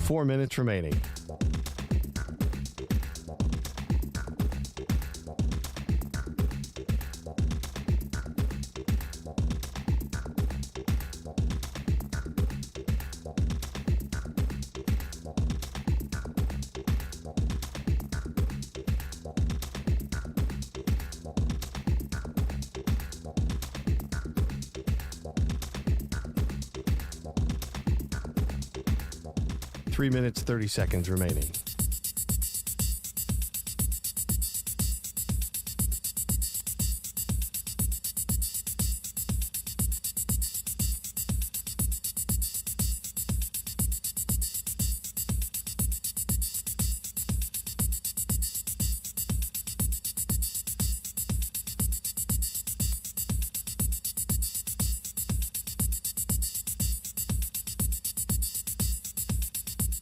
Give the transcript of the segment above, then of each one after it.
4 minutes remaining. Three minutes, 30 seconds remaining.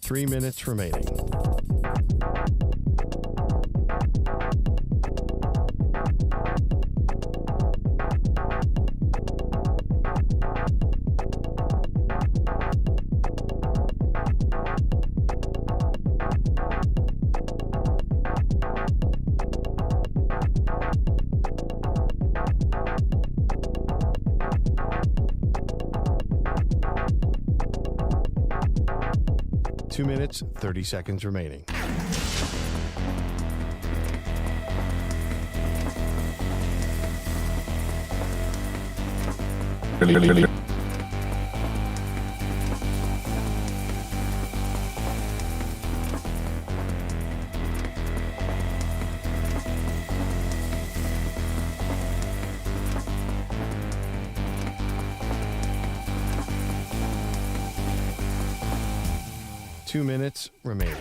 Three minutes remaining. Two minutes, 30 seconds remaining. Two minutes remaining.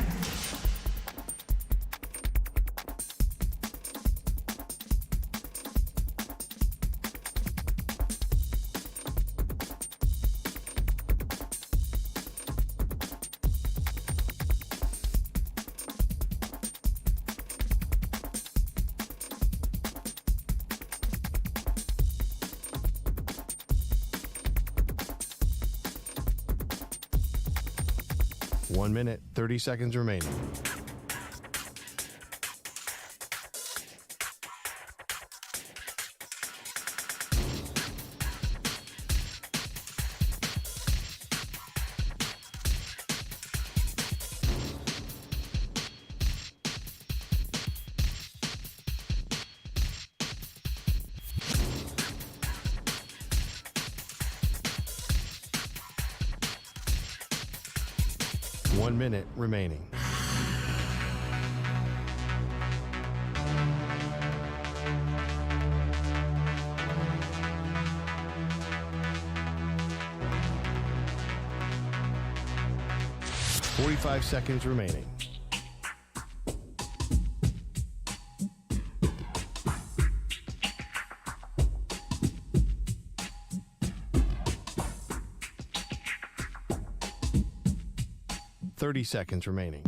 One minute, 30 seconds remaining. One minute remaining. Forty-five seconds remaining. Thirty seconds remaining.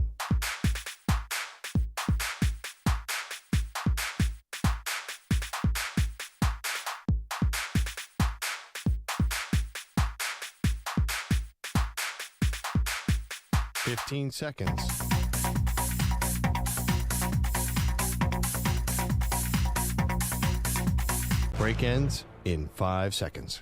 Fifteen seconds. Break ends in 5 seconds.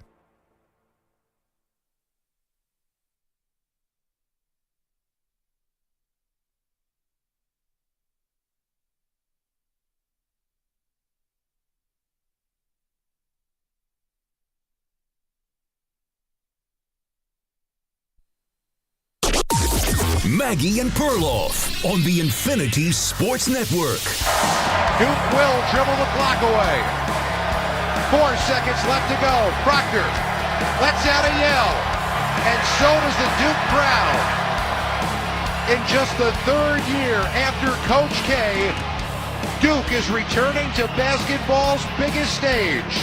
Maggie and Perloff on the Infinity Sports Network. Duke will dribble the clock away. 4 seconds left to go. Proctor lets out a yell, and so does the Duke crowd. In just the third year after Coach K, Duke is returning to basketball's biggest stage.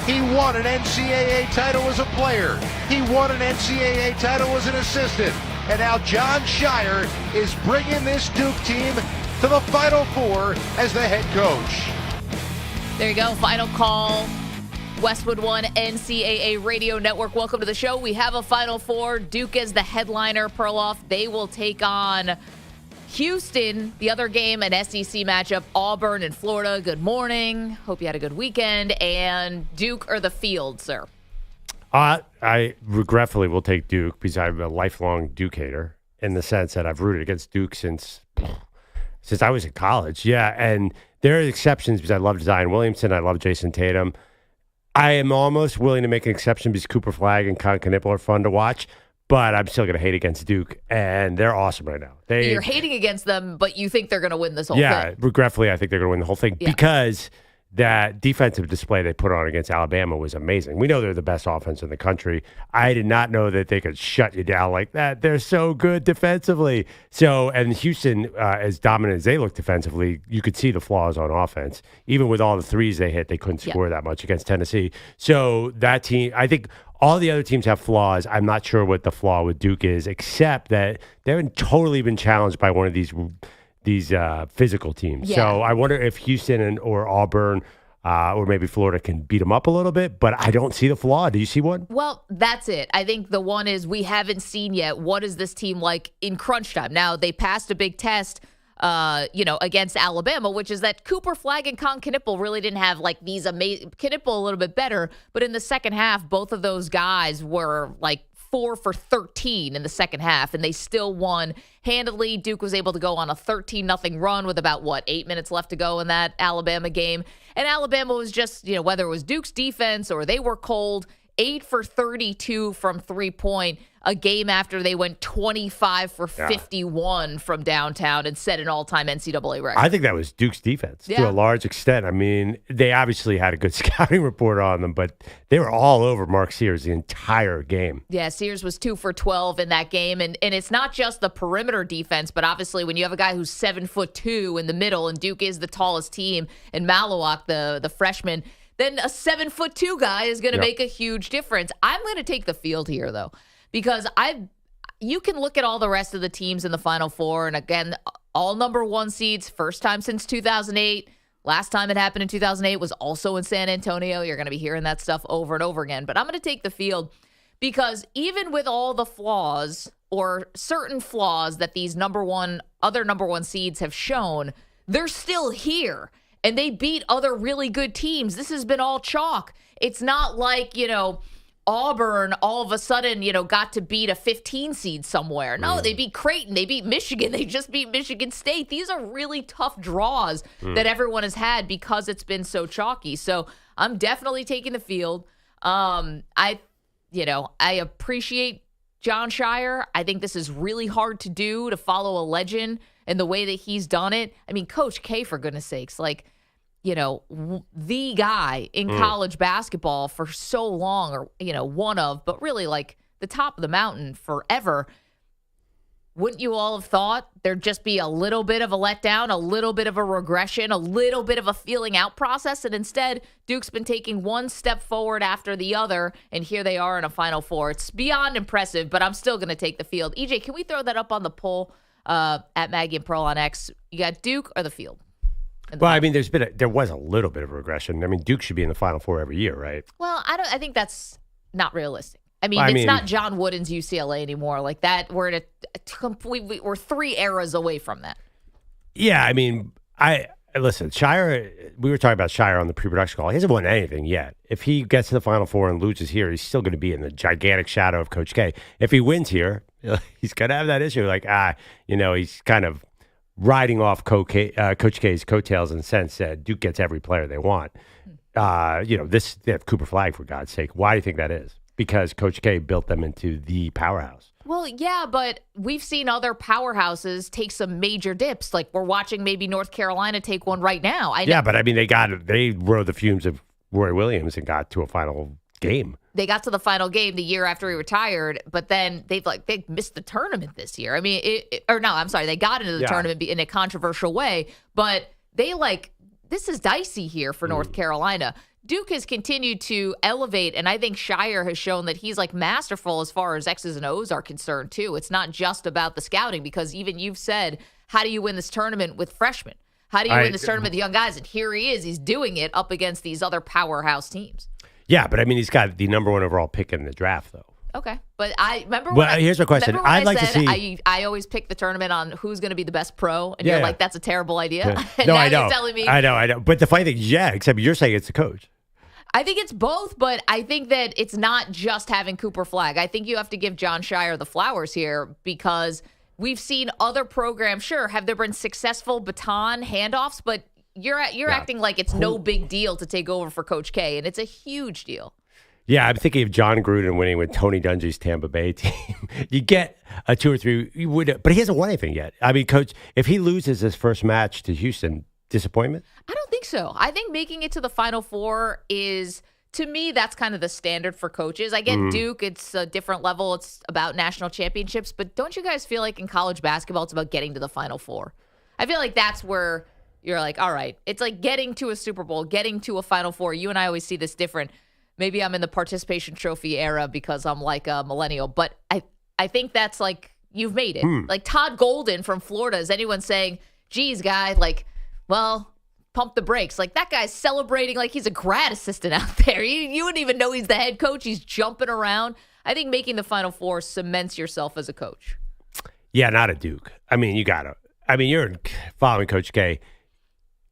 He won an NCAA title as a player. He won an NCAA title as an assistant. And now Jon Scheyer is bringing this Duke team to the Final Four as the head coach. There you go. Final call Westwood One NCAA Radio Network. Welcome to the show. We have a Final Four. Duke as the headliner. Perloff, they will take on Houston. The other game, an SEC matchup, Auburn and Florida. Good morning. Hope you had a good weekend. And Duke or the field, sir? I regretfully will take Duke because I'm a lifelong Duke hater in the sense that I've rooted against Duke since I was in college. Yeah, and there are exceptions because I love Zion Williamson. I love Jason Tatum. I am almost willing to make an exception because Cooper Flagg and non-committal are fun to watch, but I'm still going to hate against Duke, and they're awesome right now. You're hating against them, but you think they're going to win this whole thing. Yeah, regretfully, I think they're going to win the whole thing because that defensive display they put on against Alabama was amazing. We know they're the best offense in the country. I did not know that they could shut you down like that. They're so good defensively. So, and Houston, as dominant as they look defensively, you could see the flaws on offense. Even with all the threes they hit, they couldn't score that much against Tennessee. So that team, I think all the other teams have flaws. I'm not sure what the flaw with Duke is, except that they haven't totally been challenged by one of these physical teams. So I wonder if Houston or Auburn or maybe Florida can beat them up a little bit, but I don't see the flaw. Do you see one? Well, that's it. I think the one is we haven't seen yet what is this team like in crunch time. Now, they passed a big test against Alabama, which is that Cooper Flagg and non-committal really didn't have like these amazing, committal a little bit better, but in the second half, both of those guys were like 4 for 13 in the second half, and they still won handily. Duke was able to go on a 13-0 run with about, 8 minutes left to go in that Alabama game. And Alabama was just, whether it was Duke's defense or they were cold, 8 for 32 from three-point, a game after they went 25 for 51 from downtown and set an all-time NCAA record. I think that was Duke's defense to a large extent. I mean, they obviously had a good scouting report on them, but they were all over Mark Sears the entire game. Yeah, Sears was 2 for 12 in that game, and it's not just the perimeter defense, but obviously when you have a guy who's 7'2" in the middle, and Duke is the tallest team, and Malawak, the freshman, then a 7'2" guy is going to make a huge difference. I'm going to take the field here, though, because you can look at all the rest of the teams in the Final Four, and again, all number one seeds, first time since 2008. Last time it happened in 2008 was also in San Antonio. You're going to be hearing that stuff over and over again. But I'm going to take the field because even with all the flaws or certain flaws that these other number one seeds have shown, they're still here. And they beat other really good teams. This has been all chalk. It's not like, Auburn all of a sudden, got to beat a 15 seed somewhere. No, they beat Creighton. They beat Michigan. They just beat Michigan State. These are really tough draws that everyone has had because it's been so chalky. So I'm definitely taking the field. I appreciate Jon Scheyer. I think this is really hard to do, to follow a legend and the way that he's done it. I mean, Coach K, for goodness sakes, the guy in college basketball for so long, or, one of, but really like the top of the mountain forever. Wouldn't you all have thought there'd just be a little bit of a letdown, a little bit of a regression, a little bit of a feeling out process? And instead, Duke's been taking one step forward after the other, and here they are in a Final Four. It's beyond impressive, but I'm still going to take the field. EJ, can we throw that up on the poll at Maggie and Pearl on X? You got Duke or the field? Well, I mean, there was a little bit of regression. I mean, Duke should be in the Final Four every year, right? Well, I think that's not realistic. It's not John Wooden's UCLA anymore. Like that, we're we're 3 eras away from that. Yeah, I mean, listen, Scheyer. We were talking about Scheyer on the pre-production call. He hasn't won anything yet. If he gets to the Final Four and loses here, he's still going to be in the gigantic shadow of Coach K. If he wins here, he's going to have that issue. Like, he's kind of riding off Coach K's coattails in the sense that Duke gets every player they want. They have Cooper Flagg, for God's sake. Why do you think that is? Because Coach K built them into the powerhouse. Well, yeah, but we've seen other powerhouses take some major dips. Like we're watching maybe North Carolina take one right now. Yeah, but I mean, they rode the fumes of Roy Williams and got to a final game. They got to the final game the year after he retired, but then they missed the tournament this year. I mean, they got into the tournament in a controversial way, but this is dicey here for North Carolina. Duke has continued to elevate, and I think Scheyer has shown that he's masterful as far as X's and O's are concerned too. It's not just about the scouting, because even you've said, how do you win this tournament with freshmen? How do you win this tournament with young guys? And here he is. He's doing it up against these other powerhouse teams. Yeah, but I mean, he's got the number 1 overall pick in the draft, though. Okay, but I remember. Here's my question. I'd like to see. I always pick the tournament on who's going to be the best pro, and you're like, that's a terrible idea. Yeah. And No, now I know. You're telling me. I know. But the funny thing, except you're saying it's the coach. I think it's both, but I think that it's not just having Cooper Flagg. I think you have to give Jon Scheyer the flowers here because we've seen other programs. Sure, have there been successful baton handoffs, but you're acting like it's no big deal to take over for Coach K, and it's a huge deal. Yeah, I'm thinking of John Gruden winning with Tony Dungy's Tampa Bay team. You get a 2 or 3, you would, but he hasn't won anything yet. I mean, Coach, if he loses his first match to Houston, disappointment? I don't think so. I think making it to the Final Four is, to me, that's kind of the standard for coaches. I get Duke, it's a different level. It's about national championships, but don't you guys feel like in college basketball, it's about getting to the Final Four? I feel like that's where you're like, all right, it's like getting to a Super Bowl, getting to a Final Four. You and I always see this different. Maybe I'm in the participation trophy era because I'm like a millennial, but I think that's like, you've made it. Like Todd Golden from Florida, is anyone saying, geez, guy, like, well, pump the brakes. Like that guy's celebrating like he's a grad assistant out there. You wouldn't even know he's the head coach. He's jumping around. I think making the Final Four cements yourself as a coach. Yeah, not a Duke. I mean, you're following Coach K.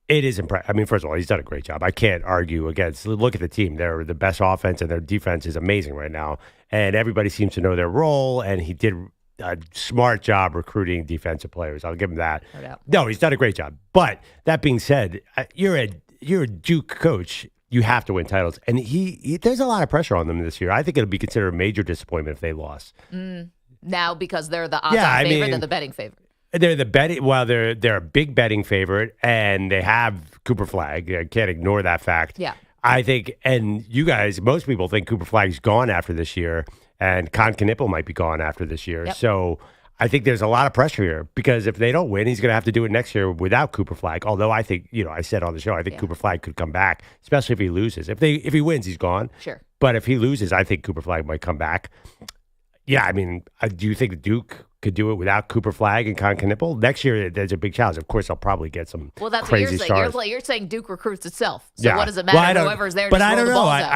It is impressive. I mean, first of all, he's done a great job. I can't argue against. Look at the team. They're the best offense, and their defense is amazing right now. And everybody seems to know their role, and he did a smart job recruiting defensive players. I'll give him that. No, he's done a great job. But that being said, you're a Duke coach. You have to win titles. And he there's a lot of pressure on them this year. I think it'll be considered a major disappointment if they lost. Now because they're the odds-on favorite and the betting favorite. They're the betting. Well, they're a big betting favorite, and they have Cooper Flagg. I can't ignore that fact. Yeah, I think, and you guys, most people think Cooper Flagg's gone after this year, and Con-Knipple might be gone after this year. Yep. So I think there's a lot of pressure here because if they don't win, he's going to have to do it next year without Cooper Flagg. Although I think, I said on the show, I think Cooper Flagg could come back, especially if he loses. If he wins, he's gone. Sure. But if he loses, I think Cooper Flagg might come back. Yeah, I mean, do you think Duke could do it without Cooper Flagg and Con-Knipple? Next year, there's a big challenge. Of course, I'll probably get some that's crazy what you're stars. saying. You're saying Duke recruits itself. So what does it matter? Whoever's there, but just I don't roll know. the balls out.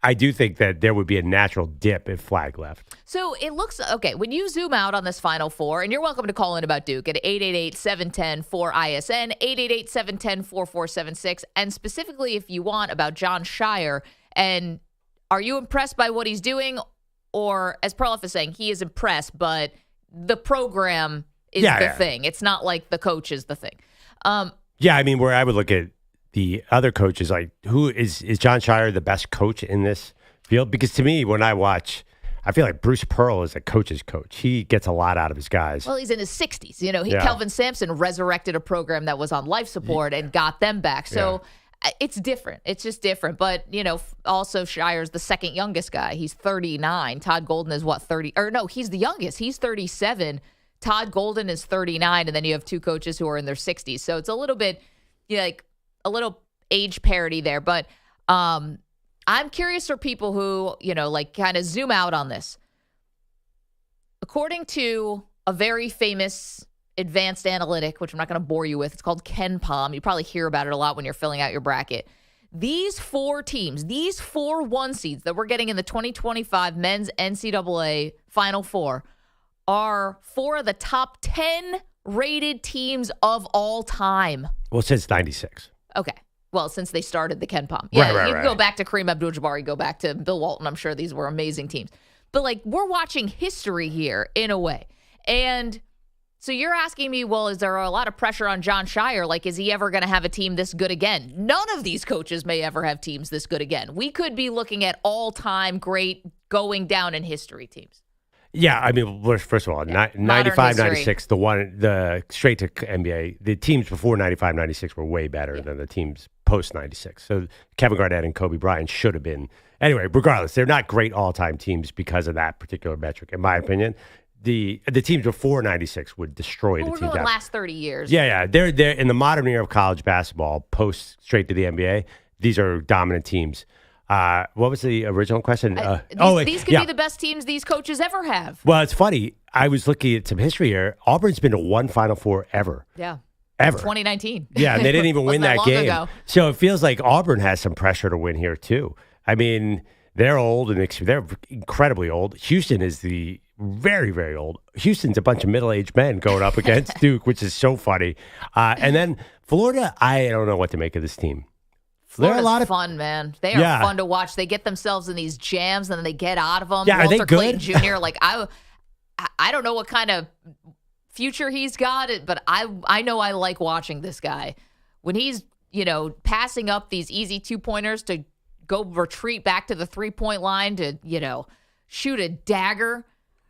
I do think that there would be a natural dip if Flagg left. So it looks okay when you zoom out on this Final Four, and you're welcome to call in about Duke at 888-710-4ISN, 888-710-4476, and specifically if you want about Jon Scheyer. And are you impressed by what he's doing? Or, as Perloff is saying, he is impressed, but the program is the thing. It's not like the coach is the thing. I mean, where I would look at the other coaches, like, who is Jon Scheyer the best coach in this field? Because to me, when I watch, I feel like Bruce Pearl is a coach's coach. He gets a lot out of his guys. Well, he's in his 60s. Kelvin Sampson resurrected a program that was on life support and got them back. So it's different. It's just different. But, also Sheyer's the second youngest guy. He's 39. Todd Golden is 30? Or no, he's the youngest. He's 37. Todd Golden is 39. And then you have two coaches who are in their 60s. So it's a little bit like a little age parity there. But I'm curious for people who, kind of zoom out on this. According to a very famous advanced analytic, which I'm not going to bore you with. It's called KenPom. You probably hear about it a lot when you're filling out your bracket. These four teams, these 4 1 seeds that we're getting in the 2025 men's NCAA Final Four are 4 of the top 10 rated teams of all time. Well, since 96. Okay. Well, since they started the KenPom. Yeah, right, you can go back to Kareem Abdul-Jabbar, you go back to Bill Walton. I'm sure these were amazing teams. But, we're watching history here in a way. And so you're asking me, well, is there a lot of pressure on Jon Scheyer? Is he ever going to have a team this good again? None of these coaches may ever have teams this good again. We could be looking at all-time great going down in history teams. Yeah, I mean, first of all, 95, 96, the straight to NBA, the teams before 95, 96 were way better than the teams post 96. So Kevin Garnett and Kobe Bryant should have been. Anyway, regardless, they're not great all-time teams because of that particular metric, in my opinion. The teams before 96 would destroy the teams. We're going last 30 years. Yeah. They're in the modern era of college basketball, post straight to the NBA. These are dominant teams. What was the original question? These could be the best teams these coaches ever have. Well, it's funny. I was looking at some history here. Auburn's been to one Final Four ever. Yeah. Ever. 2019. Yeah, and they didn't even win that game. Ago. So it feels like Auburn has some pressure to win here, too. I mean, they're old and they're incredibly old. Houston is the very, very old. Houston's a bunch of middle-aged men going up against Duke, which is so funny. And then Florida, I don't know what to make of this team. Florida's a lot of fun, man. They are fun to watch. They get themselves in these jams and then they get out of them. Yeah, Walter are they good? Clayton Jr., like I don't know what kind of future he's got, but I know I like watching this guy. When he's, passing up these easy 2-pointers to go retreat back to the 3-point line to, shoot a dagger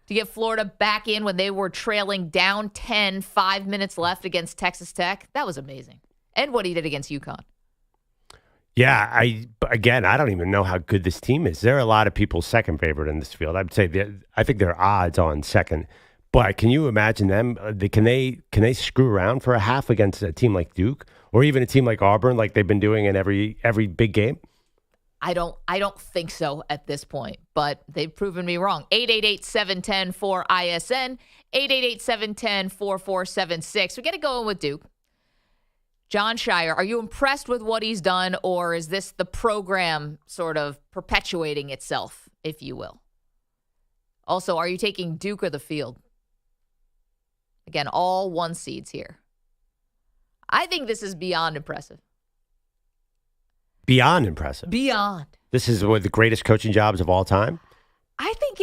to get Florida back in when they were trailing down 10, 5 minutes left against Texas Tech. That was amazing. And what he did against UConn. Yeah, I don't even know how good this team is. There are a lot of people second favorite in this field. I'd say I think they're odds on second. But can you imagine them? Can they screw around for a half against a team like Duke or even a team like Auburn, like they've been doing in every big game? I don't think so at this point, but they've proven me wrong. 888-710-4ISN, 888-710-4476. We get it going with Duke. Jon Scheyer, are you impressed with what he's done, or is this the program sort of perpetuating itself, if you will? Also, are you taking Duke or the field? Again, all 1 seeds here. I think this is beyond impressive. Beyond impressive. Beyond. This is one of the greatest coaching jobs of all time? I think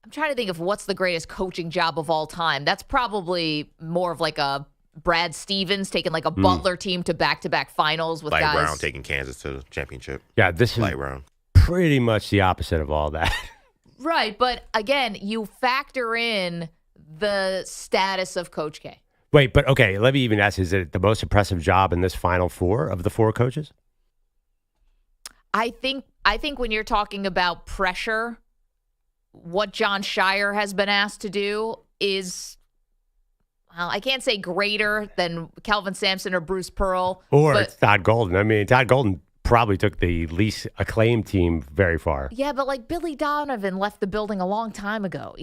I'm trying to think of what's the greatest coaching job of all time. That's probably more of like a Brad Stevens taking like a Butler team to back-to-back finals with Light guys. Brown taking Kansas to the championship. Yeah, this is Light Brown. Pretty much the opposite of all that. Right, but again, you factor in the status of Coach K. Wait, but okay, let me even ask, is it the most impressive job in this Final Four of the 4 coaches? I think when you're talking about pressure, what Jon Scheyer has been asked to do is, well, I can't say greater than Kelvin Sampson or Bruce Pearl. Or it's Todd Golden. I mean, Todd Golden probably took the least acclaimed team very far. Yeah, but like Billy Donovan left the building a long time ago.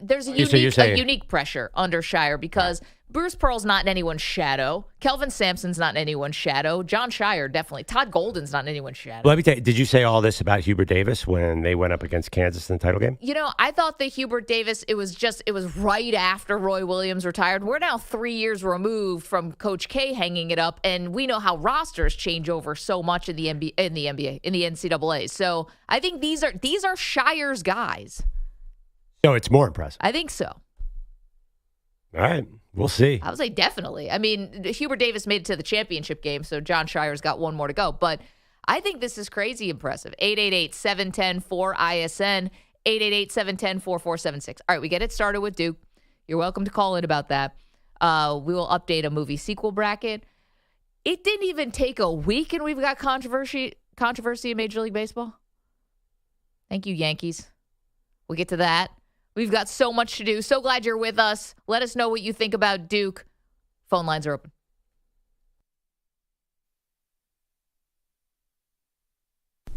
There's a unique pressure under Scheyer because Bruce Pearl's not in anyone's shadow. Kelvin Sampson's not in anyone's shadow. Jon Scheyer, definitely. Todd Golden's not in anyone's shadow. Well, let me tell you, did you say all this about Hubert Davis when they went up against Kansas in the title game? I thought that Hubert Davis, it was right after Roy Williams retired. We're now 3 years removed from Coach K hanging it up, and we know how rosters change over so much in the NCAA. So I think these are Scheyer's guys. So it's more impressive. I think so. All right. We'll see. I would say definitely. I mean, Hubert Davis made it to the championship game, so Jon Scheyer's got one more to go. But I think this is crazy impressive. 888-710-4ISN, 888-710-4476. All right, we get it started with Duke. You're welcome to call in about that. We will update a movie sequel bracket. It didn't even take a week, and we've got controversy in Major League Baseball. Thank you, Yankees. We'll get to that. We've got so much to do. So glad you're with us. Let us know what you think about Duke. Phone lines are open.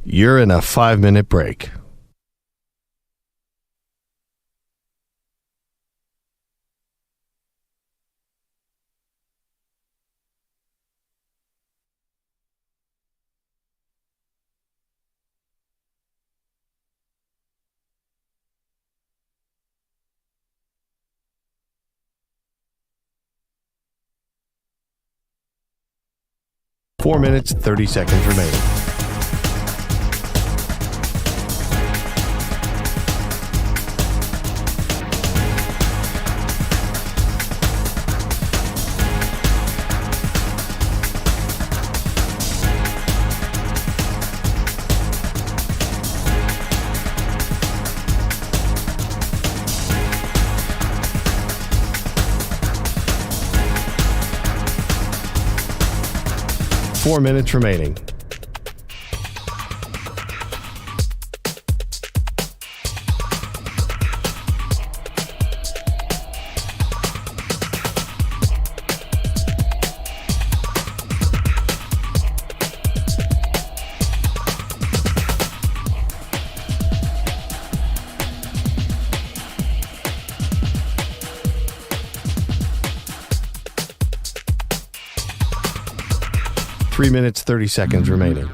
You're in a 5-minute break. Four minutes, 30 seconds remaining. Four minutes remaining. Three minutes, 30 seconds remaining.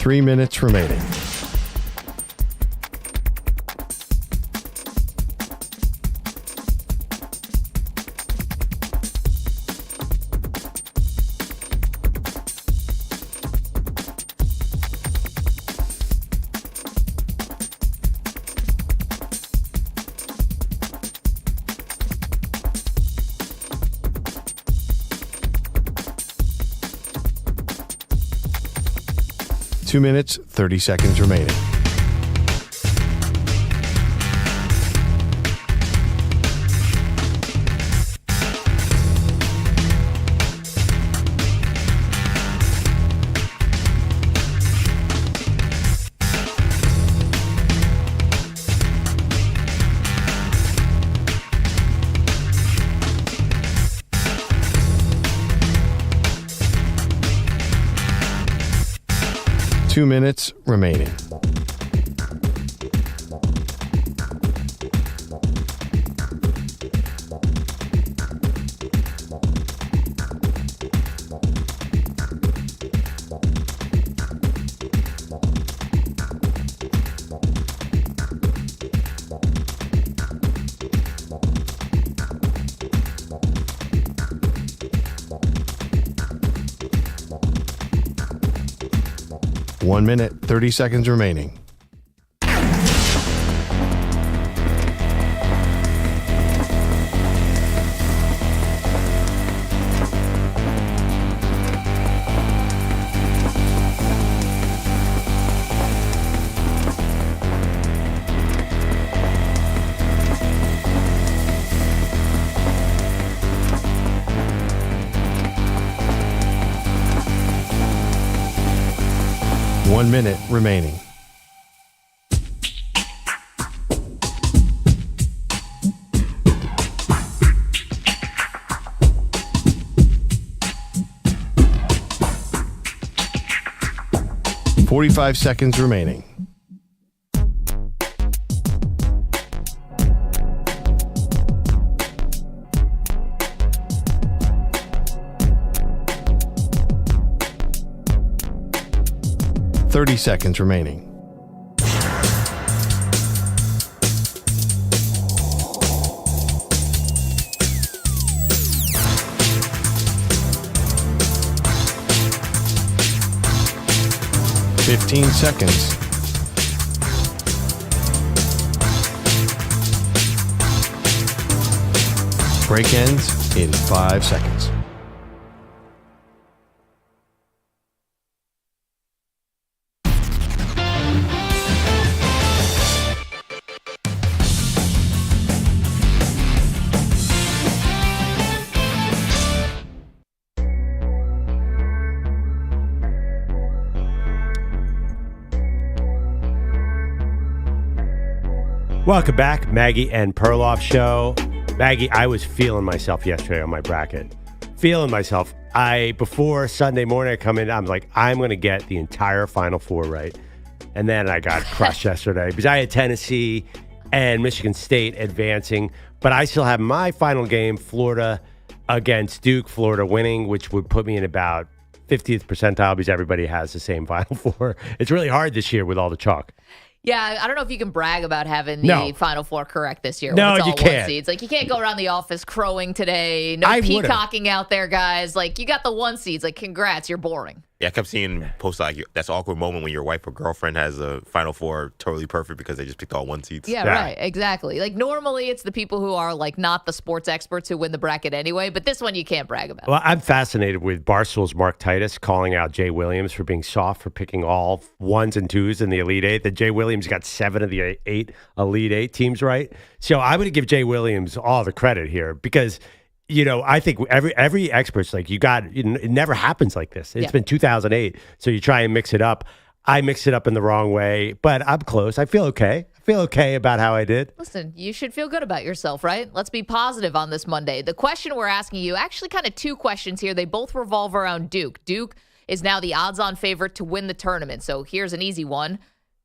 3 minutes remaining. Two minutes, 30 seconds remaining. Two minutes remaining. One minute, 30 seconds remaining. One minute remaining. .45 seconds remaining. .30 seconds remaining. .15 seconds. Break ends in 5 seconds. Welcome back, Maggie and Perloff show. Maggie, I was feeling myself yesterday on my bracket. Feeling myself. Before Sunday morning I come in, I'm like, I'm going to get the entire Final Four right. And then I got crushed yesterday because I had Tennessee and Michigan State advancing. But I still have my final game, Florida against Duke, Florida winning, which would put me in about 50th percentile because everybody has the same Final Four. It's really hard this year with all the chalk. Yeah, I don't know if you can brag about having the Final Four correct this year. No, it's all you can't. One seeds. Like, you can't go around the office crowing today. No peacocking out there, guys. Like, you got the one seeds. Like, congrats, you're boring. Yeah, I kept seeing posts like that's an awkward moment when your wife or girlfriend has a Final Four totally perfect because they just picked all one seeds. Yeah, right. Exactly. Like, normally it's the people who are, like, not the sports experts who win the bracket anyway, but this one you can't brag about. Well, I'm fascinated with Barstool's Mark Titus calling out Jay Williams for being soft for picking all ones and twos in the Elite Eight. That Jay Williams got 7 of the 8 Elite Eight teams right. So I'm going to give Jay Williams all the credit here because – you know, I think every expert's like, it never happens like this. It's been 2008, so you try and mix it up. I mixed it up in the wrong way, but I'm close. I feel okay. I feel okay about how I did. Listen, you should feel good about yourself, right? Let's be positive on this Monday. The question we're asking you, actually kind of 2 questions here. They both revolve around Duke. Duke is now the odds-on favorite to win the tournament. So here's an easy one.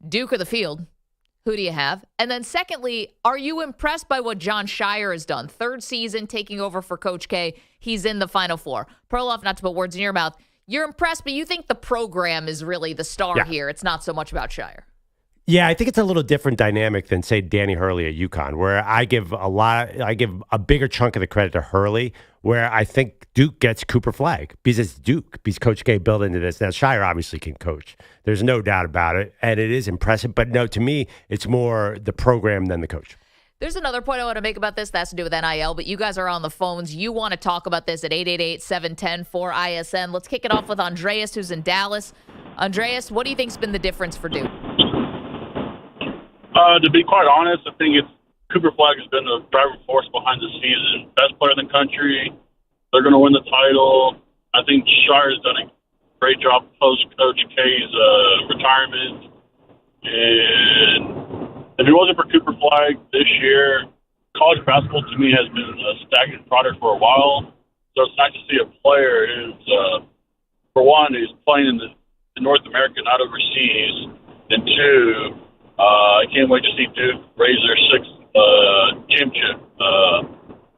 Duke or the field? Who do you have? And then secondly, are you impressed by what Jon Scheyer has done? 3rd season taking over for Coach K. He's in the Final Four. Perloff, not to put words in your mouth, You're impressed, but you think the program is really the star here. It's not so much about Scheyer. Yeah, I think it's a little different dynamic than, say, Danny Hurley at UConn, where I give a bigger chunk of the credit to Hurley, where I think Duke gets Cooper Flag because it's Duke, because Coach K built into this. Now, Scheyer obviously can coach. There's no doubt about it, and it is impressive. But no, to me, it's more the program than the coach. There's another point I want to make about this. That has to do with NIL, but you guys are on the phones. You want to talk about this at 888-710-4ISN. Let's kick it off with Andreas, who's in Dallas. Andreas, what do you think's been the difference for Duke? To be quite honest, I think it's Cooper Flag has been the driving force behind the season. Best player in the country. They're going to win the title. I think Sheyer's done a great job post Coach K's retirement. And if it wasn't for Cooper Flag this year, college basketball to me has been a stagnant product for a while. So it's nice to see a player who's, for one, who's playing in North America, not overseas, and two, I can't wait to see Duke raise their sixth championship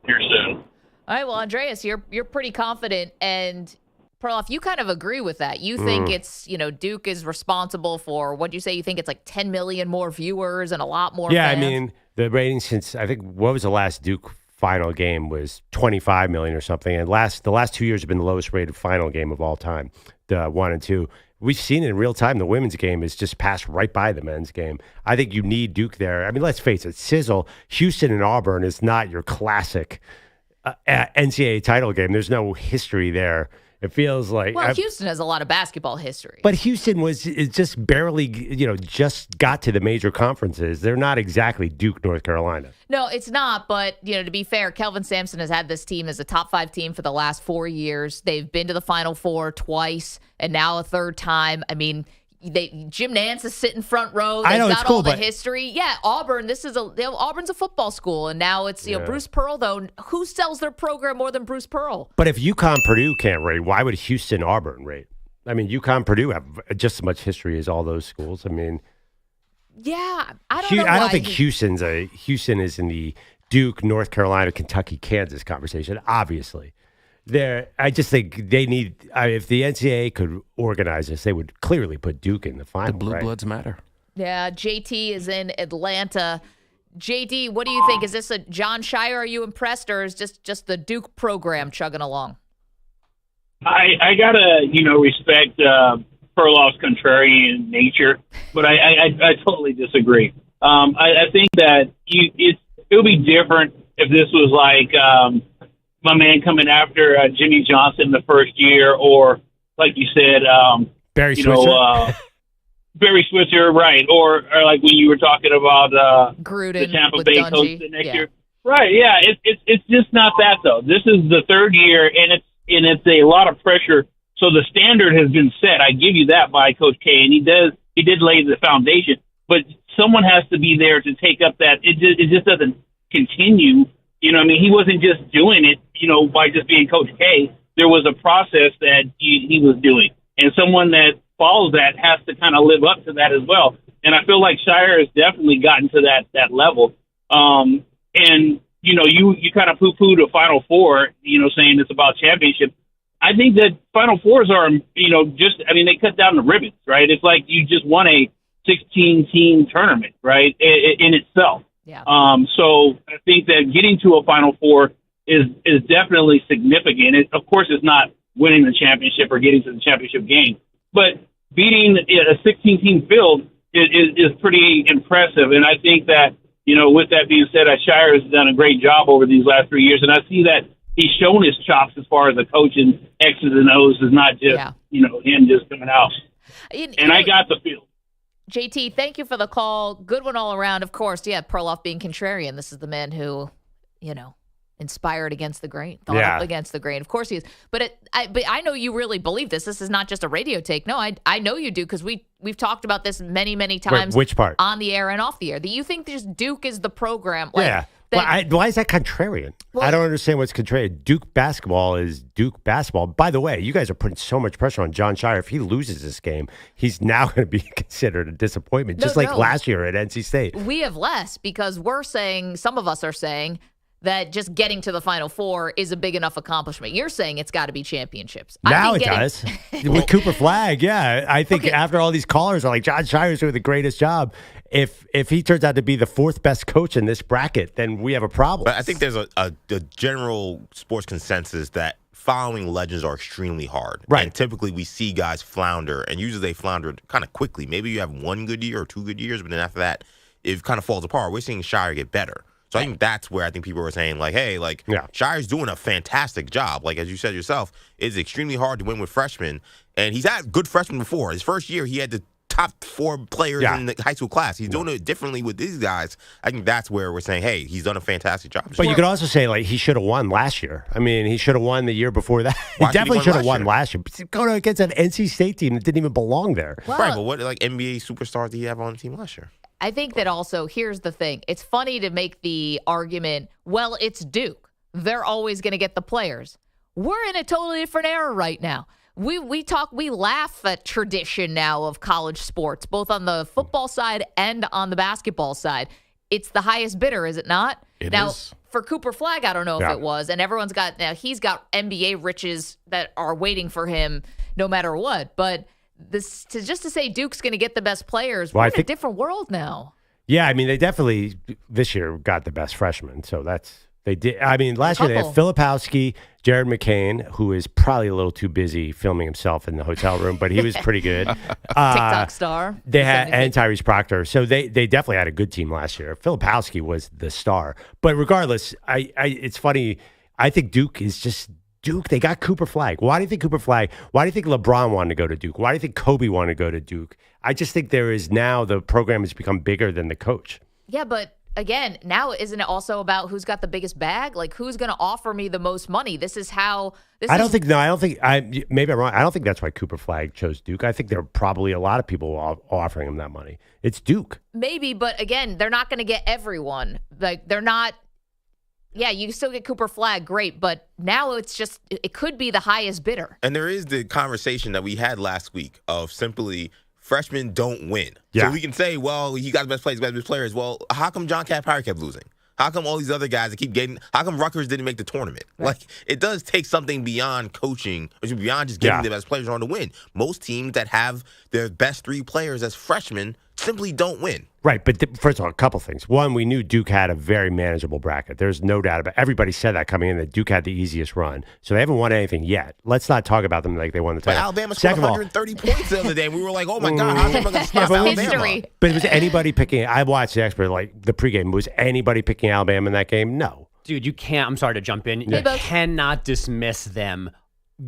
here soon. All right, well, Andreas, you're pretty confident, and Perloff, you kind of agree with that. You think it's, Duke is responsible for, what'd you say? You think it's like 10 million more viewers and a lot more fans? I mean, the ratings since, I think, what was the last Duke final game was 25 million or something, and the last 2 years have been the lowest rated final game of all time, the 1 and 2. We've seen it in real time. The women's game is just passed right by the men's game. I think you need Duke there. I mean, let's face it, sizzle. Houston and Auburn is not your classic NCAA title game. There's no history there. It feels like... Well, Houston has a lot of basketball history. But Houston is just barely, just got to the major conferences. They're not exactly Duke, North Carolina. No, it's not. But, to be fair, Kelvin Sampson has had this team as a top 5 team for the last 4 years. They've been to the Final Four twice and now a third time. I mean... Jim Nance is sitting front row. They've got all the history. Yeah, Auburn. Auburn's a football school, and now it's Bruce Pearl. Though, who sells their program more than Bruce Pearl? But if UConn Purdue can't rate, why would Houston Auburn rate? I mean, UConn Purdue have just as much history as all those schools. I mean, yeah, I don't know. I don't think Houston is in the Duke, North Carolina, Kentucky, Kansas conversation. Obviously. I just think they need. If the NCAA could organize this, they would clearly put Duke in the final. The Blue Bloods matter. Yeah, JT is in Atlanta. JD, what do you think? Is this a Jon Scheyer? Are you impressed, or is just the Duke program chugging along? I gotta respect Perloff's contrarian nature, but I totally disagree. I think that it would be different if this was like. My man coming after Jimmy Johnson the first year, or like you said, Barry Switzer. Barry Switzer, right? Or like when you were talking about Gruden, the Tampa Bay Dungy. coach the next year, right? Yeah, it's just not that though. This is the third year, and it's a lot of pressure. So the standard has been set. I give you that by Coach K, and he did lay the foundation. But someone has to be there to take up that. It just doesn't continue. He wasn't just doing it, by just being Coach K. There was a process that he was doing. And someone that follows that has to kind of live up to that as well. And I feel like Scheyer has definitely gotten to that level. And, you kind of poo-poo the Final Four, saying it's about championship. I think that Final Fours are, they cut down the ribbons, right? It's like you just won a 16-team tournament, right, in itself. Yeah. So I think that getting to a Final Four is definitely significant. Of course, it's not winning the championship or getting to the championship game, but beating a 16-team field is pretty impressive. And I think that, with that being said, Scheyer has done a great job over these last 3 years, and I see that he's shown his chops as far as the coaching X's and O's is not just him just coming out. And I got the feel. JT, thank you for the call. Good one all around. Of course, Perloff being contrarian. This is the man who, inspired against the grain, thought up against the grain. Of course he is. But I know you really believe this. This is not just a radio take. No, I know you do, because we've talked about this many, many times. Wait, which part? On the air and off the air. That you think just Duke is the program. Why is that contrarian? Well, I don't understand what's contrarian. Duke basketball is Duke basketball. By the way, you guys are putting so much pressure on Jon Scheyer. If he loses this game, he's now going to be considered a disappointment, last year at NC State. We have less, because some of us are saying, that just getting to the Final Four is a big enough accomplishment. You're saying it's got to be championships. Now it does. With Cooper Flagg, yeah. I think after all these callers are like, Jon Scheyer's doing the greatest job. If he turns out to be the fourth best coach in this bracket, then we have a problem. But I think there's a general sports consensus that following legends are extremely hard. Right. And typically we see guys flounder, and usually they flounder kind of quickly. Maybe you have one good year or 2 good years, but then after that, it kind of falls apart. We're seeing Scheyer get better. So I think that's where I think people were saying, like, hey, like, Sheyer's doing a fantastic job. Like, as you said yourself, it's extremely hard to win with freshmen. And he's had good freshmen before. His first year, he had the top 4 players in the high school class. He's doing it differently with these guys. I think that's where we're saying, hey, he's done a fantastic job. But you could also say, like, he should have won last year. I mean, he should have won the year before that. He definitely should have won last year. Going against an NC State team that didn't even belong there. Well, right, but what, like, NBA superstars did he have on the team last year? I think that also, here's the thing. It's funny to make the argument, well, it's Duke. They're always going to get the players. We're in a totally different era right now. We laugh at tradition now of college sports, both on the football side and on the basketball side. It's the highest bidder, is it not? It now, is. For Cooper Flagg, I don't know if it was, and everyone's got, now he's got NBA riches that are waiting for him no matter what, but just to say Duke's going to get the best players, we're in a different world now. Yeah, I mean, they definitely this year got the best freshmen, so they did. I mean, last year they had Filipowski, Jared McCain, who is probably a little too busy filming himself in the hotel room, but he was pretty good. TikTok star. They had and Tyrese Proctor, so they definitely had a good team last year. Filipowski was the star, but regardless, it's funny. I think Duke is just. Duke, they got Cooper Flagg. Why do you think Cooper Flagg? Why do you think LeBron wanted to go to Duke? Why do you think Kobe wanted to go to Duke? I just think the program has become bigger than the coach. Yeah, but again, now isn't it also about who's got the biggest bag? Like, who's going to offer me the most money? Maybe I'm wrong. I don't think that's why Cooper Flagg chose Duke. I think there are probably a lot of people offering him that money. It's Duke. Maybe, but again, they're not going to get everyone. Like, they're not. Yeah, you still get Cooper Flagg, great, but now it could be the highest bidder. And there is the conversation that we had last week of simply freshmen don't win. Yeah. So we can say, well, he got the best players, got the best players. Well, how come John Calipari kept losing? How come all these other guys that keep getting? How come Rutgers didn't make the tournament? Right. Like, it does take something beyond coaching, beyond just getting the best players on to win. Most teams that have their best 3 players as freshmen simply don't win. Right, but first of all, a couple things. One, we knew Duke had a very manageable bracket. There's no doubt about it. Everybody said that coming in, that Duke had the easiest run. So they haven't won anything yet. Let's not talk about them like they won the title. But Alabama scored 130 points the other day. We were like, oh, my God, how's everyone going to stop Alabama? History. But was anybody picking? I watched the expert, like the pregame. Was anybody picking Alabama in that game? No. Dude, you can't. I'm sorry to jump in. You cannot dismiss them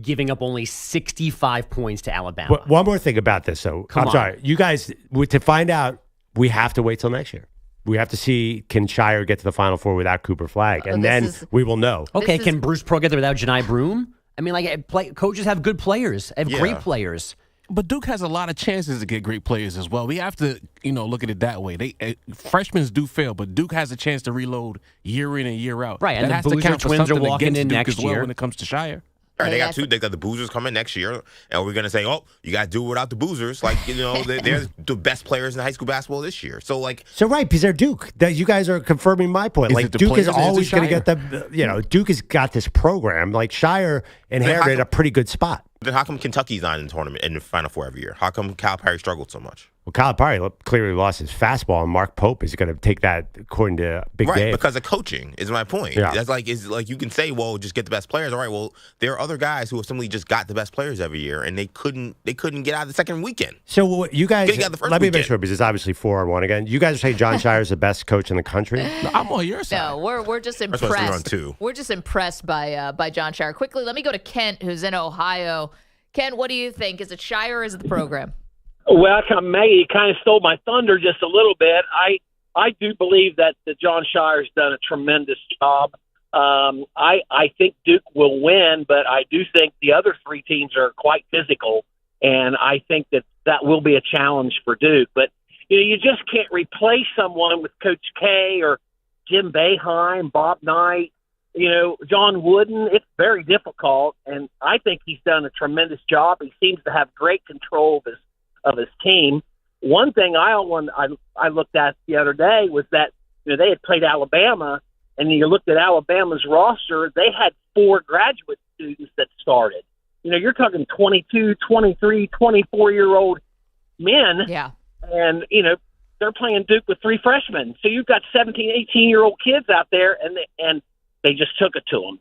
giving up only 65 points to Alabama. But one more thing about this, though. I'm sorry. You guys, to find out, we have to wait till next year. We have to see, can Scheyer get to the Final Four without Cooper Flagg? And then we will know. Okay, can Bruce Pearl get there without Janai Broom? I mean, coaches have good players, have great players. But Duke has a lot of chances to get great players as well. We have to, look at it that way. Freshmen do fail, but Duke has a chance to reload year in and year out. Right, and the Boozer twins are walking in next year when it comes to Scheyer. All right, they got the Boozers coming next year, and we're gonna say, oh, you got to do it without the Boozers. Like, they're the best players in high school basketball this year. So right, because they're Duke. That you guys are confirming my point. Like, Duke is always going to get the. Duke has got this program. Like, Scheyer inherited a pretty good spot. Then how come Kentucky's not in the tournament in the Final Four every year? How come Calipari struggled so much? Well, Calipari clearly lost his fastball, and Mark Pope is going to take that according to Big Dave. Right, because of coaching is my point. Yeah. That's like you can say, well, just get the best players. All right, well, there are other guys who have simply just got the best players every year, and they couldn't get out of the second weekend. So you guys, let me make weekend. sure, because it's obviously 4-1 again. You guys are saying Jon Scheyer is the best coach in the country? No, I'm on your side. No, we're just impressed. We're just impressed by Jon Scheyer. Quickly, let me go to Kent, who's in Ohio. Ken, what do you think? Is it Scheyer or is it the program? Well, Maggie kind of stole my thunder just a little bit. I do believe that Jon Scheyer's done a tremendous job. I think Duke will win, but I do think the other 3 teams are quite physical, and I think that will be a challenge for Duke. But you just can't replace someone with Coach K or Jim Boeheim, Bob Knight, John Wooden. It's very difficult, and I think he's done a tremendous job. He seems to have great control of his team. One thing I looked at the other day was that they had played Alabama, and you looked at Alabama's roster, they had 4 graduate students that started. You're talking 22, 23, 24-year-old men. Yeah. And, they're playing Duke with 3 freshmen. So you've got 17, 18-year-old kids out there, and they just took it to them.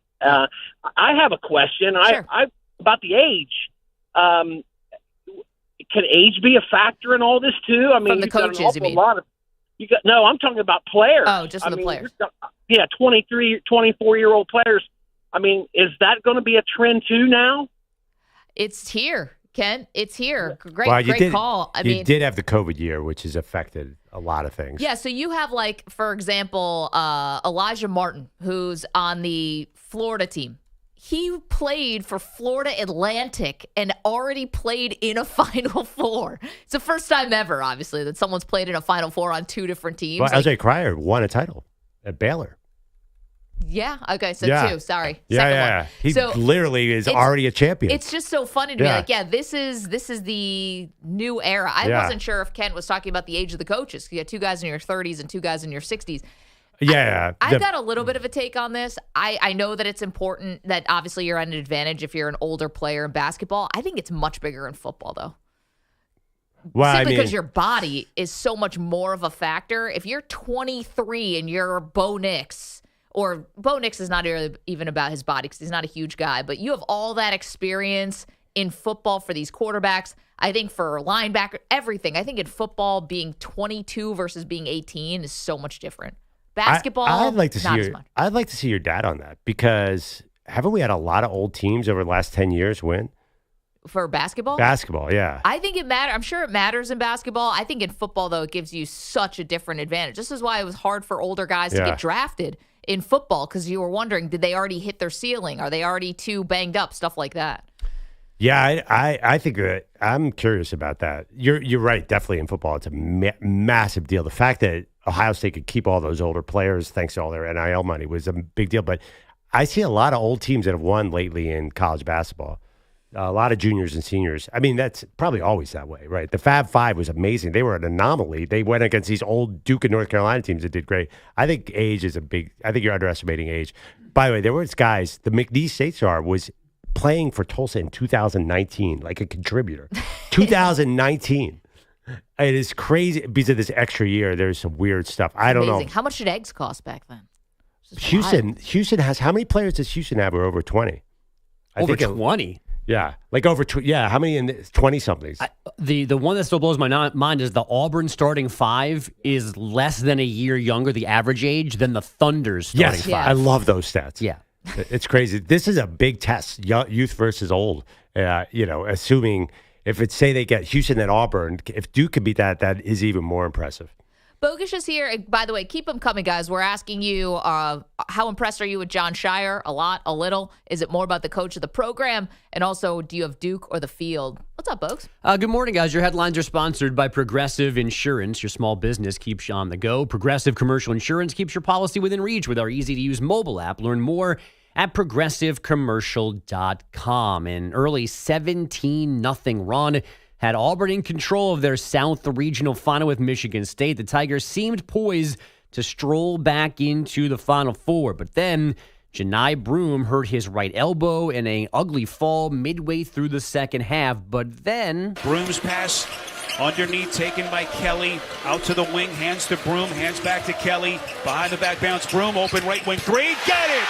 I have a question about the age. Can age be a factor in all this too? I mean, from the coaches, you mean? No, I'm talking about players. Oh, just the players. 23, 24-year-old players. I mean, is that going to be a trend too now? It's here, Ken. It's here. Great call. You did have the COVID year, which has affected a lot of things. Yeah, so you have, for example, Elijah Martin, who's on the Florida team. He played for Florida Atlantic and already played in a Final Four. It's the first time ever, obviously, that someone's played in a Final Four on 2 different teams. Well, LJ Cryer won a title at Baylor. Yeah. Okay. So 2. Sorry. Yeah. One. He literally is already a champion. It's just so funny to be this is the new era. I wasn't sure if Kent was talking about the age of the coaches. You got 2 guys in your 30s and 2 guys in your 60s. Yeah. I've got a little bit of a take on this. I know that it's important that obviously you're at an advantage if you're an older player in basketball. I think it's much bigger in football, though. Well, simply because your body is so much more of a factor. If you're 23 and you're Bo Nix, or Bo Nix is not even about his body because he's not a huge guy, but you have all that experience in football for these quarterbacks. I think for linebacker, everything. I think in football, being 22 versus being 18 is so much different. Basketball, I'd like to not as much. I'd like to see your dad on that because haven't we had a lot of old teams over the last 10 years win? For basketball? Basketball, yeah. I think it matters. I'm sure it matters in basketball. I think in football, though, it gives you such a different advantage. This is why it was hard for older guys to get drafted in football because you were wondering, did they already hit their ceiling? Are they already too banged up? Stuff like that. Yeah, I think that I'm curious about that. You're right. Definitely in football, it's a massive deal. The fact that Ohio State could keep all those older players thanks to all their NIL money was a big deal. But I see a lot of old teams that have won lately in college basketball. A lot of juniors and seniors. I mean, that's probably always that way, right? The Fab Five was amazing. They were an anomaly. They went against these old Duke and North Carolina teams that did great. I think age is I think you're underestimating age. By the way, there was guys, the McNeese State Star was playing for Tulsa in 2019, like a contributor. 2019. It is crazy because of this extra year. There's some weird stuff. I don't know. How much did eggs cost back then? Houston has, how many players does Houston have? Or over 20? Over 20? Yeah, like over. How many in 20-somethings? The one that still blows my mind is the Auburn starting 5 is less than a year younger, the average age, than the Thunder's starting 5. I love those stats. Yeah. It's crazy. This is a big test, youth versus old. Assuming if it's, say they get Houston and Auburn, if Duke could beat that, that is even more impressive. Bogusch is here. By the way, keep them coming, guys. We're asking you, how impressed are you with Jon Scheyer? A lot, a little? Is it more about the coach of the program? And also, do you have Duke or the field? What's up, Bogusch? Good morning, guys. Your headlines are sponsored by Progressive Insurance. Your small business keeps you on the go. Progressive Commercial Insurance keeps your policy within reach with our easy-to-use mobile app. Learn more at progressivecommercial.com. An early 17-0 run had Auburn in control of their South Regional Final with Michigan State. The Tigers seemed poised to stroll back into the Final Four, but then Janai Broome hurt his right elbow in an ugly fall midway through the second half, but then Broome's pass underneath taken by Kelly, out to the wing, hands to Broome, hands back to Kelly, behind the back bounce, Broome, open right wing three, got it!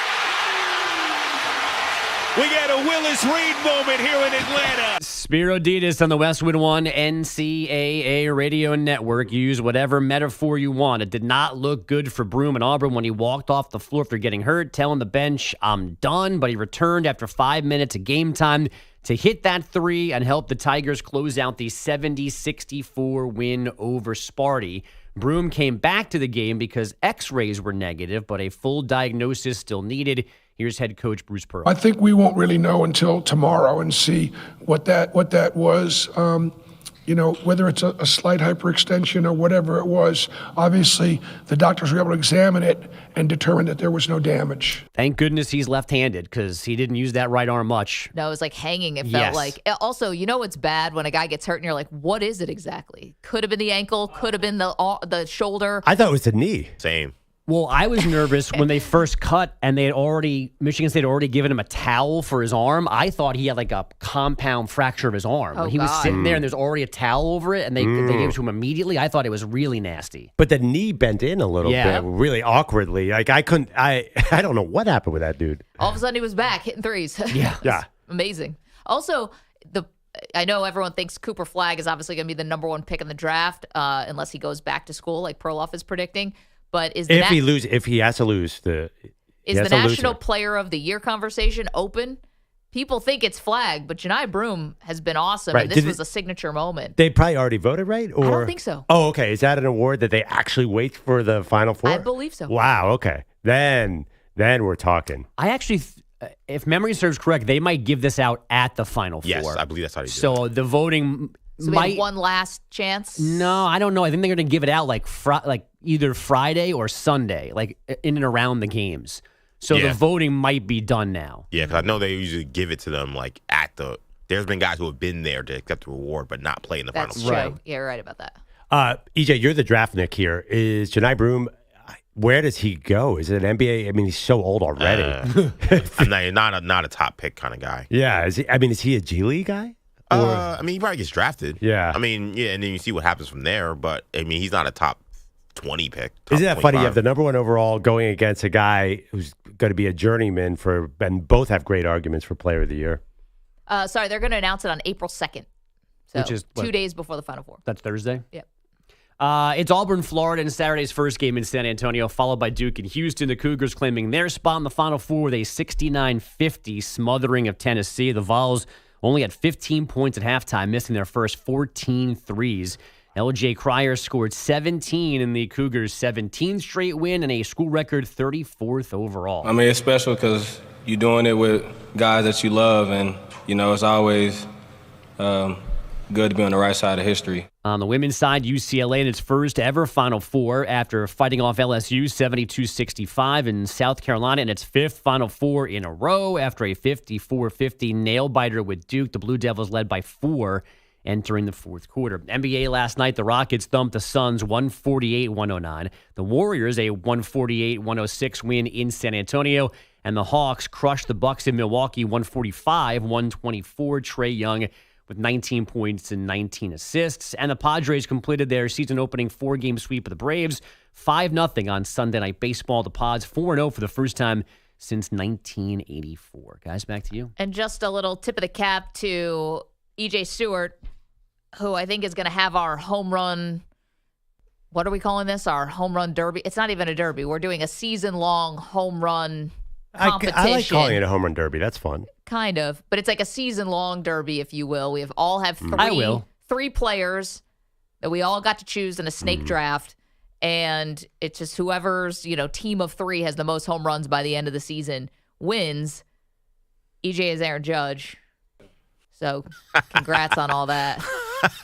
We got a Willis Reed moment here in Atlanta. Spiro Ditas on the Westwood One NCAA radio network. Use whatever metaphor you want. It did not look good for Broome and Auburn when he walked off the floor after getting hurt, telling the bench, I'm done. But he returned after 5 minutes of game time to hit that three and help the Tigers close out the 70-64 win over Sparty. Broome came back to the game because x-rays were negative, but a full diagnosis still needed. Here's head coach Bruce Pearl. I think we won't really know until tomorrow and see what that was. Whether it's a slight hyperextension or whatever it was. Obviously, the doctors were able to examine it and determine that there was no damage. Thank goodness he's left-handed because he didn't use that right arm much. No, it was like hanging. It felt like. Also, it's bad when a guy gets hurt and you're like, what is it exactly? Could have been the ankle, could have been the shoulder. I thought it was the knee. Same. Well, I was nervous when they first cut and Michigan State had already given him a towel for his arm. I thought he had like a compound fracture of his arm. Oh, when he was sitting there and there's already a towel over it and they gave it to him immediately. I thought it was really nasty. But the knee bent in a little bit, really awkwardly. Like I don't know what happened with that dude. All of a sudden he was back hitting threes. Yeah. Amazing. Also, I know everyone thinks Cooper Flagg is obviously going to be the number one pick in the draft unless he goes back to school like Perloff is predicting. But if he has to lose is the National Player of the Year conversation open? People think it's Flagg, but Janai Broome has been awesome, and this was a signature moment. They probably already voted, right? Or I don't think so. Oh, okay. Is that an award that they actually wait for the Final Four? I believe so. Wow. Okay. Then we're talking. I actually, if memory serves correct, they might give this out at the Final Four. Yes, I believe that's how they do it. So the voting. So we have one last chance? No, I don't know. I think they're going to give it out like either Friday or Sunday, like in and around the games. So the voting might be done now. Yeah, because I know they usually give it to them like there's been guys who have been there to accept the reward but not play in the Final Four. That's true. Yeah, you're right about that. EJ, you're the draft Nick here. Is Janai Broome, where does he go? Is it an NBA? I mean, he's so old already. I'm not a top pick kind of guy. Yeah. Is he a G League guy? I mean, he probably gets drafted. Yeah. I mean, yeah, and then you see what happens from there. But, I mean, he's not a top 20 pick. Isn't that funny? You have the number one overall going against a guy who's going to be a journeyman and both have great arguments for Player of the Year. Sorry, they're going to announce it on April 2nd. So which is 2 days before the Final Four. That's Thursday? Yep. It's Auburn, Florida in Saturday's first game in San Antonio, followed by Duke and Houston. The Cougars claiming their spot in the Final Four with a 69-50 smothering of Tennessee. The Vols only had 15 points at halftime, missing their first 14 threes. L.J. Cryer scored 17 in the Cougars' 17th straight win and a school record 34th overall. I mean, it's special because you're doing it with guys that you love, and, it's always good to be on the right side of history. On the women's side, UCLA in its first ever Final Four after fighting off LSU 72-65, and South Carolina in its fifth Final Four in a row after a 54-50 nail-biter with Duke. The Blue Devils led by 4 entering the fourth quarter. NBA last night, the Rockets thumped the Suns 148-109. The Warriors, a 148-106 win in San Antonio, and the Hawks crushed the Bucks in Milwaukee 145-124. Trae Young with 19 points and 19 assists. And the Padres completed their season-opening 4-game sweep of the Braves, 5-0 on Sunday Night Baseball. The Pods 4-0 for the first time since 1984. Guys, back to you. And just a little tip of the cap to E.J. Stewart, who I think is going to have our home run, what are we calling this? Our home run derby? It's not even a derby. We're doing a season-long home run competition. I like calling it a home run derby. That's fun. Kind of, but it's like a season-long derby, if you will. We have three players that we all got to choose in a snake draft, and it's just whoever's team of 3 has the most home runs by the end of the season wins. EJ is Aaron Judge, so congrats on all that.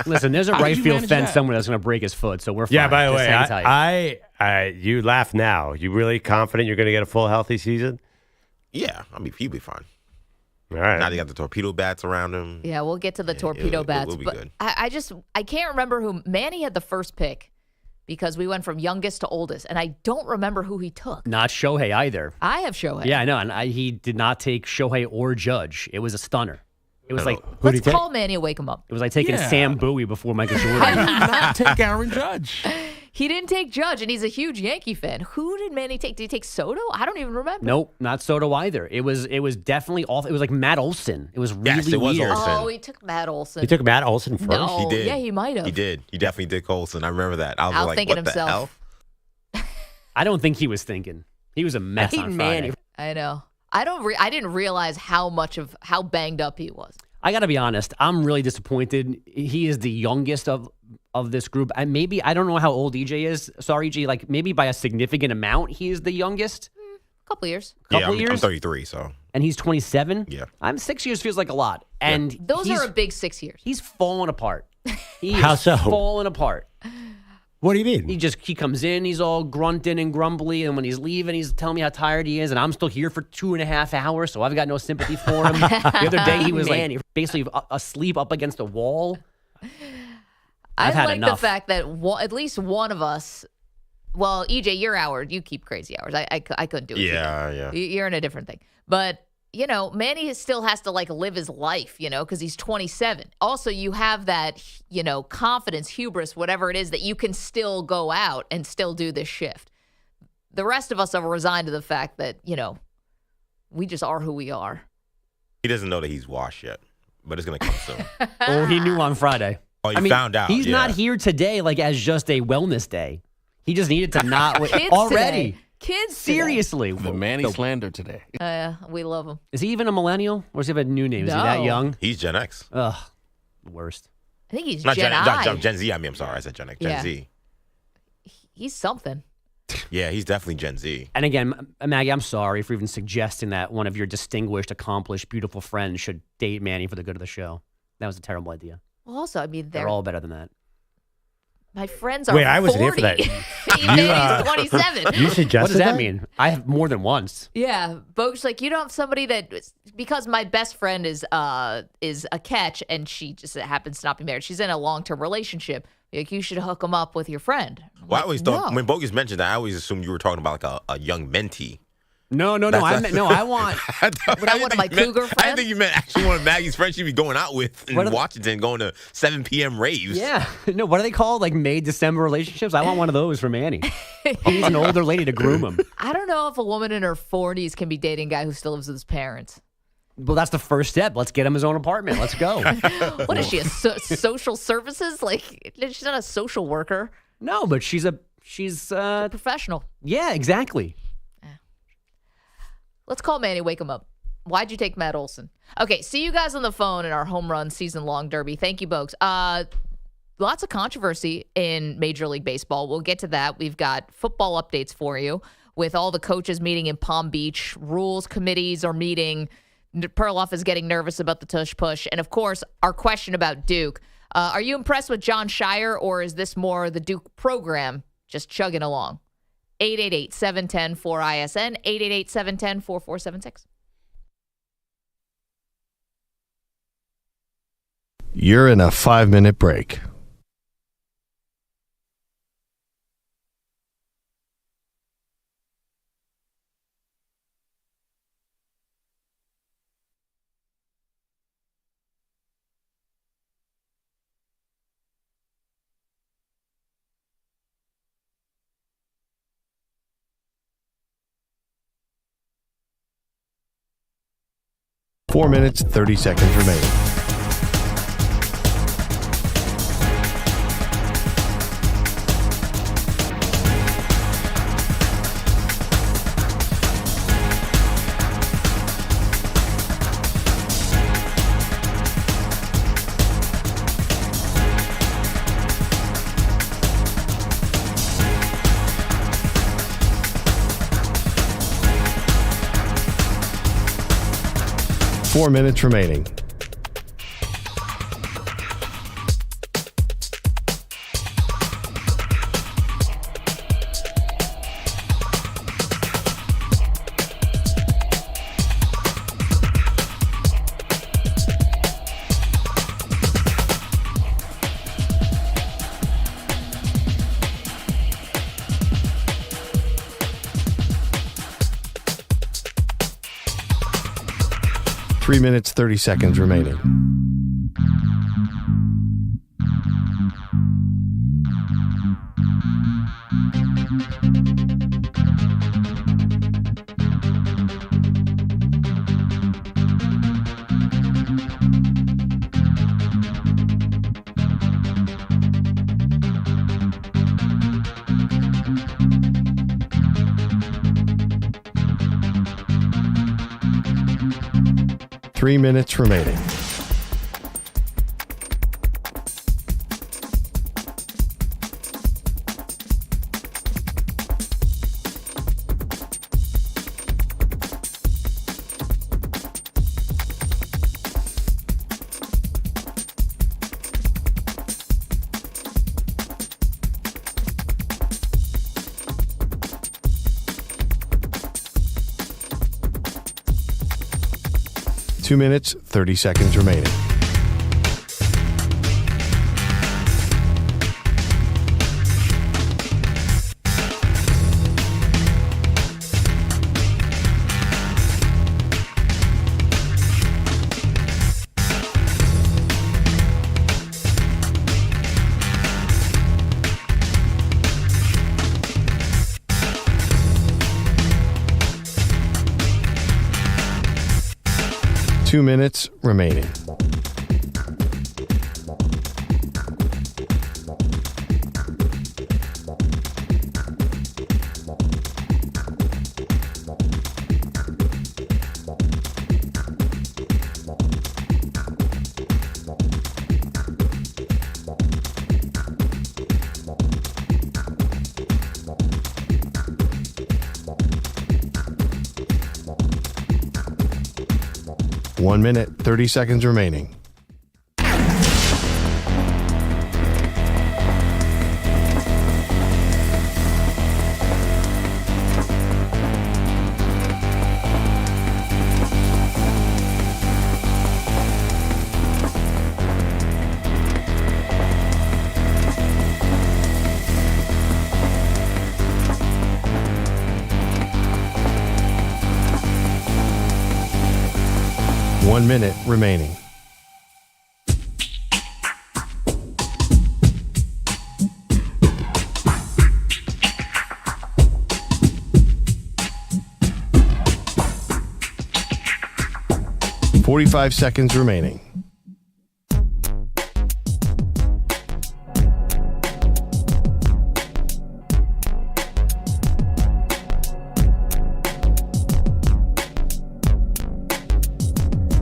Listen, there's a right field fence somewhere that's going to break his foot, so we're fine. Yeah, by the way, you laugh now. You really confident you're going to get a full healthy season? Yeah, I mean, he'll be fine. All right. Now they got the torpedo bats around him. Yeah, we'll get to the torpedo bats. It'll be good. I can't remember who. Manny had the first pick because we went from youngest to oldest, and I don't remember who he took. Not Shohei either. I have Shohei. Yeah, I know, and he did not take Shohei or Judge. It was a stunner. It was like, let's call Manny and wake him up. It was like taking Sam Bowie before Michael Jordan. How did he not take Aaron Judge? He didn't take Judge, and he's a huge Yankee fan. Who did Manny take? Did he take Soto? I don't even remember. Nope, not Soto either. It was definitely off. It was like Matt Olson. It was really it was weird. Olsen. Oh, he took Matt Olson. He took Matt Olson first? No, he did. Yeah, he might have. He did. He definitely did Olsen. I remember that. I was like, thinking what himself. the hell? I don't think he was thinking. He was a mess on Friday. I know. I didn't realize how banged up he was. I got to be honest. I'm really disappointed. He is the youngest of this group. I don't know how old EJ is. Sorry, EJ. Like maybe by a significant amount, he is the youngest. Couple years. I'm 33, so. And he's 27? Yeah. 6 years feels like a lot. And those are a big 6 years. He's falling apart. How so? Falling apart. What do you mean? He comes in, he's all grunting and grumbly, and when he's leaving, he's telling me how tired he is, and I'm still here for 2.5 hours, so I've got no sympathy for him. The other day, he was like basically asleep up against a wall. I like the fact that at least one of us Well, EJ, your hour, you keep crazy hours. I couldn't do it. Yeah. You're in a different thing. But, Manny still has to, live his life, because he's 27. Also, you have that, confidence, hubris, whatever it is, that you can still go out and still do this shift. The rest of us are resigned to the fact that, we just are who we are. He doesn't know that he's washed yet, but it's going to come soon. Or he knew on Friday. Oh, you found out. He's not here today as just a wellness day. He just needed to not already. Today. Kids seriously. The Manny slander today. We love him. Is he even a millennial? Or does he have a new name? Is he No. that young? He's Gen X. Ugh, worst. I think he's Not Gen I. Gen Z. I'm sorry. I said Gen X. Gen Yeah. Z. He's something. Yeah, he's definitely Gen Z. And again, Maggie, I'm sorry for even suggesting that one of your distinguished, accomplished, beautiful friends should date Manny for the good of the show. That was a terrible idea. Well, also, I mean, They're all better than that. my friends are Wait, I wasn't here for 40. that. Manny's 27. You suggested What does that mean? I have more than once. Yeah, Bogusch, you don't have somebody that, because my best friend is a catch and she just happens to not be married. She's in a long-term relationship. You should hook them up with your friend. Well, I always thought, no. when Bogusch mentioned that, I always assumed you were talking about a young mentee. No. I want. Would I want my cougar friend? I didn't think you meant actually one of Maggie's friends she'd be going out with in Washington, going to 7 p.m. raves. Yeah. No, what are they called? May December relationships? I want one of those for Manny. He needs an older lady to groom him. I don't know if a woman in her 40s can be dating a guy who still lives with his parents. Well, that's the first step. Let's get him his own apartment. Let's go. What is she, a social services? She's not a social worker. No, but she's a professional. Yeah, exactly. Let's call Manny, wake him up. Why'd you take Matt Olson? Okay, see you guys on the phone in our home run season-long derby. Thank you, Bogues. Lots of controversy in Major League Baseball. We'll get to that. We've got football updates for you with all the coaches meeting in Palm Beach. Rules committees are meeting. Perloff is getting nervous about the tush-push. And, of course, our question about Duke. Are you impressed with Jon Scheyer, or is this more the Duke program just chugging along? 888-710-4ISN, 888-710-4476. You're in a 5-minute break. Four minutes, 30 seconds remaining. Four minutes remaining. Three minutes, 30 seconds remaining. Three minutes remaining. Two minutes, 30 seconds remaining. 2 minutes remaining. One minute, 30 seconds remaining. One minute remaining. $45 seconds remaining.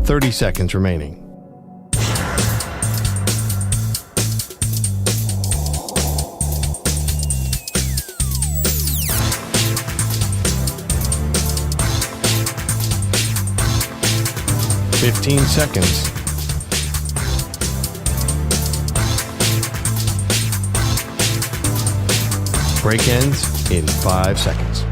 $30 seconds remaining. $15 seconds. Break ends in 5 seconds.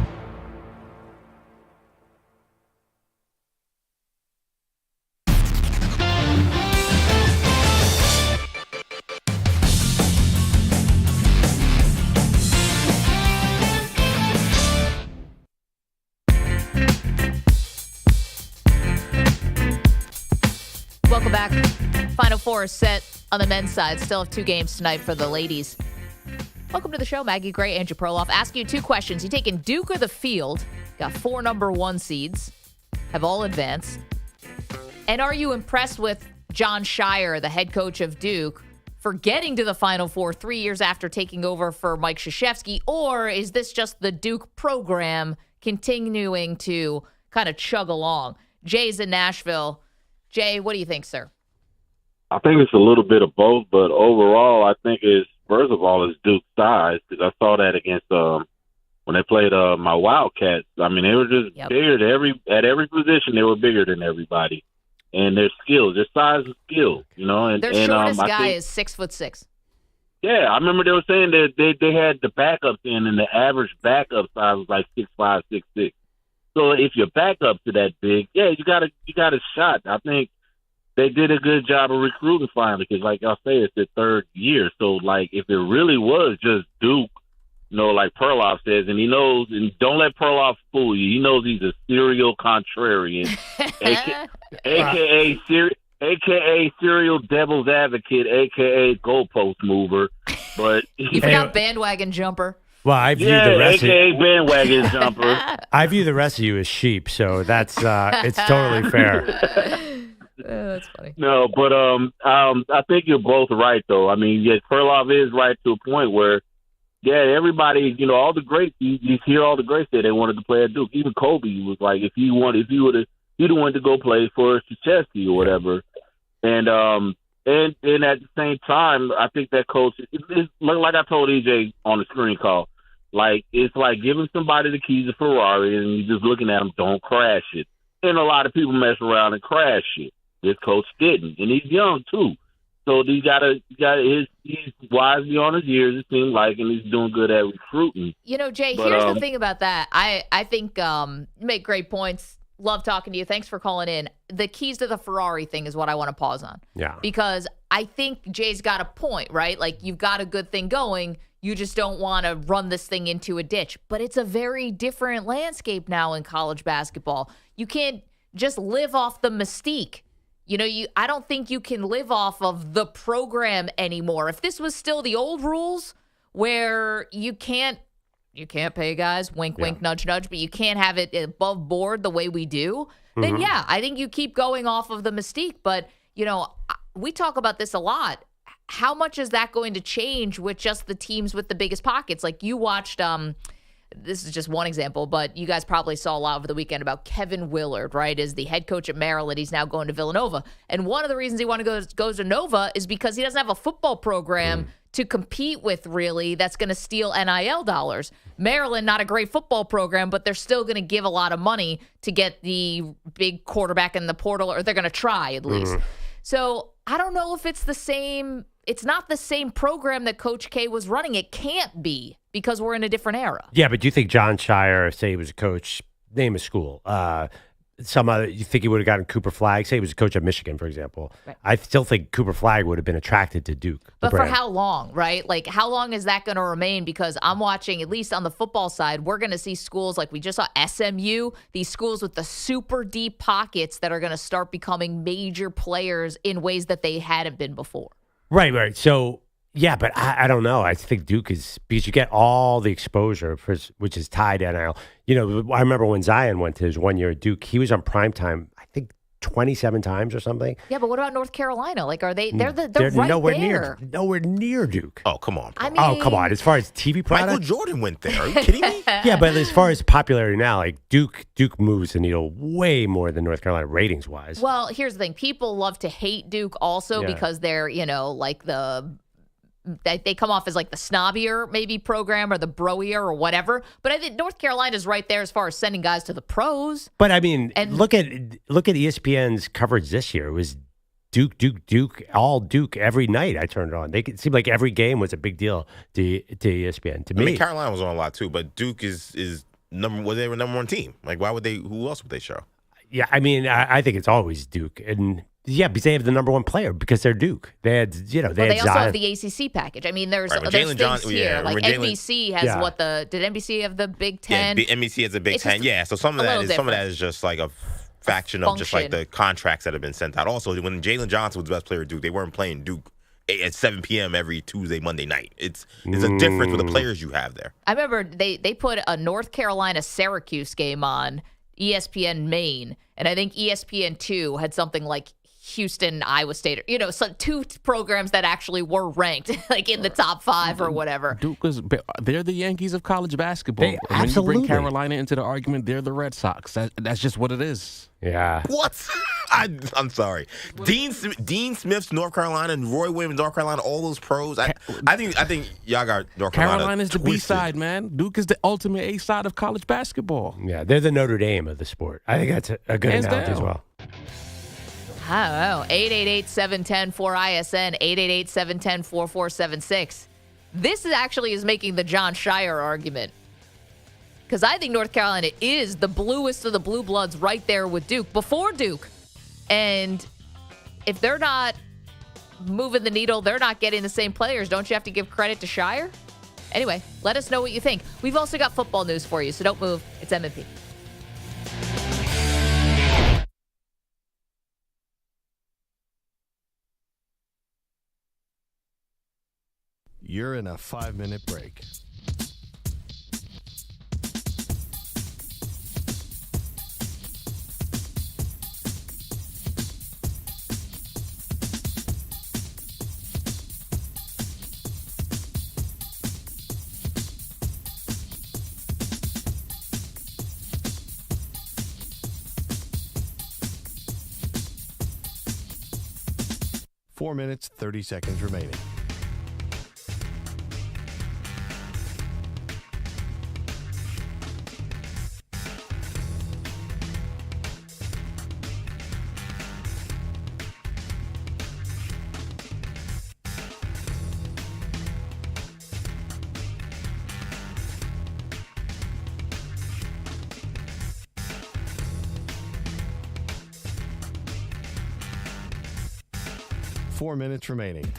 Welcome back. Final four is set on the men's side. Still have 2 games tonight for the ladies. Welcome to the show. Maggie Gray, Andrew Perloff. Ask you 2 questions. You taking Duke or the field? Got 4 number 1 seeds. Have all advanced. And are you impressed with Jon Scheyer, the head coach of Duke, for getting to the Final Four 3 years after taking over for Mike Krzyzewski? Or is this just the Duke program continuing to kind of chug along? Jay's in Nashville. Jay, what do you think, sir? I think it's a little bit of both, but overall, I think it's, first of all, it's Duke's size, because I saw that against when they played my Wildcats. I mean, they were just bigger at every position. They were bigger than everybody, and their skills, their size and skill, you know. And their shortest guy is 6'6". Yeah, I remember they were saying that they had the backups in, and the average backup size was like 6'5", 6'6". So if you're back up to that big, yeah, you got a shot. I think they did a good job of recruiting finally, because like I say, it's their 3rd year. So like if it really was just Duke, you know, like Perloff says, and he knows, and don't let Perloff fool you. He knows he's a serial contrarian, aka serial devil's advocate, aka goalpost mover. But you forgot bandwagon jumper. Well, I view the rest of bandwagon jumper. I view the rest of you as sheep, so that's it's totally fair. That's funny. No, but I think you're both right, though. I mean, yes, Perloff is right to a point where, yeah, everybody, you know, all the greats, you hear all the greats say they wanted to play at Duke. Even Kobe was like, he'd wanted to go play for Krzyzewski or whatever. And at the same time, I think that coach, it's like I told EJ on the screen call, like it's like giving somebody the keys to Ferrari and you're just looking at them, don't crash it. And a lot of people mess around and crash it. This coach didn't, and he's young too. So he's wise beyond his years, it seems like, and he's doing good at recruiting. You know, Jay, here's the thing about that. I think you make great points. Love talking to you. Thanks for calling in. The keys to the Ferrari thing is what I want to pause on. Yeah. Because I think Jay's got a point, right? Like, you've got a good thing going. You just don't want to run this thing into a ditch. But it's a very different landscape now in college basketball. You can't just live off the mystique. You know, I don't think you can live off of the program anymore. If this was still the old rules where you can't you can't pay guys, wink, wink, nudge, nudge, but you can't have it above board the way we do, then yeah, I think you keep going off of the mystique. But, we talk about this a lot. How much is that going to change with just the teams with the biggest pockets? Like you watched, this is just one example, but you guys probably saw a lot over the weekend about Kevin Willard, right? Is the head coach at Maryland. He's now going to Villanova. And one of the reasons he wanted to go to Nova is because he doesn't have a football program to compete with, really, that's going to steal NIL dollars. Maryland, not a great football program, but they're still going to give a lot of money to get the big quarterback in the portal, or they're going to try at least. So I don't know if it's the same. It's not the same program that Coach K was running. It can't be because we're in a different era. Yeah, but do you think Jon Scheyer, say he was a coach, name a school, some other, you think he would have gotten Cooper Flagg? Say he was a coach at Michigan, for example. Right. I still think Cooper Flagg would have been attracted to Duke. But for how long, right? Like, how long is that going to remain? Because I'm watching, at least on the football side, we're going to see schools like we just saw SMU, these schools with the super deep pockets that are going to start becoming major players in ways that they hadn't been before. Right. So, yeah, but I don't know. I think Duke is, because you get all the exposure, which is tied to NIL. I remember when Zion went to his 1 year at Duke, he was on primetime, I think, 27 times or something. Yeah, but what about North Carolina? Like, are they? They're right nowhere there. Nowhere near Duke. Oh, come on. Come on. As far as TV product, Michael Jordan went there. Are you kidding me? Yeah, but as far as popularity now, like Duke moves the needle way more than North Carolina ratings wise. Well, here's the thing: people love to hate Duke also because they're like they come off as like the snobbier maybe program or the broier or whatever. But I think North Carolina's right there as far as sending guys to the pros. But I mean, look at ESPN's coverage this year. It was Duke, all Duke every night. I turned it on. It seemed like every game was a big deal to ESPN. To me, I mean, Carolina was on a lot too, but Duke is was they were number one team? Like, why would they? Who else would they show? Yeah, I mean, I think it's always Duke and. Yeah, because they have the number one player because they're Duke. They had, they also have the ACC package. I mean, there's things here. Like NBC has did NBC have the Big Ten? Yeah, NBC has the Big Ten. Yeah, so some of that is just like a faction of just like the contracts that have been sent out. Also, when Jalen Johnson was the best player at Duke, they weren't playing Duke at 7 p.m. every Tuesday, Monday night. It's a difference with the players you have there. I remember they put a North Carolina Syracuse game on ESPN Maine, and I think ESPN2 had something like Houston, Iowa State, so two programs that actually were ranked like in the top 5 or whatever. They're the Yankees of college basketball. When you bring Carolina into the argument, they're the Red Sox. That's just what it is. Yeah. What? I'm sorry. Dean Smith's North Carolina and Roy Williams North Carolina, all those pros. I think y'all got North Carolina. Carolina's the B side, man. Duke is the ultimate A side of college basketball. Yeah, they're the Notre Dame of the sport. I think that's a good analogy as well. I don't know. 888-710-4ISN, 888-710-4476. This is making the Jon Scheyer argument. Because I think North Carolina is the bluest of the blue bloods right there with Duke, before Duke. And if they're not moving the needle, they're not getting the same players. Don't you have to give credit to Scheyer? Anyway, let us know what you think. We've also got football news for you, so don't move. It's M&P. You're in a 5-minute break. Four minutes, 30 seconds remaining. Four minutes remaining.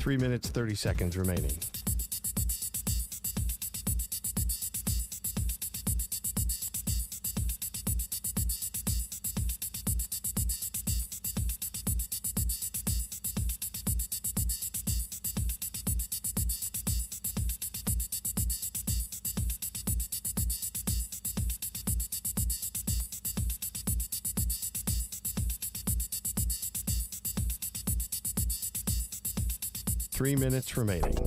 3 minutes, 30 seconds remaining. Three minutes remaining.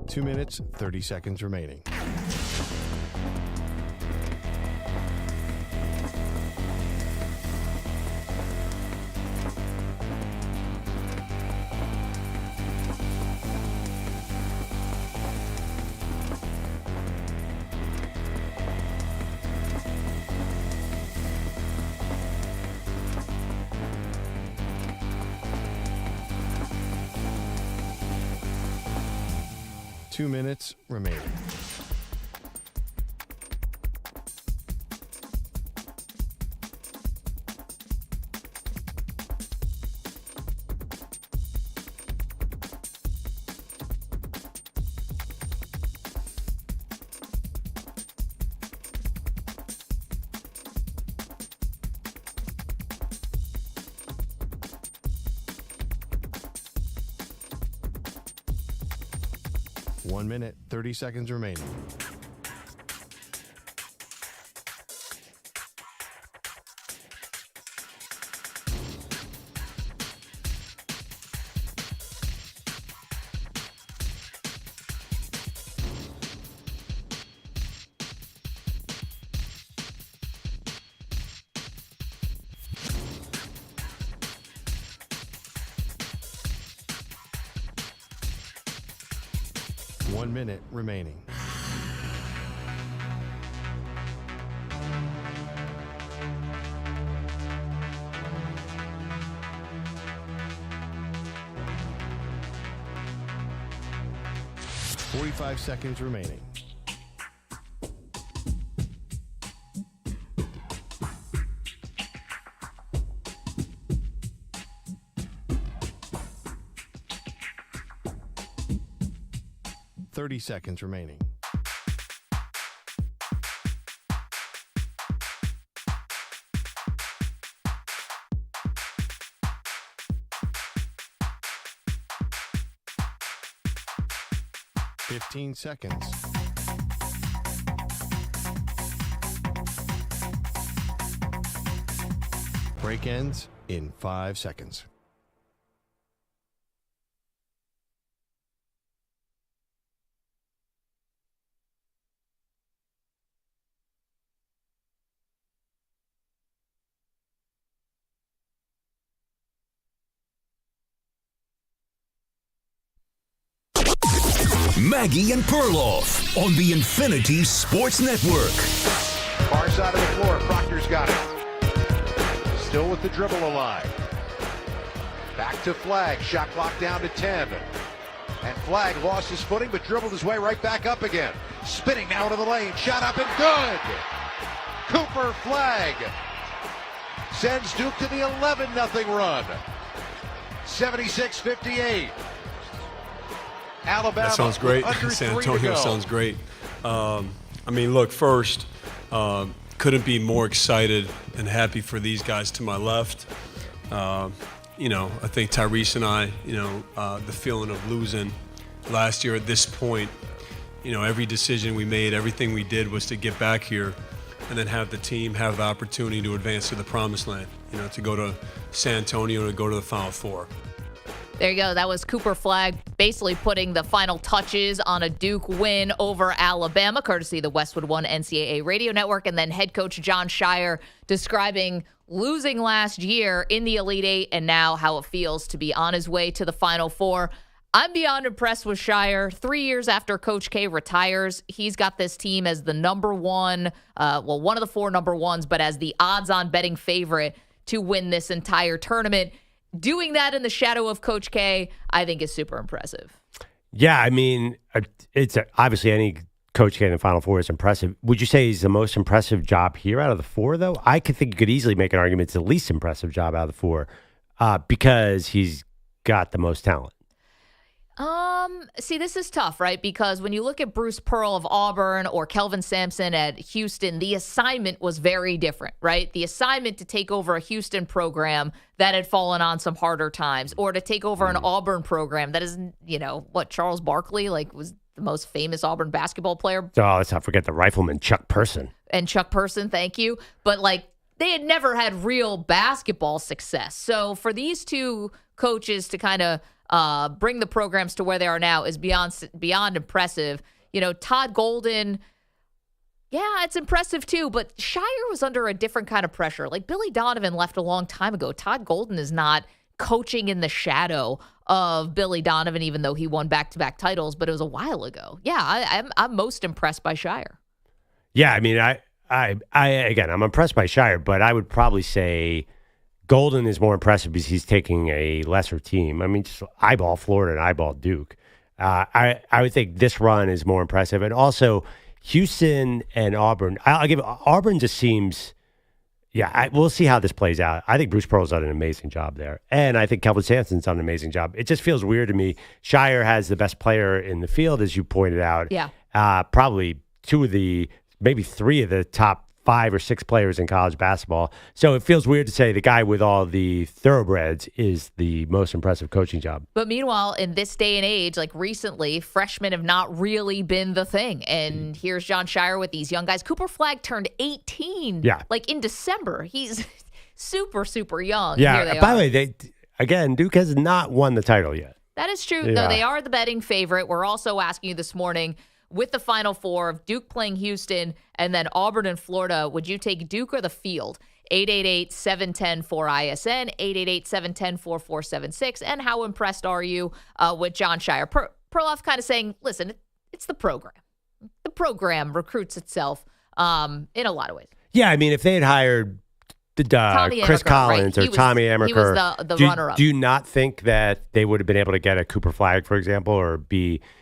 Two minutes, 30 seconds remaining. Two minutes remaining. One minute, 30 seconds remaining. One minute remaining. Forty-five seconds remaining. Thirty seconds remaining. Fifteen seconds. Break ends in 5 seconds. Maggie and Perloff on the Infinity Sports Network. Far side of the floor, Proctor's got it. Still with the dribble alive. Back to Flagg, shot clock down to 10. And Flagg lost his footing but dribbled his way right back up again. Spinning now to the lane, shot up and good! Cooper Flagg sends Duke to the 11-0 run. 76-58. Alabama. That sounds great. San Antonio sounds great. I mean, look, first, couldn't be more excited and happy for these guys to my left. You know, I think Tyrese and I, you know, the feeling of losing last year at this point, you know, every decision we made, everything we did was to get back here and then have the team have the opportunity to advance to the promised land, you know, to go to San Antonio, to go to the Final Four. There you go. That was Cooper Flagg basically putting the final touches on a Duke win over Alabama, courtesy of the Westwood One NCAA radio network. And then head coach Jon Scheyer describing losing last year in the Elite Eight and now how it feels to be on his way to the Final Four. I'm beyond impressed with Scheyer. 3 years after Coach K retires, he's got this team as the number one, one of the 4 number ones, but as the odds-on betting favorite to win this entire tournament. Doing that in the shadow of Coach K, I think is super impressive. Yeah, I mean, it's obviously any Coach K in the Final Four is impressive. Would you say he's the most impressive job here out of the 4, though? I could think you could easily make an argument it's the least impressive job out of the 4 because he's got the most talent. See, this is tough, right? Because when you look at Bruce Pearl of Auburn or Kelvin Sampson at Houston, the assignment was very different, right? The assignment to take over a Houston program that had fallen on some harder times, or to take over an Auburn program that is, Charles Barkley, was the most famous Auburn basketball player. Oh, let's not forget the rifleman, Chuck Person. And Chuck Person, thank you. But, they had never had real basketball success. So for these two coaches to kind of bring the programs to where they are now is beyond impressive. Todd Golden, yeah, it's impressive too, but Scheyer was under a different kind of pressure. Billy Donovan left a long time ago. Todd Golden is not coaching in the shadow of Billy Donovan, even though he won back-to-back titles, but it was a while ago. Yeah, I'm most impressed by Scheyer. Yeah, I mean, I'm impressed by Scheyer, but I would probably say Golden is more impressive because he's taking a lesser team. I mean, just eyeball Florida and eyeball Duke. I would think this run is more impressive. And also, Houston and Auburn. Auburn just seems, we'll see how this plays out. I think Bruce Pearl's done an amazing job there. And I think Kelvin Sampson's done an amazing job. It just feels weird to me. Scheyer has the best player in the field, as you pointed out. Yeah. Probably maybe 3 of the top 5 or 6 players in college basketball. So it feels weird to say the guy with all the thoroughbreds is the most impressive coaching job. But meanwhile, in this day and age, recently, freshmen have not really been the thing. And here's Jon Scheyer with these young guys. Cooper Flagg turned 18 in December. He's super, super young. Yeah, by the way, Duke has not won the title yet. That is true. Though they are the betting favorite. We're also asking you this morning, with the Final Four of Duke playing Houston and then Auburn and Florida, would you take Duke or the field? 888-710-4ISN, 888-710-4476. And how impressed are you with Jon Scheyer? Perloff kind of saying, listen, it's the program. The program recruits itself in a lot of ways. Yeah, I mean, if they had hired Chris Collins or Tommy Amaker, he was the runner-up. Do you not think that they would have been able to get a Cooper Flagg, for example, or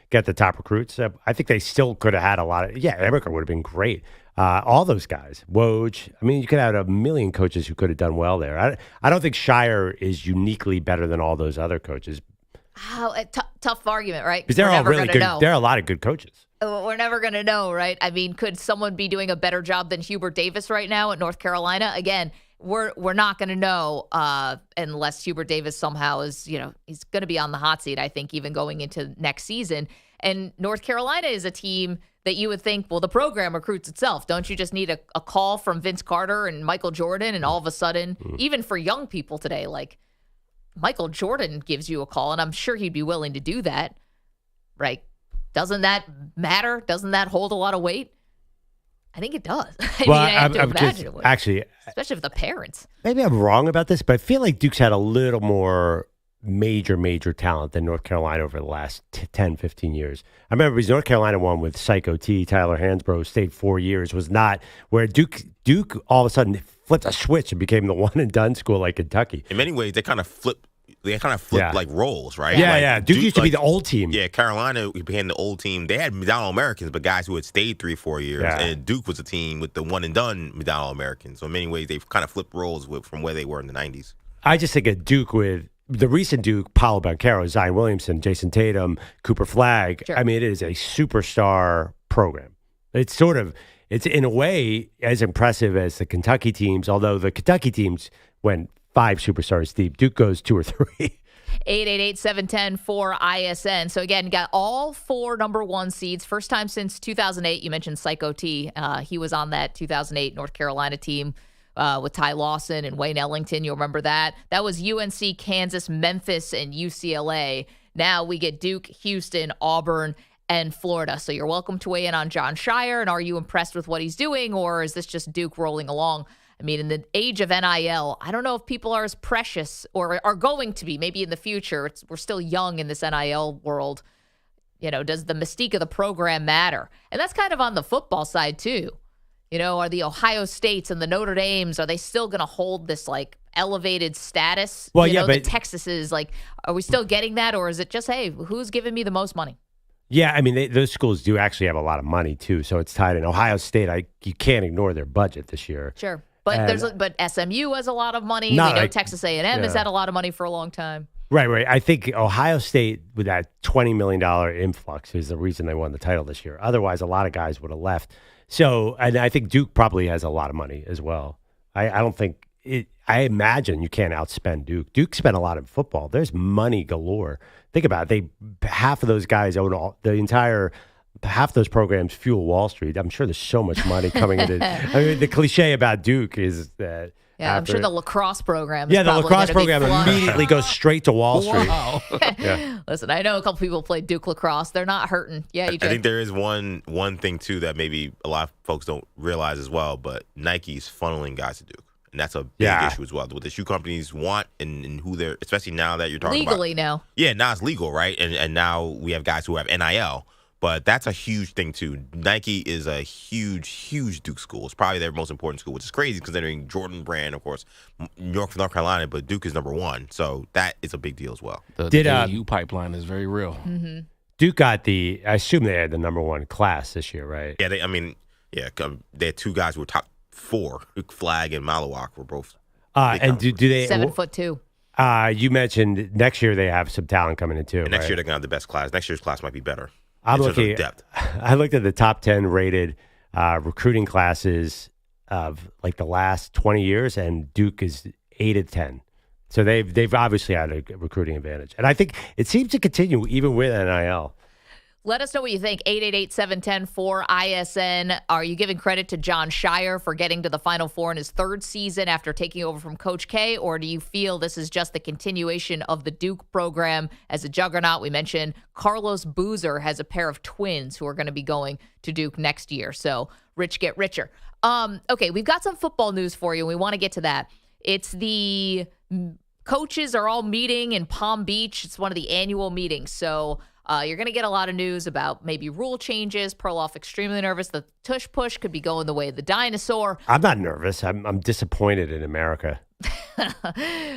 get the top recruits? I think they still could have had a lot of. Yeah, Amaker would have been great. All those guys, Woj. I mean, you could have had a million coaches who could have done well there. I don't think Scheyer is uniquely better than all those other coaches. Tough argument, right? Because they're all really good. There are a lot of good coaches. We're never going to know, right? I mean, could someone be doing a better job than Hubert Davis right now at North Carolina? Again, we're not going to know unless Hubert Davis somehow is, he's going to be on the hot seat, I think, even going into next season. And North Carolina is a team that you would think, well, the program recruits itself. Don't you just need a call from Vince Carter and Michael Jordan? And all of a sudden, even for young people today, Michael Jordan gives you a call, and I'm sure he'd be willing to do that, right? Doesn't that matter? Doesn't that hold a lot of weight? I think it does. I have to imagine it would. Actually, especially for the parents. Maybe I'm wrong about this, but I feel like Duke's had a little more major talent than North Carolina over the last 10, 15 years. I remember because North Carolina won with Psycho T, Tyler Hansbrough, stayed 4 years, was not where Duke all of a sudden flipped a switch and became the one and done school like Kentucky. In many ways, they kind of flipped roles, right? Yeah. Duke used to be the old team. Yeah, Carolina became the old team. They had Medallion Americans, but guys who had stayed 3-4 years. Yeah. And Duke was a team with the one and done Medallion Americans. So in many ways, they've kind of flipped roles from where they were in the 90s. I just think of Duke with the recent Duke, Paolo Banchero, Zion Williamson, Jason Tatum, Cooper Flagg. Sure. I mean, it is a superstar program. It's in a way as impressive as the Kentucky teams, although the Kentucky teams went 5 superstars deep. Duke goes 2 or 3. 888-710-4ISN. So again, got all 4 number 1 seeds. First time since 2008. You mentioned Psycho T. He was on that 2008 North Carolina team with Ty Lawson and Wayne Ellington. You'll remember that. That was UNC, Kansas, Memphis, and UCLA. Now we get Duke, Houston, Auburn, and Florida. So you're welcome to weigh in on Jon Scheyer. And are you impressed with what he's doing, or is this just Duke rolling along? I mean, in the age of NIL, I don't know if people are as precious or are going to be. Maybe in the future, we're still young in this NIL world. Does the mystique of the program matter? And that's kind of on the football side too. Are the Ohio States and the Notre Dames, are they still going to hold this like elevated status? Well, the Texases, like, are we still getting that? Or is it just, hey, who's giving me the most money? Yeah, I mean, those schools do actually have a lot of money too. So it's tied in. Ohio State, you can't ignore their budget this year. Sure. But but SMU has a lot of money. We know Texas A&M has had a lot of money for a long time. Right. I think Ohio State, with that $20 million influx, is the reason they won the title this year. Otherwise, a lot of guys would have left. So, and I think Duke probably has a lot of money as well. I don't think I imagine you can't outspend Duke. Duke spent a lot in football. There's money galore. Think about it. Half of those guys own half those programs fuel Wall Street. I'm sure there's so much money coming in. I mean, the cliche about Duke is that. Yeah, I'm sure the lacrosse program. The lacrosse program immediately goes straight to Wall Street. Wow. Yeah. Listen, I know a couple people play Duke lacrosse. They're not hurting. Yeah, you do. I think there is one thing too that maybe a lot of folks don't realize as well. But Nike's funneling guys to Duke, and that's a big issue as well. What the shoe companies want and who they're, especially now that you're talking legally about. now. Yeah, now it's legal, right? And now we have guys who have NIL. But that's a huge thing, too. Nike is a huge Duke school. It's probably their most important school, which is crazy considering Jordan Brand, of course, North Carolina, but Duke is number one. So that is a big deal as well. The AU pipeline is very real. Mm-hmm. Duke got I assume they had the number one class this year, right? Yeah, they had two guys who were top 4. Flag and Malawak were both. And do they 7'2"? You mentioned next year they have some talent coming in, too. And next year they're going to have the best class. Next year's class might be better. I looked at the top 10 rated recruiting classes of like the last 20 years, and Duke is 8 of 10. So they've obviously had a recruiting advantage. And I think it seems to continue even with NIL. Let us know what you think. 888-710-4ISN. Are you giving credit to Jon Scheyer for getting to the Final Four in his 3rd season after taking over from Coach K? Or do you feel this is just the continuation of the Duke program as a juggernaut? We mentioned Carlos Boozer has a pair of twins who are going to be going to Duke next year. So rich get richer. Okay, we've got some football news for you. We want to get to that. It's the coaches are all meeting in Palm Beach. It's one of the annual meetings. So you're going to get a lot of news about maybe rule changes. Perloff extremely nervous. The tush push could be going the way of the dinosaur. I'm not nervous. I'm disappointed in America.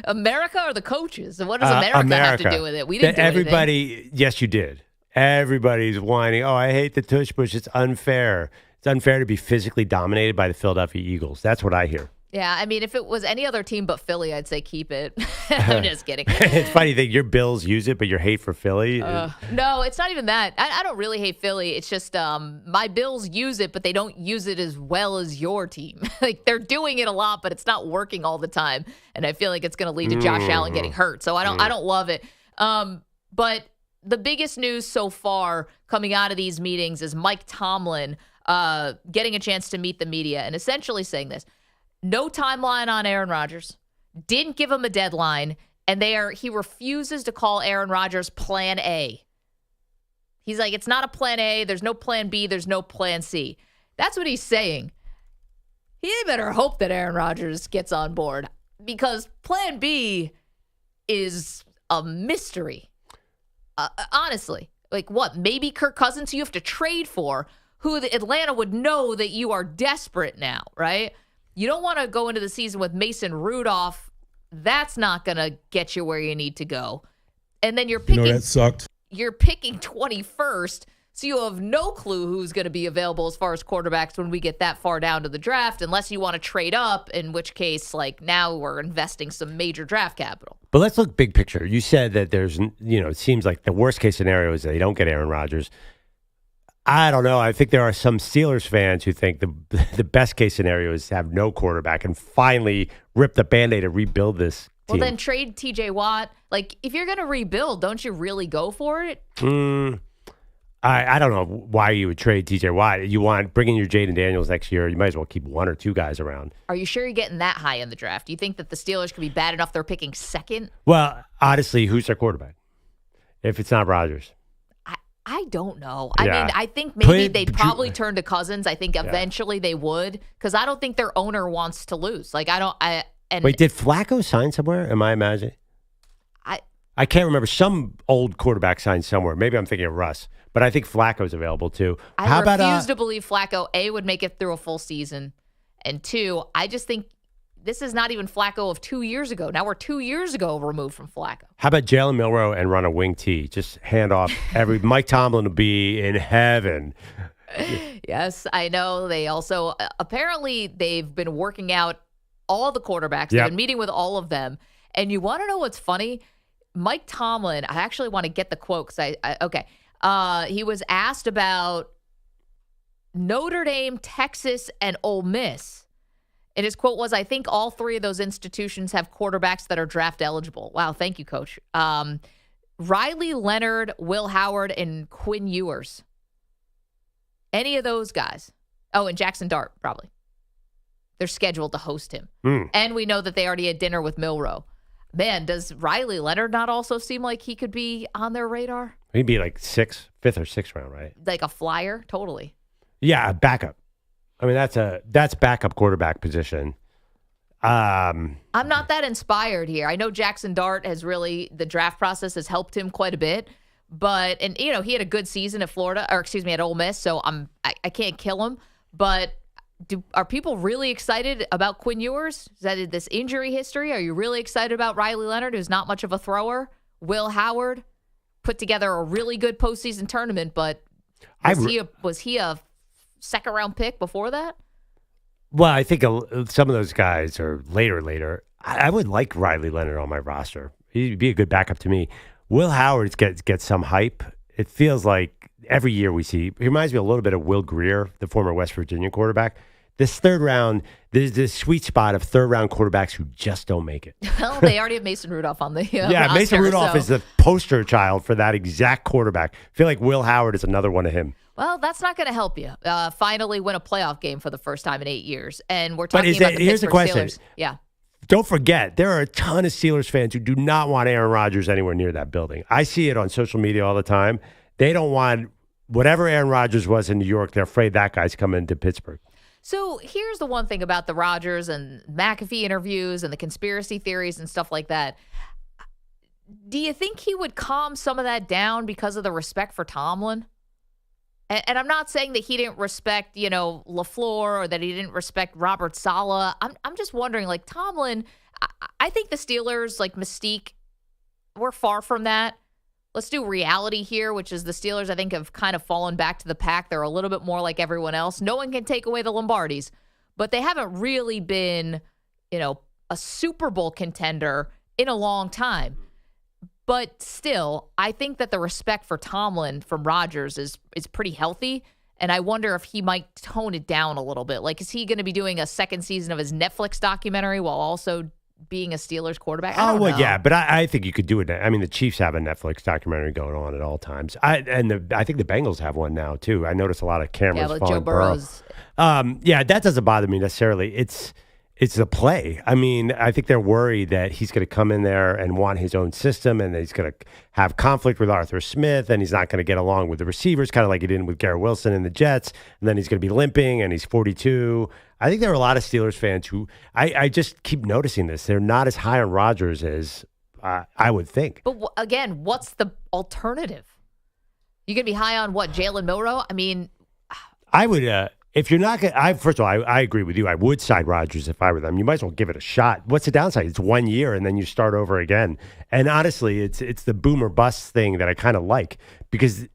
America or the coaches? What does America have to do with it? We didn't do anything. Yes, you did. Everybody's whining. Oh, I hate the tush push. It's unfair. It's unfair to be physically dominated by the Philadelphia Eagles. That's what I hear. Yeah, I mean, if it was any other team but Philly, I'd say keep it. I'm just kidding. It's funny that your Bills use it, but your hate for Philly. No, it's not even that. I don't really hate Philly. It's just my Bills use it, but they don't use it as well as your team. Like they're doing it a lot, but it's not working all the time. And I feel like it's going to lead to Josh Allen getting hurt. So I don't love it. But the biggest news so far coming out of these meetings is Mike Tomlin getting a chance to meet the media and essentially saying this. No timeline on Aaron Rodgers. Didn't give him a deadline. And he refuses to call Aaron Rodgers plan A. He's like, it's not a plan A. There's no plan B. There's no plan C. That's what he's saying. He better hope that Aaron Rodgers gets on board because plan B is a mystery. Honestly. Like what? Maybe Kirk Cousins you have to trade for, who Atlanta would know that you are desperate now, right? You don't want to go into the season with Mason Rudolph. That's not going to get you where you need to go. And then you're picking. That sucked. You're picking 21st, so you have no clue who's going to be available as far as quarterbacks when we get that far down to the draft, unless you want to trade up, in which case, like now we're investing some major draft capital. But let's look big picture. You said that there's, it seems like the worst case scenario is that they don't get Aaron Rodgers. I don't know. I think there are some Steelers fans who think the best case scenario is to have no quarterback and finally rip the Band-Aid and rebuild this team. Well, then trade TJ Watt. Like, if you're going to rebuild, don't you really go for it? I don't know why you would trade TJ Watt. You want bring in your Jaden Daniels next year. You might as well keep one or two guys around. Are you sure you're getting that high in the draft? Do you think that the Steelers could be bad enough they're picking second? Well, honestly, who's their quarterback? If it's not Rodgers. I don't know. Yeah. I mean, I think maybe they'd probably turn to Cousins. I think eventually they would, because I don't think their owner wants to lose. Like, Wait, did Flacco sign somewhere? Am I imagining? I can't remember. Some old quarterback signed somewhere. Maybe I'm thinking of Russ, but I think Flacco's available too. I refuse to believe Flacco, A, would make it through a full season, and 2, I just think this is not even Flacco of 2 years ago. Now we're 2 years ago removed from Flacco. How about Jalen Milroe and run a wing tee? Just hand off Mike Tomlin will be in heaven. Yes, I know. They also, apparently they've been working out all the quarterbacks. They've been meeting with all of them. And you want to know what's funny? Mike Tomlin, I actually want to get the quote because he was asked about Notre Dame, Texas, and Ole Miss. And his quote was, I think all 3 of those institutions have quarterbacks that are draft eligible. Wow, thank you, Coach. Riley Leonard, Will Howard, and Quinn Ewers. Any of those guys. Oh, and Jackson Dart, probably. They're scheduled to host him. And we know that they already had dinner with Milroe. Man, does Riley Leonard not also seem like he could be on their radar? He'd be like 5th or 6th round, right? Like a flyer? Totally. Yeah, backup. I mean, that's backup quarterback position. I'm not that inspired here. I know Jackson Dart the draft process has helped him quite a bit. But, and he had a good season at at Ole Miss, so I can't kill him. But are people really excited about Quinn Ewers? Is that this injury history? Are you really excited about Riley Leonard, who's not much of a thrower? Will Howard put together a really good postseason tournament, but was he a second-round pick before that? Well, I think some of those guys are later. I would like Riley Leonard on my roster. He'd be a good backup to me. Will Howard gets some hype. It feels like every year we see, he reminds me a little bit of Will Greer, the former West Virginia quarterback. This third round, there's this sweet spot of third-round quarterbacks who just don't make it. Well, they already have Mason Rudolph on the roster, Mason Rudolph is the poster child for that exact quarterback. I feel like Will Howard is another one of him. Well, that's not going to help you. Finally win a playoff game for the first time in 8 years. And we're talking about the Pittsburgh Steelers. Yeah. Don't forget, there are a ton of Steelers fans who do not want Aaron Rodgers anywhere near that building. I see it on social media all the time. They don't want whatever Aaron Rodgers was in New York. They're afraid that guy's coming to Pittsburgh. So here's the one thing about the Rodgers and McAfee interviews and the conspiracy theories and stuff like that. Do you think he would calm some of that down because of the respect for Tomlin? And I'm not saying that he didn't respect, LaFleur or that he didn't respect Robert Saleh. I'm just wondering, like, Tomlin, I think the Steelers, like, mystique, we're far from that. Let's do reality here, which is the Steelers, I think, have kind of fallen back to the pack. They're a little bit more like everyone else. No one can take away the Lombardis, but they haven't really been, a Super Bowl contender in a long time. But still, I think that the respect for Tomlin from Rodgers is pretty healthy, and I wonder if he might tone it down a little bit. Like, is he going to be doing a second season of his Netflix documentary while also being a Steelers quarterback? I don't know. Yeah, but I think you could do it. I mean, the Chiefs have a Netflix documentary going on at all times. I think the Bengals have one now, too. I notice a lot of cameras following Joe Burrow's. That doesn't bother me necessarily. It's the play. I mean, I think they're worried that he's going to come in there and want his own system, and that he's going to have conflict with Arthur Smith, and he's not going to get along with the receivers, kind of like he did with Garrett Wilson and the Jets, and then he's going to be limping, and he's 42. I think there are a lot of Steelers fans who, I just keep noticing this. They're not as high on Rodgers as I would think. But again, what's the alternative? You going to be high on what, Jalen Milroe? I mean, I would... If you're not going to, first of all, I agree with you. I would side Rodgers if I were them. You might as well give it a shot. What's the downside? It's 1 year and then you start over again. And honestly, it's the boom or bust thing that I kind of like, because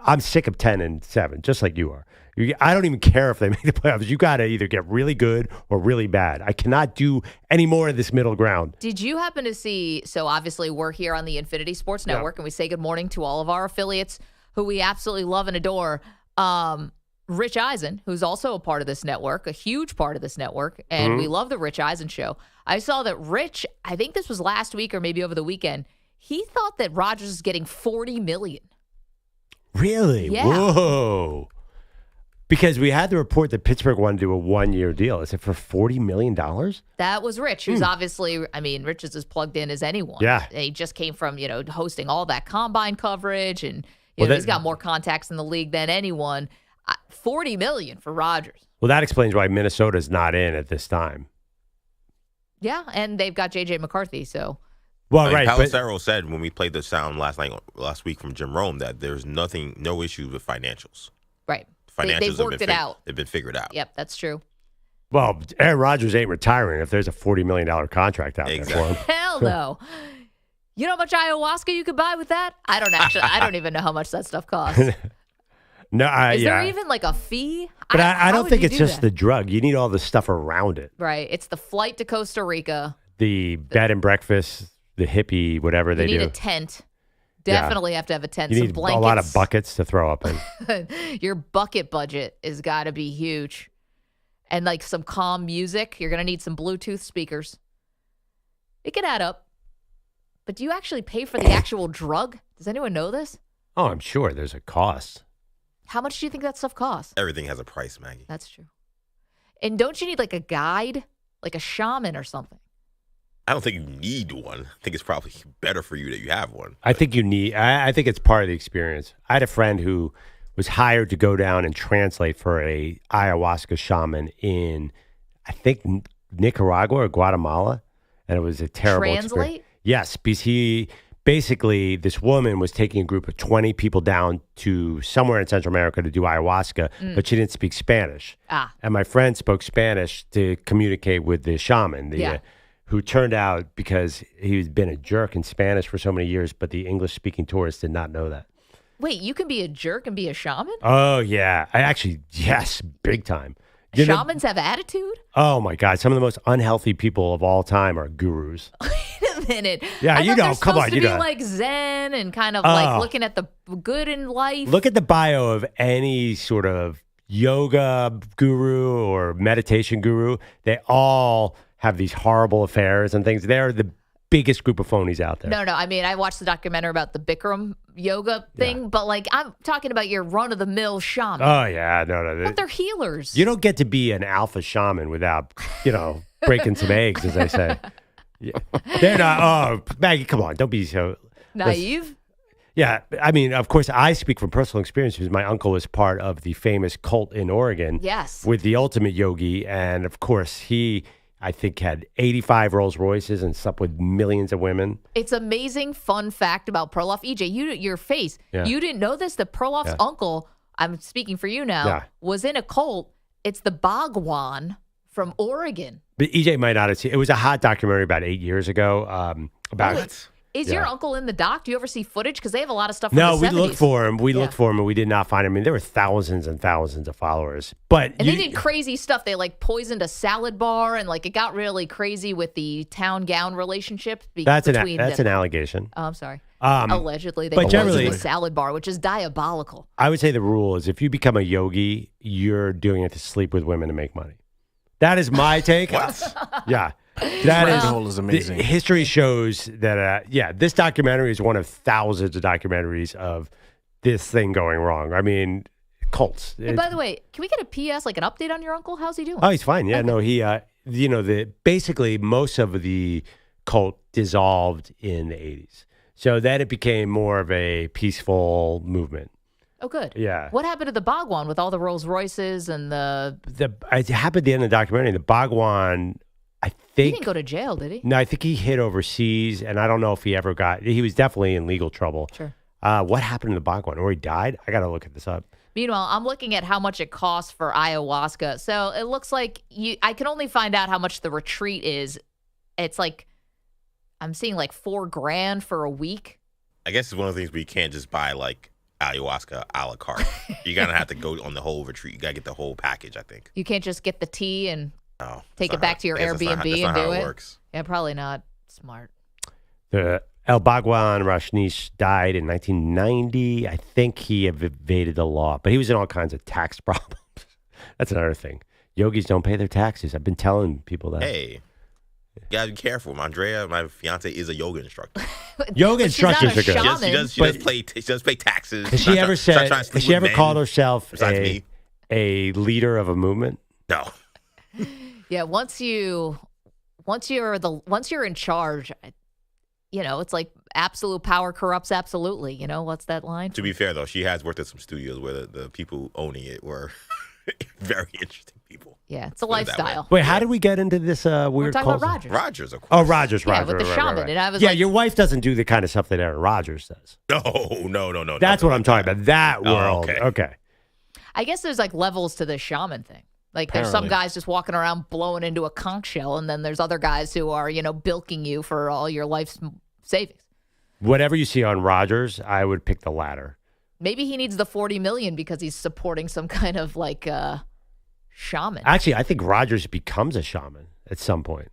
I'm sick of 10-7, just like you are. I don't even care if they make the playoffs. You got to either get really good or really bad. I cannot do any more of this middle ground. Did you happen to see, so obviously we're here on the Infinity Sports Network, and we say good morning to all of our affiliates who we absolutely love and adore. Rich Eisen, who's also a part of this network, a huge part of this network, and we love the Rich Eisen show. I saw that Rich, I think this was last week or maybe over the weekend, he thought that Rodgers was getting $40 million. Really? Yeah. Whoa. Because we had the report that Pittsburgh wanted to do a 1-year deal. Is it for $40 million? That was Rich, who's obviously, I mean, Rich is as plugged in as anyone. Yeah. He just came from, hosting all that combine coverage and He's got more contacts in the league than anyone. $40 million for Rodgers. Well, that explains why Minnesota's not in at this time. Yeah, and they've got J.J. McCarthy, so. Well, right. Palacero said when we played the sound last week from Jim Rome that there's no issues with financials. Right. Financials they've worked it out. They've been figured out. Yep, that's true. Well, Aaron Rodgers ain't retiring if there's a $40 million contract out there for him. Hell no. You know how much ayahuasca you could buy with that? I don't even know how much that stuff costs. No, Is there even like a fee? But I don't think it's just the drug. You need all the stuff around it. Right. It's the flight to Costa Rica. The bed and breakfast, the hippie, whatever they do. You need a tent. Definitely have to have a tent. You need some blankets. a lot of buckets to throw up in. Your bucket budget has got to be huge. And like some calm music. You're going to need some Bluetooth speakers. It could add up. But do you actually pay for the actual drug? Does anyone know this? Oh, I'm sure there's a cost. How much do you think that stuff costs? Everything has a price, Maggie. That's true. And don't you need like a guide, like a shaman or something? I don't think you need one. I think it's probably better for you that you have one. I think I think it's part of the experience. I had a friend who was hired to go down and translate for a ayahuasca shaman in, I think, Nicaragua or Guatemala. And it was a terrible experience. Translate? Yes, because basically, this woman was taking a group of 20 people down to somewhere in Central America to do ayahuasca, but she didn't speak Spanish. And my friend spoke Spanish to communicate with the shaman, who turned out, because he's been a jerk in Spanish for so many years, but the English-speaking tourists did not know that. Wait, you can be a jerk and be a shaman? Oh, yeah. Yes, big time. Shamans have attitude? Oh, my God. Some of the most unhealthy people of all time are gurus. Wait a minute. Yeah, I you thought know, they're come on. supposed to be like Zen and kind of like looking at the good in life. Look at the bio of any sort of yoga guru or meditation guru. They all have these horrible affairs and things. They're the biggest group of phonies out there. No. I mean, I watched the documentary about the Bikram yoga thing, but like I'm talking about your run-of-the-mill shaman. Oh, yeah. No. But they're healers. You don't get to be an alpha shaman without, breaking some eggs, as they say. Yeah. They're not. Oh, Maggie, come on. Don't be so naive. Yeah. I mean, of course, I speak from personal experience because my uncle was part of the famous cult in Oregon. Yes. With the ultimate yogi. And of course, he, I think, had 85 Rolls Royces and slept with millions of women. It's amazing fun fact about Perloff. EJ, your face. Yeah. You didn't know this? That Perloff's uncle, I'm speaking for you now, was in a cult. It's the Bhagwan from Oregon. But EJ might not have seen it. Was a hot documentary about 8 years ago about it. Is your uncle in the doc? Do you ever see footage? Because they have a lot of stuff from the 70s. No, we looked for him. We looked for him, and we did not find him. I mean, there were thousands and thousands of followers. But they did crazy stuff. They like poisoned a salad bar, and like it got really crazy with the town gown relationship. That's an allegation. Oh, I'm sorry. Allegedly, they poisoned the salad bar, which is diabolical. I would say the rule is if you become a yogi, you're doing it to sleep with women to make money. That is my take. What? Yeah. That is amazing. History shows that, this documentary is one of thousands of documentaries of this thing going wrong. I mean, cults. And by the way, can we get a PS, like an update on your uncle? How's he doing? Oh, he's fine. Yeah, okay. No, he, basically most of the cult dissolved in the 80s. So then it became more of a peaceful movement. Oh, good. Yeah. What happened to the Bhagwan with all the Rolls Royces and it happened at the end of the documentary. The Bhagwan, I think... He didn't go to jail, did he? No, I think he hid overseas, and I don't know if he ever got... He was definitely in legal trouble. Sure. What happened to the Bhagwan? Or he died? I got to look at this up. Meanwhile, I'm looking at how much it costs for ayahuasca. So it looks like I can only find out how much the retreat is. It's like, I'm seeing like $4,000 for a week. I guess it's one of the things we can't just buy like ayahuasca a la carte. You're going to have to go on the whole retreat. You got to get the whole package, I think. You can't just get the tea and take it back to your Airbnb and do it. Works. Yeah, probably not smart. The El Bhagwan Rajneesh died in 1990. I think he evaded the law, but he was in all kinds of tax problems. That's another thing. Yogis don't pay their taxes. I've been telling people that. Hey, you gotta be careful. Andrea, my fiance, is a yoga instructor. Yoga instructors are good. She does pay taxes. Has she ever called herself a leader of a movement? No. Yeah, once you're in charge, it's like absolute power corrupts absolutely. What's that line? To be fair, though, she has worked at some studios where the people owning it were very interesting people. Yeah, it's a lifestyle. Wait, how did we get into this weird We're talking call? about Rodgers. Rodgers, of course. Oh, Rodgers. Yeah, with the shaman. Right. And I was yeah, like, your wife doesn't do the kind of stuff that Aaron Rodgers does. No. That's what I'm talking about. That world. Okay. I guess there's like levels to the shaman thing. Like there's some guys just walking around blowing into a conch shell, and then there's other guys who are, bilking you for all your life's savings. Whatever you see on Rodgers, I would pick the latter. Maybe he needs the $40 million because he's supporting some kind of like shaman. Actually, I think Rodgers becomes a shaman at some point.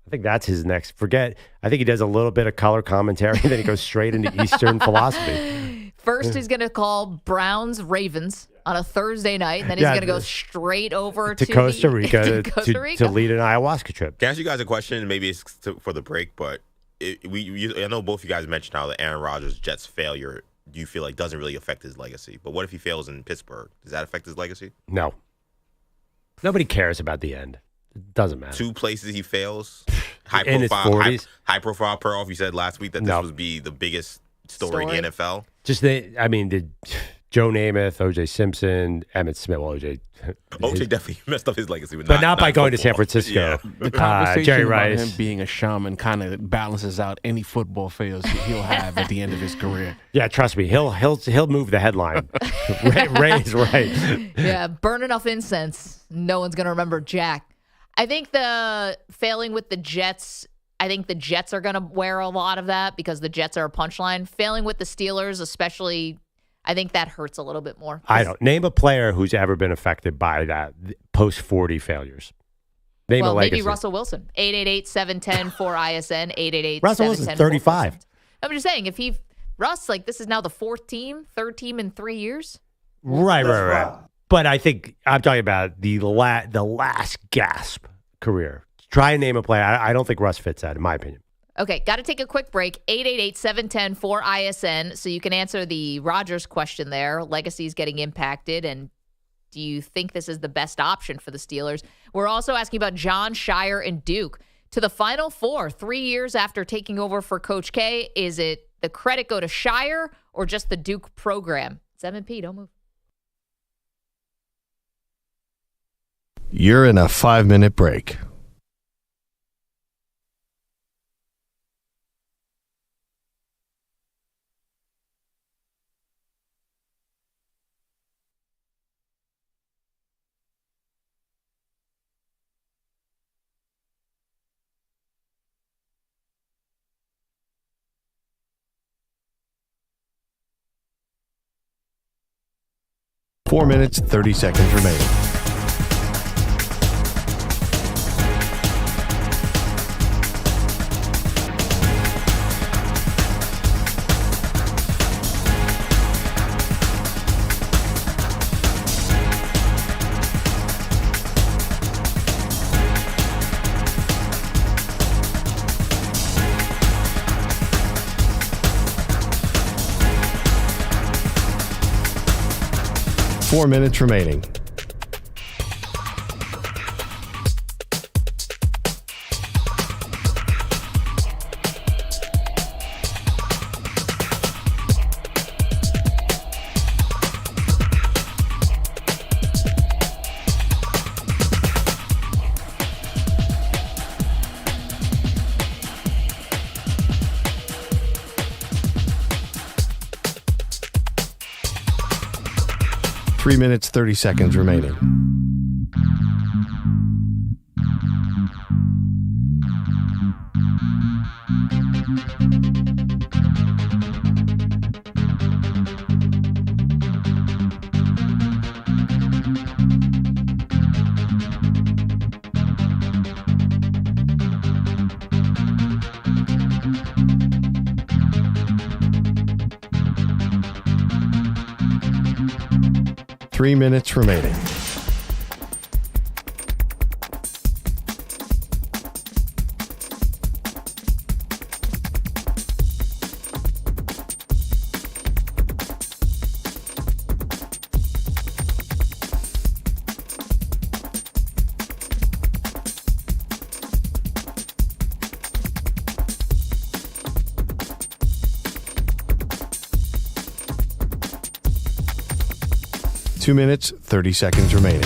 I think that's his next. I think he does a little bit of color commentary, then he goes straight into Eastern philosophy. First, he's going to call Browns Ravens on a Thursday night, and then he's going to go straight over to Costa Rica to lead an ayahuasca trip. Can I ask you guys a question? Maybe it's for the break, but I know both of you guys mentioned how the Aaron Rodgers Jets failure, do you feel like doesn't really affect his legacy? But what if he fails in Pittsburgh? Does that affect his legacy? No. Nobody cares about the end. It doesn't matter. 2 places he fails. In his 40s. High profile Perloff. You said last week that this would be the biggest story in the NFL. Just the Joe Namath, O.J. Simpson, Emmitt Smith. Well, O.J. definitely messed up his legacy, but not by going to San Francisco. Yeah. The conversation Jerry about Rice. him being a shaman kind of balances out any football fails he'll have at the end of his career. Yeah, trust me, he'll move the headline. Ray's right. Yeah, burn enough incense, no one's gonna remember Jack. I think the failing with the Jets. I think the Jets are gonna wear a lot of that because the Jets are a punchline. Failing with the Steelers, especially. I think that hurts a little bit more. I don't. Name a player who's ever been affected by that post-40 failures. Name a legacy. Maybe Russell Wilson. 888-710-4ISN, 888-710-4ISN. Russell Wilson's 35. I'm just saying, Russ, this is now the third team in 3 years. Right. But I think I'm talking about the last gasp career. Try and name a player. I don't think Russ fits that, in my opinion. Okay, got to take a quick break. 888-710-4ISN, so you can answer the Rodgers question there. Legacy's getting impacted, and do you think this is the best option for the Steelers? We're also asking about Jon Scheyer and Duke. To the Final Four, 3 years after taking over for Coach K, is it the credit go to Scheyer or just the Duke program? It's M&P, don't move. You're in a 5-minute break. Four minutes, 30 seconds remaining. Four minutes remaining. Three minutes, 30 seconds remaining. Three minutes remaining. 2 minutes, 30 seconds remaining.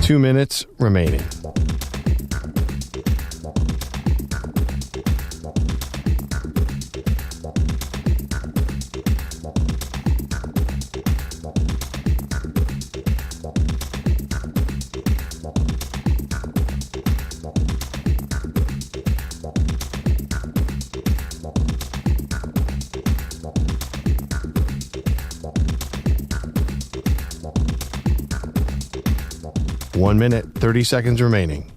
Two minutes remaining. One minute, 30 seconds remaining.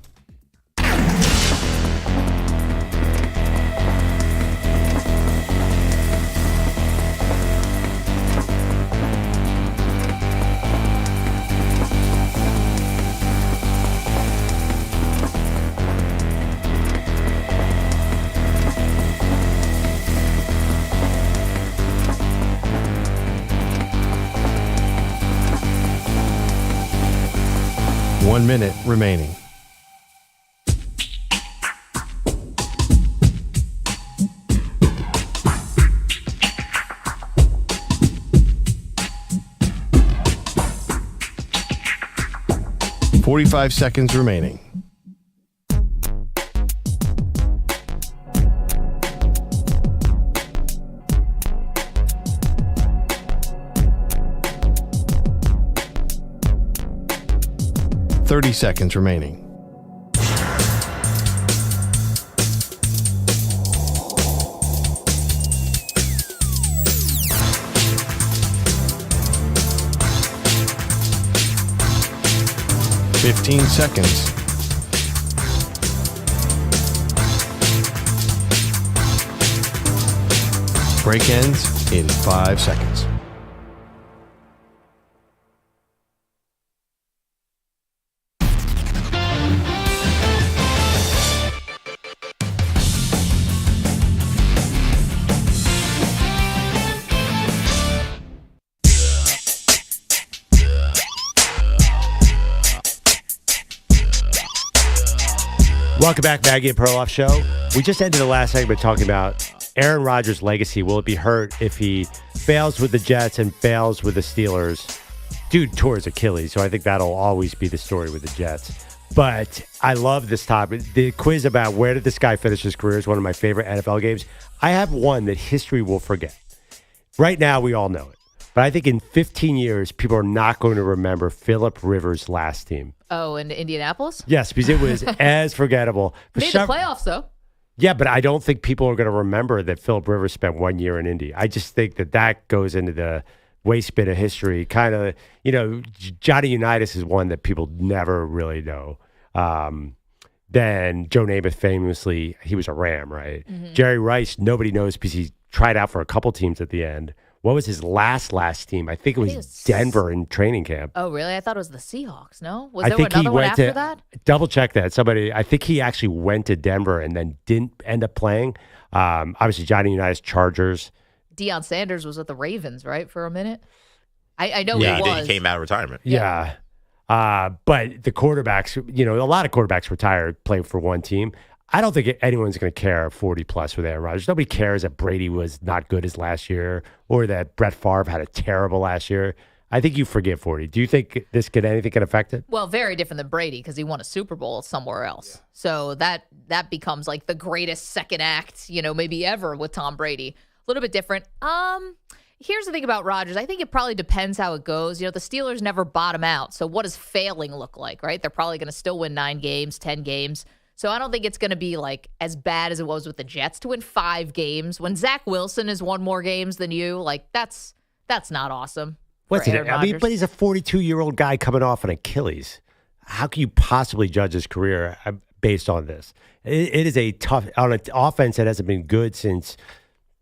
One minute remaining. .45 seconds remaining. .30 seconds remaining. .15 seconds. Break ends in 5 seconds. Welcome back, Maggie and Perloff Show. We just ended the last segment talking about Aaron Rodgers' legacy. Will it be hurt if he fails with the Jets and fails with the Steelers? Dude tore his Achilles, so I think that'll always be the story with the Jets. But I love this topic. The quiz about where did this guy finish his career is one of my favorite NFL games. I have one that history will forget. Right now, we all know it. But I think in 15 years, people are not going to remember Phillip Rivers' last team. Oh, in Indianapolis? Yes, because it was as forgettable. Made the playoffs, though. Yeah, but I don't think people are going to remember that Phillip Rivers spent 1 year in Indy. I just think that goes into the waste bin of history. Kind of, Johnny Unitas is one that people never really know. Then Joe Namath famously, he was a Ram, right? Mm-hmm. Jerry Rice, nobody knows because he tried out for a couple teams at the end. What was his last team? I think it was Denver in training camp. Oh, really? I thought it was the Seahawks, no? Was there another one after that? Double check that. I think he actually went to Denver and then didn't end up playing. Obviously, Johnny Unitas, Chargers. Deion Sanders was with the Ravens, right, for a minute? I know he was. He came out of retirement. Yeah. But the quarterbacks, a lot of quarterbacks retired, played for one team. I don't think anyone's going to care 40-plus with Aaron Rodgers. Nobody cares that Brady was not good as last year or that Brett Favre had a terrible last year. I think you forget 40. Do you think anything can affect it? Well, very different than Brady because he won a Super Bowl somewhere else. Yeah. So that becomes like the greatest second act, maybe ever with Tom Brady. A little bit different. Here's the thing about Rodgers. I think it probably depends how it goes. The Steelers never bottom out. So what does failing look like, right? They're probably going to still win 9 games, 10 games. So I don't think it's going to be like as bad as it was with the Jets to win 5 games. When Zach Wilson has won more games than you, like that's not awesome. What's it? I mean, but he's a 42-year-old guy coming off an Achilles. How can you possibly judge his career based on this? It is a tough on an offense that hasn't been good since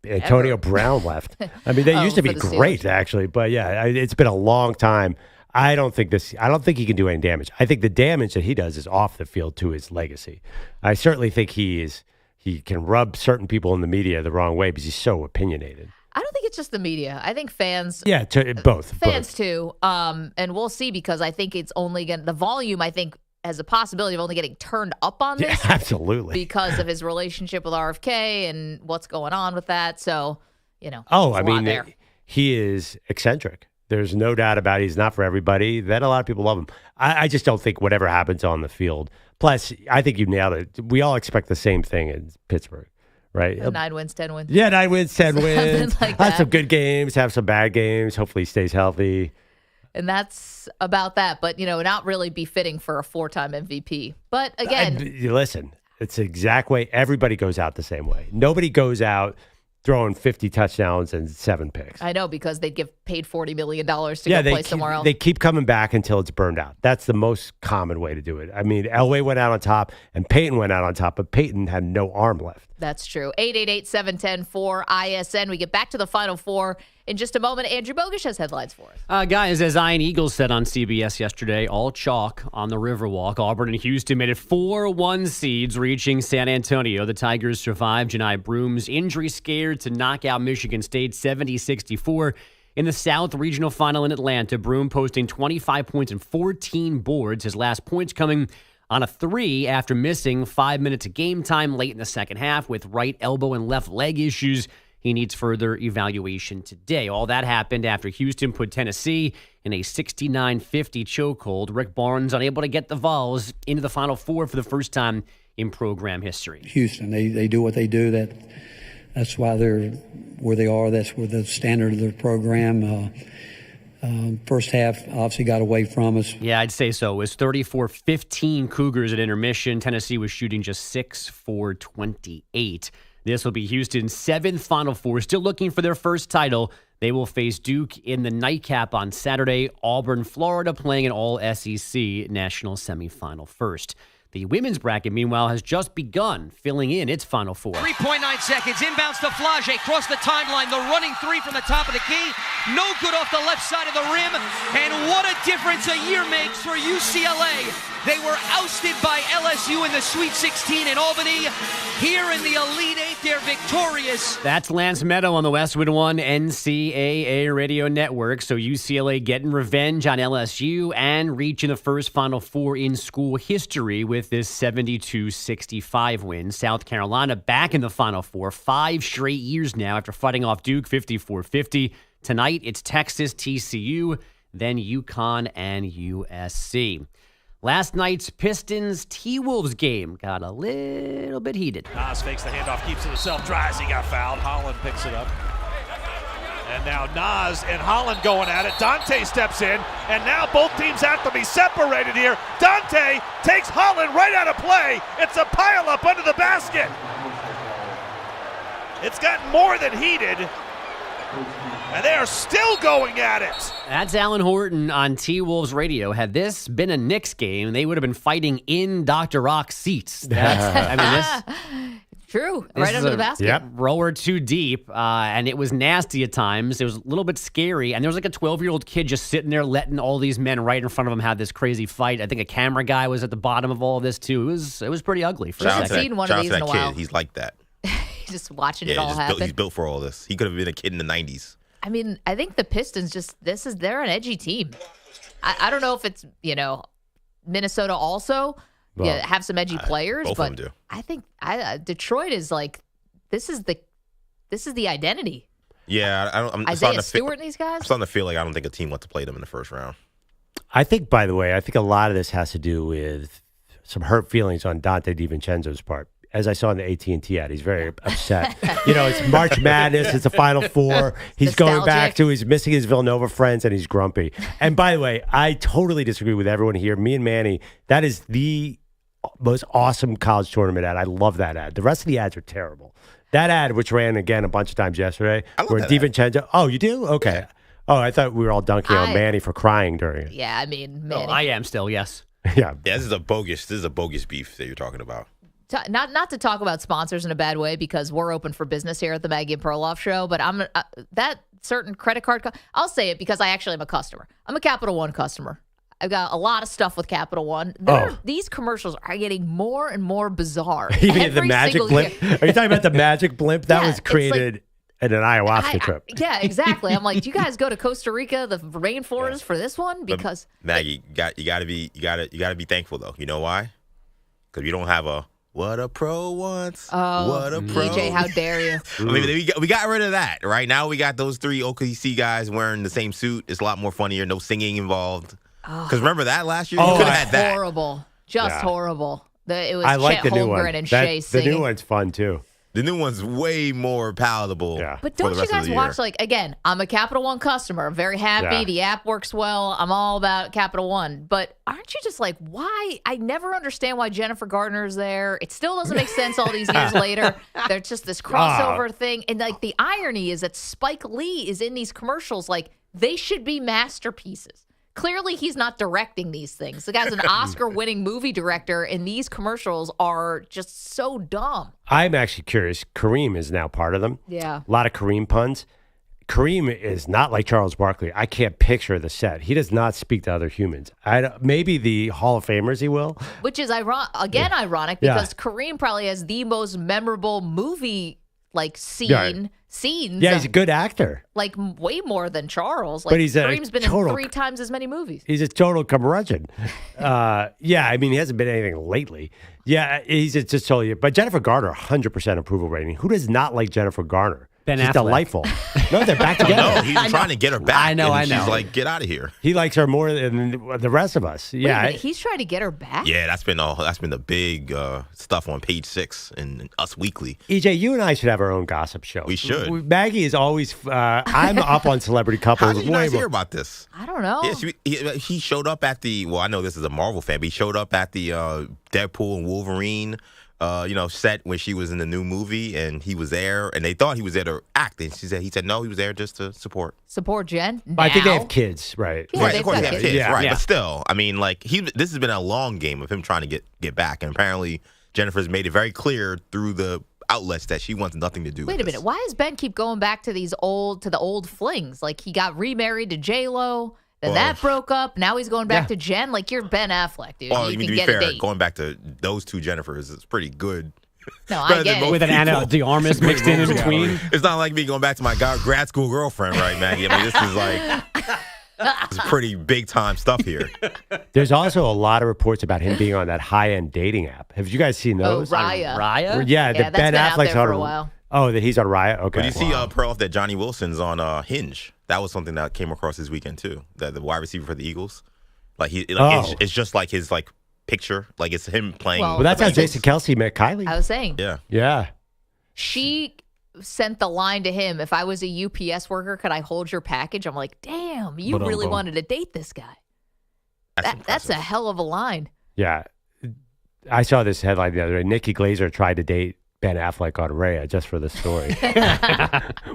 Antonio Brown left. I mean, they used to be great, actually. But, yeah, it's been a long time. I don't think he can do any damage. I think the damage that he does is off the field to his legacy. I certainly think he can rub certain people in the media the wrong way because he's so opinionated. I don't think it's just the media. I think fans. Yeah, both. Fans too. And we'll see because I think it's only the volume, I think, has a possibility of only getting turned up on this. Yeah, absolutely. Because of his relationship with RFK and what's going on with that. So, he is eccentric. There's no doubt about it. He's not for everybody. Then a lot of people love him. I just don't think whatever happens on the field. Plus, I think you nailed it. We all expect the same thing in Pittsburgh. Right. 9 wins, 10 wins. Yeah, 9 wins, 10 wins. Like have some good games, have some bad games. Hopefully he stays healthy. And that's about that. But, not really befitting for a 4-time MVP. But again. Listen, it's the exact way. Everybody goes out the same way. Nobody goes out throwing 50 touchdowns and 7 picks. I know, because they'd get paid $40 million to go play somewhere else. They keep coming back until it's burned out. That's the most common way to do it. I mean, Elway went out on top and Peyton went out on top, but Peyton had no arm left. That's true. 888-710-4ISN. We get back to the Final Four in just a moment. Andrew Bogusch has headlines for us. Guys, as Ian Eagles said on CBS yesterday, all chalk on the Riverwalk. Auburn and Houston made it 4-1 seeds, reaching San Antonio. The Tigers survived Janai Broom's injury scare to knock out Michigan State 70-64. In the South Regional Final in Atlanta, Broom posting 25 points and 14 boards. His last points coming on a 3 after missing 5 minutes of game time late in the second half with right elbow and left leg issues. He needs further evaluation today. All that happened after Houston put Tennessee in a 69-50 chokehold. Rick Barnes unable to get the Vols into the Final Four for the first time in program history. Houston, they do what they do. That's why they're where they are. That's where the standard of their program. First half obviously got away from us. Yeah, I'd say so. It was 34-15 Cougars at intermission. Tennessee was shooting just 6 for 28. This will be Houston's 7th Final Four. Still looking for their first title. They will face Duke in the nightcap on Saturday. Auburn, Florida playing an all-SEC national semifinal first. The women's bracket, meanwhile, has just begun filling in its Final Four. 3.9 seconds. Inbounds to Flage. Cross the timeline. The running 3 from the top of the key. No good off the left side of the rim. And what a difference a year makes for UCLA. They were ousted by LSU in the Sweet 16 in Albany. Here in the Elite 8, they're victorious. That's Lance Meadow on the Westwood One NCAA radio network. So UCLA getting revenge on LSU and reaching the first Final Four in school history with this 72-65 win. South Carolina back in the Final Four 5 straight years now after fighting off Duke 54-50. Tonight, it's Texas, TCU, then UConn and USC. Last night's Pistons T-Wolves game got a little bit heated. Nas fakes the handoff, keeps it himself, drives, he got fouled. Holland picks it up. And now Nas and Holland going at it. Dante steps in, and now both teams have to be separated here. Dante takes Holland right out of play. It's a pile-up under the basket. It's gotten more than heated. And they are still going at it. That's Alan Horton on T-Wolves Radio. Had this been a Knicks game, they would have been fighting in Dr. Rock's seats. True. Right under the basket. Yep. Rower too deep, and it was nasty at times. It was a little bit scary, and there was like a 12-year-old kid just sitting there letting all these men right in front of him have this crazy fight. I think a camera guy was at the bottom of all of this, too. It was pretty ugly. I haven't seen one of these in a while. He's like that. Just watching it all happen. He's built for all this. He could have been a kid in the 90s. I mean, I think the Pistons they're an edgy team. I don't know if it's, Minnesota also have some edgy players, both but of them do. I think Detroit is like, this is the identity. Yeah, I'm Isaiah Stewart and these guys? I'm starting to feel like I don't think a team wants to play them in the first round. I think, by the way, a lot of this has to do with some hurt feelings on Dante DiVincenzo's part. As I saw in the AT&T ad, he's very upset. It's March Madness. It's the Final Four. He's going back to, he's missing his Villanova friends, and he's grumpy. And by the way, I totally disagree with everyone here. Me and Manny, that is the most awesome college tournament ad. I love that ad. The rest of the ads are terrible. That ad, which ran again a bunch of times yesterday, where DiVincenzo, oh, you do? Okay. Yeah. Oh, I thought we were all dunking on Manny for crying during it. Yeah, I mean, Manny. I am still, yes. Yeah. This is a bogus beef that you're talking about. Not to talk about sponsors in a bad way, because we're open for business here at the Maggie Perloff Show, but certain credit card. I'll say it because I actually am a customer. I'm a Capital One customer. I've got a lot of stuff with Capital One. These commercials are getting more and more bizarre. You mean the magic blimp? Are you talking about the magic blimp? That was created at an ayahuasca trip. Yeah, exactly. I'm like, do you guys go to Costa Rica, the rainforest, for this one? Because Maggie, you gotta be thankful though. You know why? Because we don't have a what a pro wants. Oh, what a pro. EJ, how dare you? I mean, we got rid of that. Right now, we got those 3 OKC guys wearing the same suit. It's a lot more funnier. No singing involved. Because remember that last year? You could have had that. Horrible. Just horrible. It was I like Chet the new one. Holmgren and Shea singing. The new one's fun, too. The new one's way more palatable. Yeah. But don't you guys watch, again, I'm a Capital One customer. I'm very happy. Yeah. The app works well. I'm all about Capital One. But aren't you just like, why? I never understand why Jennifer Garner's there. It still doesn't make sense all these years later. There's just this crossover thing. And the irony is that Spike Lee is in these commercials. They should be masterpieces. Clearly, he's not directing these things. The guy's an Oscar-winning movie director, and these commercials are just so dumb. I'm actually curious. Kareem is now part of them. Yeah. A lot of Kareem puns. Kareem is not like Charles Barkley. I can't picture the set. He does not speak to other humans. Maybe the Hall of Famers he will. Which is ironic because Kareem probably has the most memorable movie scenes. Yeah, he's a good actor. Way more than Charles. But he's Kareem's been in 3 times as many movies. He's a total curmudgeon. I mean, he hasn't been anything lately. Yeah, he's just totally. But Jennifer Garner, 100% approval rating. Who does not like Jennifer Garner? Ben She's Affleck. Delightful. No, they're back together. No, he's trying to get her back. I know. She's like, get out of here. He likes her more than the rest of us. Wait a minute, he's trying to get her back? Yeah, that's been the big stuff on Page 6 in Us Weekly. EJ, you and I should have our own gossip show. We should. Maggie is always. I'm up on celebrity couples. How did you guys hear about this? I don't know. Yeah, he showed up at the. Well, I know this is a Marvel fan, but he showed up at the Deadpool and Wolverine. Set when she was in the new movie, and he was there, and they thought he was there to act, and he said no, he was there just to support Jen. I think they have kids, right? Yeah, right, of course they have kids, right? Yeah. But still, I mean, this has been a long game of him trying to get back, and apparently Jennifer's made it very clear through the outlets that she wants nothing to do. Wait a minute, why does Ben keep going back to the old flings? He got remarried to J-Lo. Then that broke up. Now he's going back to Jen. You're Ben Affleck, dude. Well, you can to be get fair, a date. going back to those 2 Jennifers is pretty good. No, I get it. With an Anna de Armas mixed in between. It's not like me going back to my grad school girlfriend, right, Maggie? I mean, this is it's pretty big time stuff here. There's also a lot of reports about him being on that high end dating app. Have you guys seen those? Oh, Raya. Raya? Yeah, that's Ben been out Affleck's there on for a while. Oh, that he's on Raya? Okay. But you see Perloff that Johnny Wilson's on Hinge. That was something that came across this weekend too. The wide receiver for the Eagles. It's just like his picture. It's him playing. Well, that's how Jason Kelsey met Kylie. I was saying. Yeah. She sent the line to him, if I was a UPS worker, could I hold your package? I'm like, damn, you really wanted to date this guy. That's a hell of a line. Yeah. I saw this headline the other day. Nikki Glaser tried to date Ben Affleck on Rhea just for the story,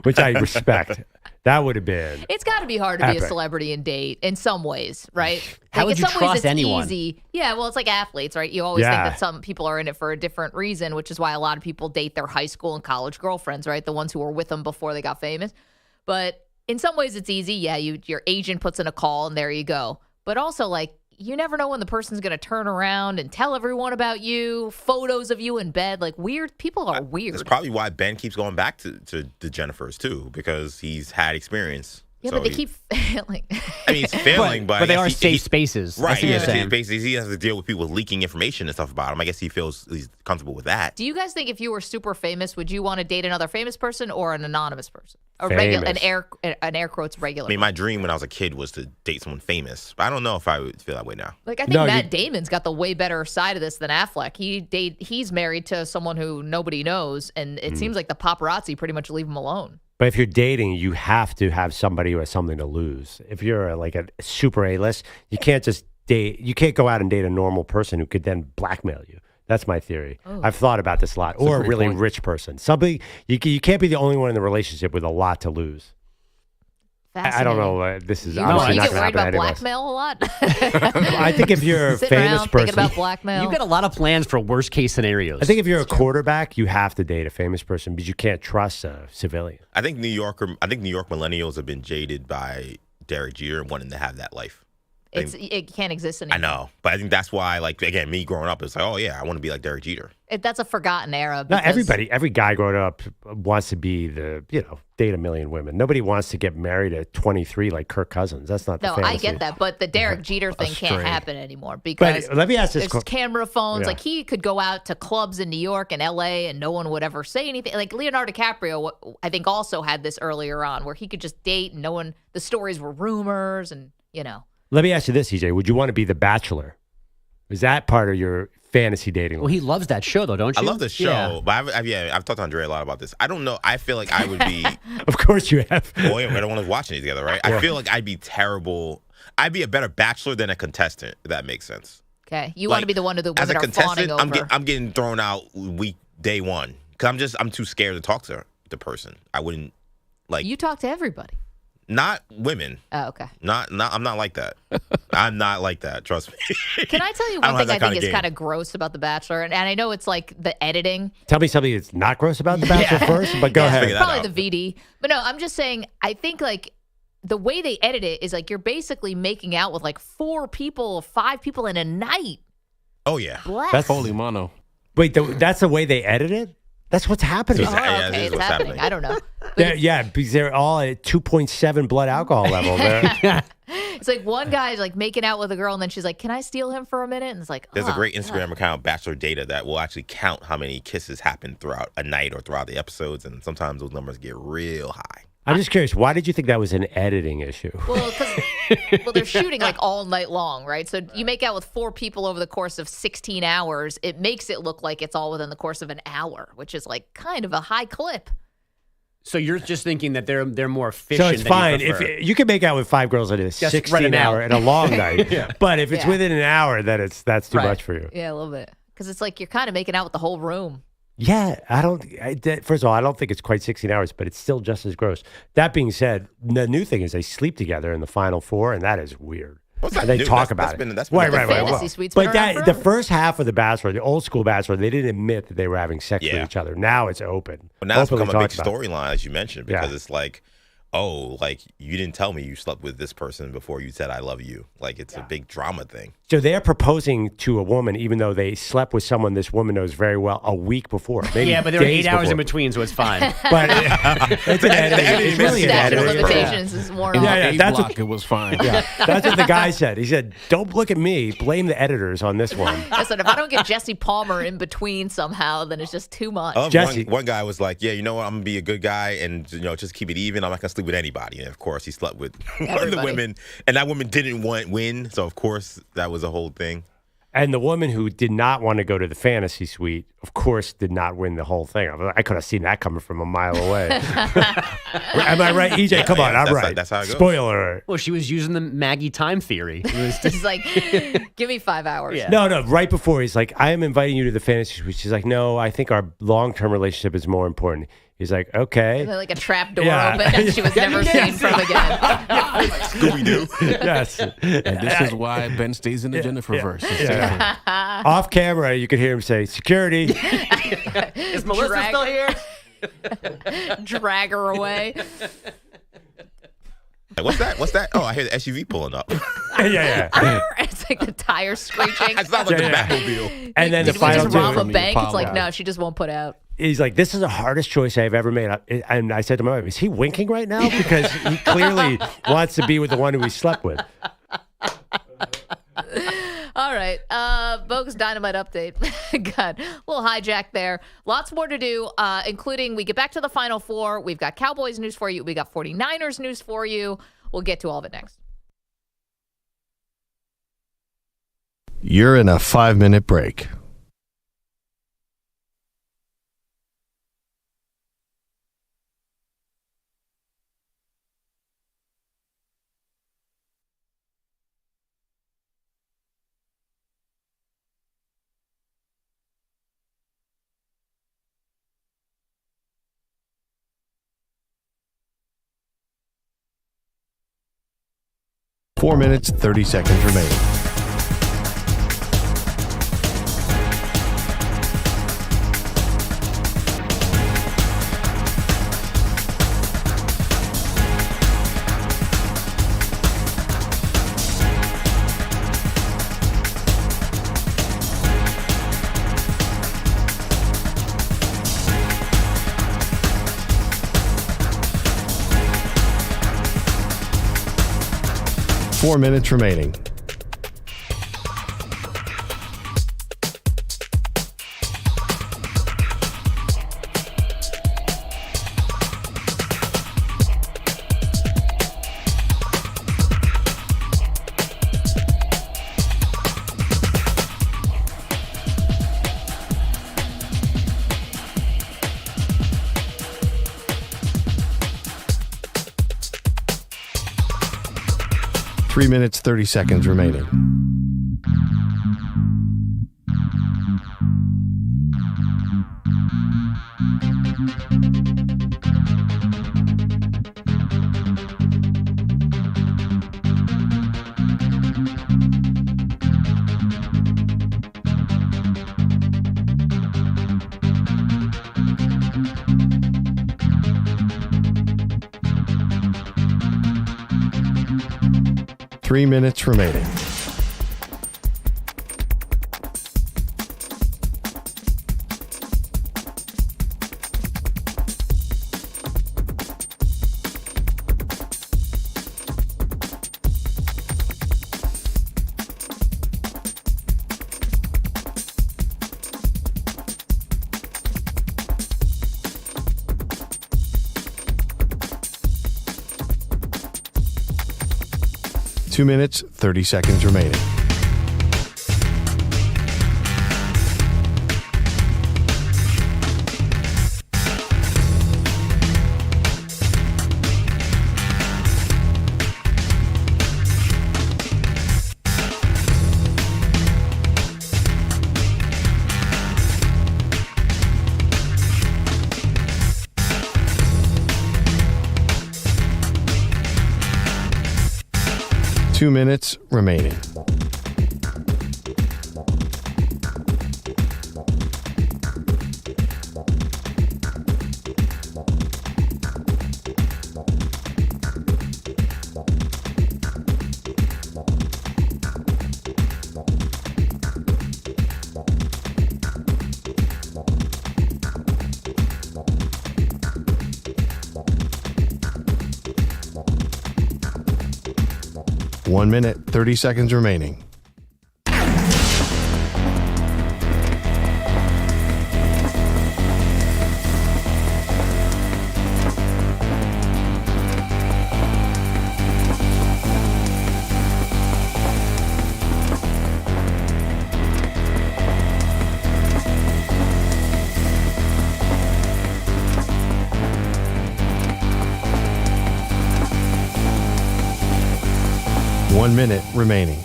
which I respect. That would have been. It's got to be hard to be a celebrity and date in some ways, right? How would you trust anyone? Easy. Yeah, well, it's like athletes, right? You always think that some people are in it for a different reason, which is why a lot of people date their high school and college girlfriends, right? The ones who were with them before they got famous. But in some ways, it's easy. Yeah, your agent puts in a call and there you go. But also, you never know when the person's going to turn around and tell everyone about you, photos of you in bed. Weird people are weird. That's probably why Ben keeps going back to the Jennifers, too, because he's had experience. Yeah, but they keep failing. I mean, he's failing, but they are safe spaces. Right, yeah, safe spaces. He has to deal with people leaking information and stuff about him. I guess he feels he's comfortable with that. Do you guys think if you were super famous, would you want to date another famous person or an anonymous person? Or an air quotes regular. I mean, my dream when I was a kid was to date someone famous. But I don't know if I would feel that way now. I think Matt Damon's got the way better side of this than Affleck. He's married to someone who nobody knows, and it seems like the paparazzi pretty much leave him alone. But if you're dating, you have to have somebody who has something to lose. If you're a super A-list, you can't just date. You can't go out and date a normal person who could then blackmail you. That's my theory. Oh. I've thought about this a lot. Or a really rich person. Somebody you can't be the only one in the relationship with a lot to lose. I don't know. This is You obviously not get going to worried happen about anyways. blackmail a lot? I think if you're a Sitting famous around person, thinking about blackmail. You've got a lot of plans for worst case scenarios. I think if you're a quarterback, you have to date a famous person because you can't trust a civilian. I think New York millennials have been jaded by Derek Jeter and wanting to have that life. It can't exist anymore. I know, but I think that's why, like, again, me growing up, it's like, oh yeah, I want to be like Derek Jeter. That's a forgotten era. Not everybody, every guy growing up wants to be date a million women. Nobody wants to get married at 23 like Kirk Cousins. That's not the fantasy. I get that, but the Derek Jeter thing can't happen anymore because let me ask this there's camera phones. Yeah. Like he could go out to clubs in New York and LA and no one would ever say anything. Like Leonardo DiCaprio, I think also had this earlier on where he could just date and the stories were rumors and. Let me ask you this, EJ. Would you want to be the Bachelor? Is that part of your fantasy dating? Well, he loves that show, though, don't you? I love the show, but I've talked to Andre a lot about this. I don't know. I feel like I would be. Of course you have. Well, yeah, we don't want to watch it together, right? I feel like I'd be terrible. I'd be a better Bachelor than a contestant, if that makes sense. Okay. You want to be the one who the as women a are fawning contestant, over. I'm getting thrown out day one because I'm too scared to talk to the person. I wouldn't like. You talk to everybody. Not women. Oh, okay. I'm not like that. I'm not like that. Trust me. Can I tell you one thing I think is kind of gross about The Bachelor? And I know it's like the editing. Tell me something that's not gross about The Bachelor first, but go ahead. Probably the VD. But no, I'm just saying, I think like the way they edit it is like you're basically making out with like 4 people, 5 people in a night. Oh, yeah. Bless. That's holy mono. Wait, that's the way they edit it? That's what's happening. Okay, it's happening. I don't know. Yeah, because they're all at 2.7 blood alcohol level. It's like one guy's like making out with a girl, and then she's like, "Can I steal him for a minute?" And it's like, there's a great Instagram account, Bachelor Data, that will actually count how many kisses happen throughout a night or throughout the episodes, and sometimes those numbers get real high. I'm just curious, why did you think that was an editing issue? Well, they're shooting like all night long, right? So you make out with 4 people over the course of 16 hours. It makes it look like it's all within the course of an hour, which is like kind of a high clip. So you're just thinking that they're more efficient. So it's fine if you can make out with 5 girls in a 16-hour and a long night, but if it's within an hour, then that's too much for you. Yeah, a little bit, because it's like you're kind of making out with the whole room. Yeah, first of all, I don't think it's quite 16 hours, but it's still just as gross. That being said, the new thing is they sleep together in the final 4, and that is weird. And they talk about it. Right. But the first half of The Bachelor, the old school Bachelor, they didn't admit that they were having sex with each other. Now it's open. But now it's become a big storyline, as you mentioned, because it's like, oh, like you didn't tell me you slept with this person before you said I love you. Like it's a big drama thing. So they're proposing to a woman, even though they slept with someone this woman knows very well a week before. Maybe but there were 8 hours in between, so it's fine. But it's an editing. It's really an editing. Limitations is more. That's what it was fine. Yeah, that's what the guy said. He said, "Don't look at me. Blame the editors on this one." Listen, if I don't get Jesse Palmer in between somehow, then it's just too much. One guy was like, "Yeah, you know what? I'm gonna be a good guy and just keep it even. I'm not gonna sleep with anybody." And of course, he slept with one of the women, and that woman didn't win. So of course, that was a whole thing. And the woman who did not want to go to the fantasy suite, of course, did not win the whole thing. I could have seen that coming from a mile away. Am I right, EJ? Come on, I'm right. That's how it goes. Spoiler alert. Well, she was using the Maggie time theory. It was just like, give me 5 hours. Yeah. No, right before he's like, I am inviting you to the fantasy suite. She's like, no, I think our long-term relationship is more important. He's like, okay. And then like a trap door opened and she was never seen from again. Scooby-Doo. Yes. And this is why Ben stays in the Jennifer verse. Off camera, you could hear him say, security. Is Melissa still here? Drag her away. What's that? Oh, I hear the SUV pulling up. Yeah. It's like the tires screeching. It's not like the Batmobile. And then the Did final we just rob a bank? It's like, no, she just won't put out. He's like, this is the hardest choice I've ever made. And I said to my wife, is he winking right now? Because he clearly wants to be with the one who he slept with. All right. Bogusch Dynamite update. God, a little hijack there. Lots more to do, including we get back to the Final Four. We've got Cowboys news for you. We got 49ers news for you. We'll get to all of it next. You're in a 5-minute break. 4 minutes, 30 seconds remaining. Four minutes remaining. Three minutes, 30 seconds remaining. Three minutes remaining. Two minutes, 30 seconds remaining. Two minutes remaining. One minute, 30 seconds remaining. One minute remaining.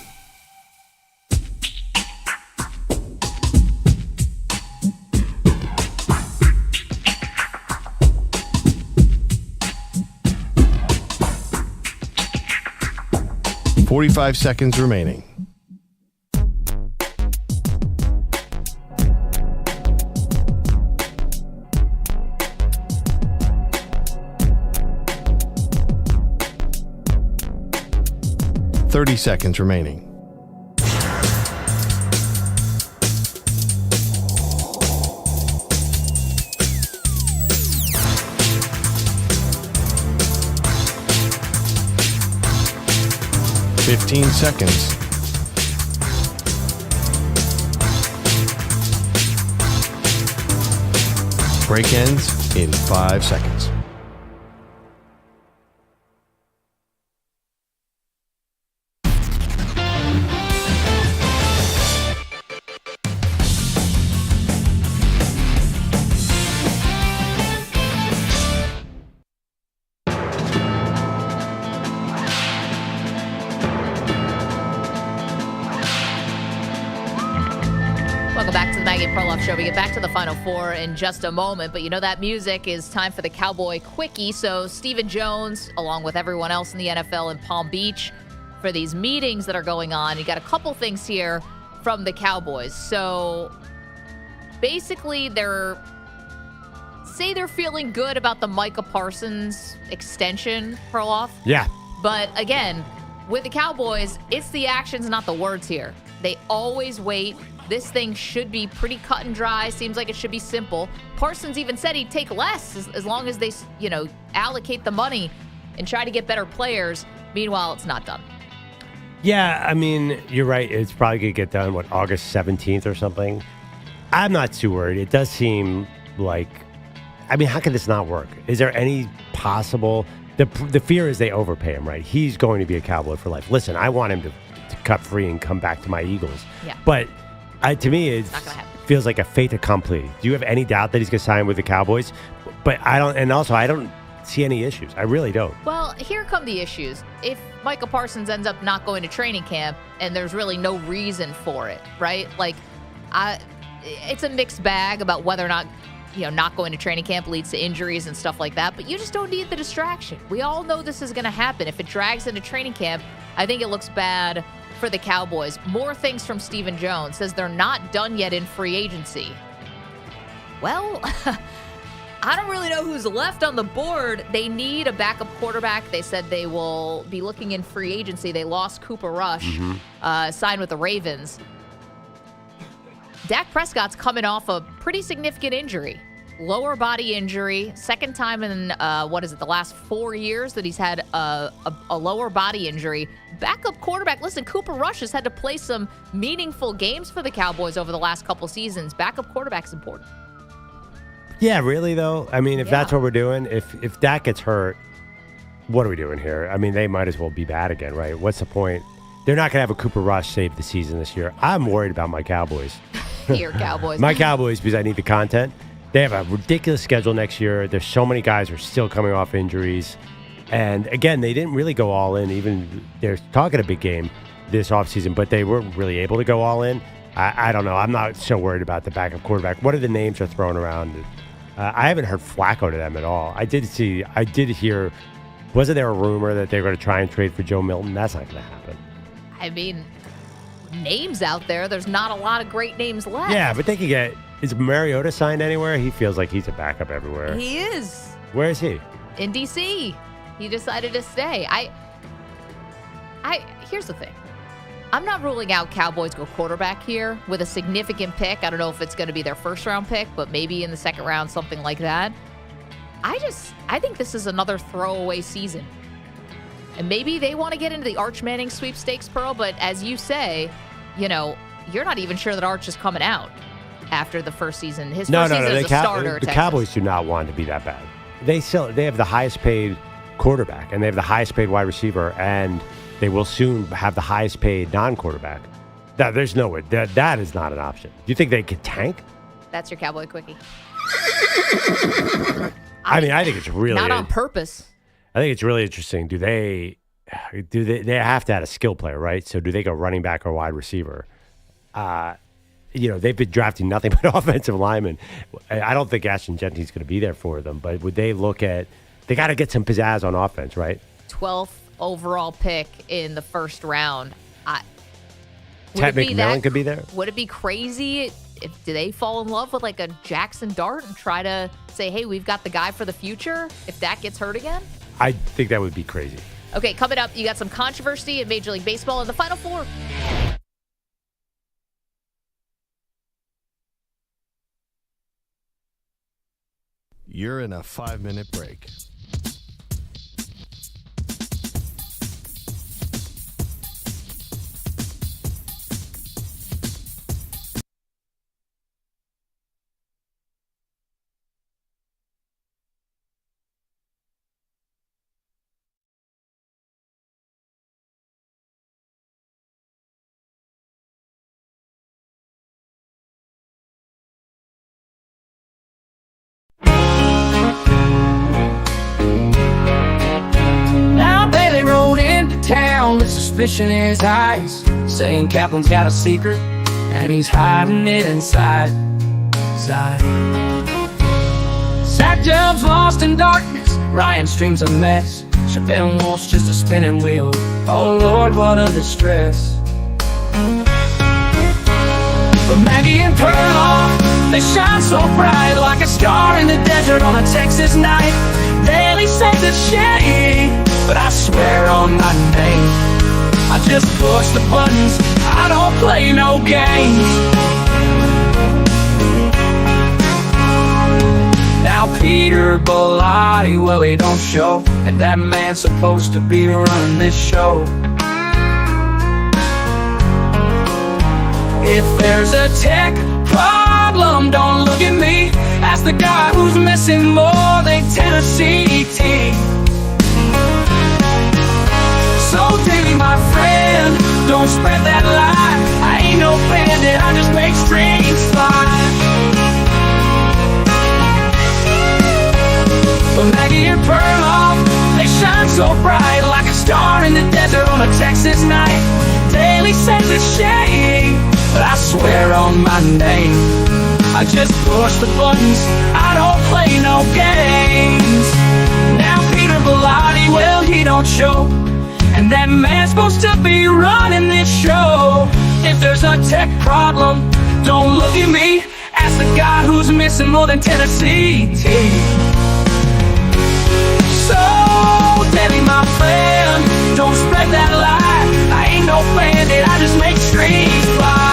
Forty-five seconds remaining. Thirty seconds remaining. Fifteen seconds. Break ends in 5 seconds. Welcome back to the Maggie Perloff Show. We get back to the Final Four in just a moment, but you know that music is time for the Cowboy Quickie. So Stephen Jones, along with everyone else in the NFL in Palm Beach, for these meetings that are going on. You got a couple things here from the Cowboys. So basically they're feeling good about the Micah Parsons extension, Perloff. Yeah. But again, with the Cowboys, it's the actions, not the words here. They always wait. This thing should be pretty cut and dry. Seems like it should be simple. Parsons even said he'd take less as long as they, allocate the money and try to get better players. Meanwhile, it's not done. Yeah, I mean, you're right. It's probably going to get done, August 17th or something? I'm not too worried. It does seem like, how can this not work? Is there any possible... The fear is they overpay him, right? He's going to be a Cowboy for life. Listen, I want him to cut free and come back to my Eagles. Yeah. But to me, it feels like a fait accompli. Do you have any doubt that he's going to sign with the Cowboys? But I don't, and also I don't see any issues. I really don't. Well, here come the issues. If Micah Parsons ends up not going to training camp and there's really no reason for it, right? It's a mixed bag about whether or not, not going to training camp leads to injuries and stuff like that, but you just don't need the distraction. We all know this is going to happen. If it drags into training camp, I think it looks bad for the Cowboys. More things from Stephen Jones. Says they're not done yet in free agency. Well, I don't really know who's left on the board. They need a backup quarterback. They said they will be looking in free agency. They lost Cooper Rush, signed with the Ravens. Dak Prescott's coming off a pretty significant injury. Lower body injury. Second time in, the last 4 years that he's had a lower body injury. Backup quarterback. Listen, Cooper Rush has had to play some meaningful games for the Cowboys over the last couple seasons. Backup quarterback's important. Yeah, really, though? If that's what we're doing, if Dak gets hurt, what are we doing here? They might as well be bad again, right? What's the point? They're not going to have a Cooper Rush save the season this year. I'm worried about my Cowboys. Your Cowboys. My Cowboys, because I need the content. They have a ridiculous schedule next year. There's so many guys who are still coming off injuries. And again, they didn't really go all in. Even they're talking a big game this offseason, but they weren't really able to go all in. I don't know. I'm not so worried about the backup quarterback. What are the names they're throwing around? I haven't heard Flacco to them at all. I did hear, wasn't there a rumor that they were going to try and trade for Joe Milton? That's not going to happen. Names out there. There's not a lot of great names left. Yeah, but they could get... Is Mariota signed anywhere? He feels like he's a backup everywhere. He is. Where is he? In D.C. He decided to stay. Here's the thing. I'm not ruling out Cowboys go quarterback here with a significant pick. I don't know if it's going to be their first-round pick, but maybe in the second round, something like that. I think this is another throwaway season. And maybe they want to get into the Arch Manning sweepstakes, Pearl, but as you say, you're not even sure that Arch is coming out after the first season. His first season as a starter. The Cowboys do not want to be that bad. They have the highest paid quarterback, and they have the highest paid wide receiver, and they will soon have the highest paid non-quarterback. There's no way. That is not an option. Do you think they could tank? That's your Cowboy Quickie. I think it's really... Not on purpose. I think it's really interesting. They have to add a skill player, right? So do they go running back or wide receiver? They've been drafting nothing but offensive linemen. I don't think Ashton Genty's going to be there for them, but would they look at, they got to get some pizzazz on offense, right? 12th overall pick in the first round. Ted McMillan could be there. Would it be crazy do they fall in love with like a Jackson Dart and try to say, hey, we've got the guy for the future if Dak gets hurt again? I think that would be crazy. Okay, coming up, you got some controversy in Major League Baseball in the Final Four. You're in a 5-minute break. Town with suspicion in his eyes, saying Kaplan's got a secret and he's hiding it inside. Zach Jobs lost in darkness, Ryan streams a mess. Then walls just a spinning wheel. Oh Lord, what a distress. But Maggie and Perloff, they shine so bright, like a star in the desert on a Texas night. Daily say the shade, but I swear on my name, I just push the buttons, I don't play no games. Now Peter Bellotti, well he don't show, and that man's supposed to be running this show. If there's a tech problem, don't look at me. Ask the guy who's missing more than Tennessee team. So Davey, my friend, don't spread that lie. I ain't no bandit, I just make strings fly. But Maggie and Perloff, they shine so bright, like a star in the desert on a Texas night. Daily says it's shade, but I swear on my name, I just push the buttons, I don't play no games. Now Peter Bellotti, well he don't show, and that man's supposed to be running this show. If there's a tech problem, don't look at me. Ask the guy who's missing more than Tennessee team. So, Debbie, my friend, don't spread that lie. I ain't no bandit, I just make strings fly.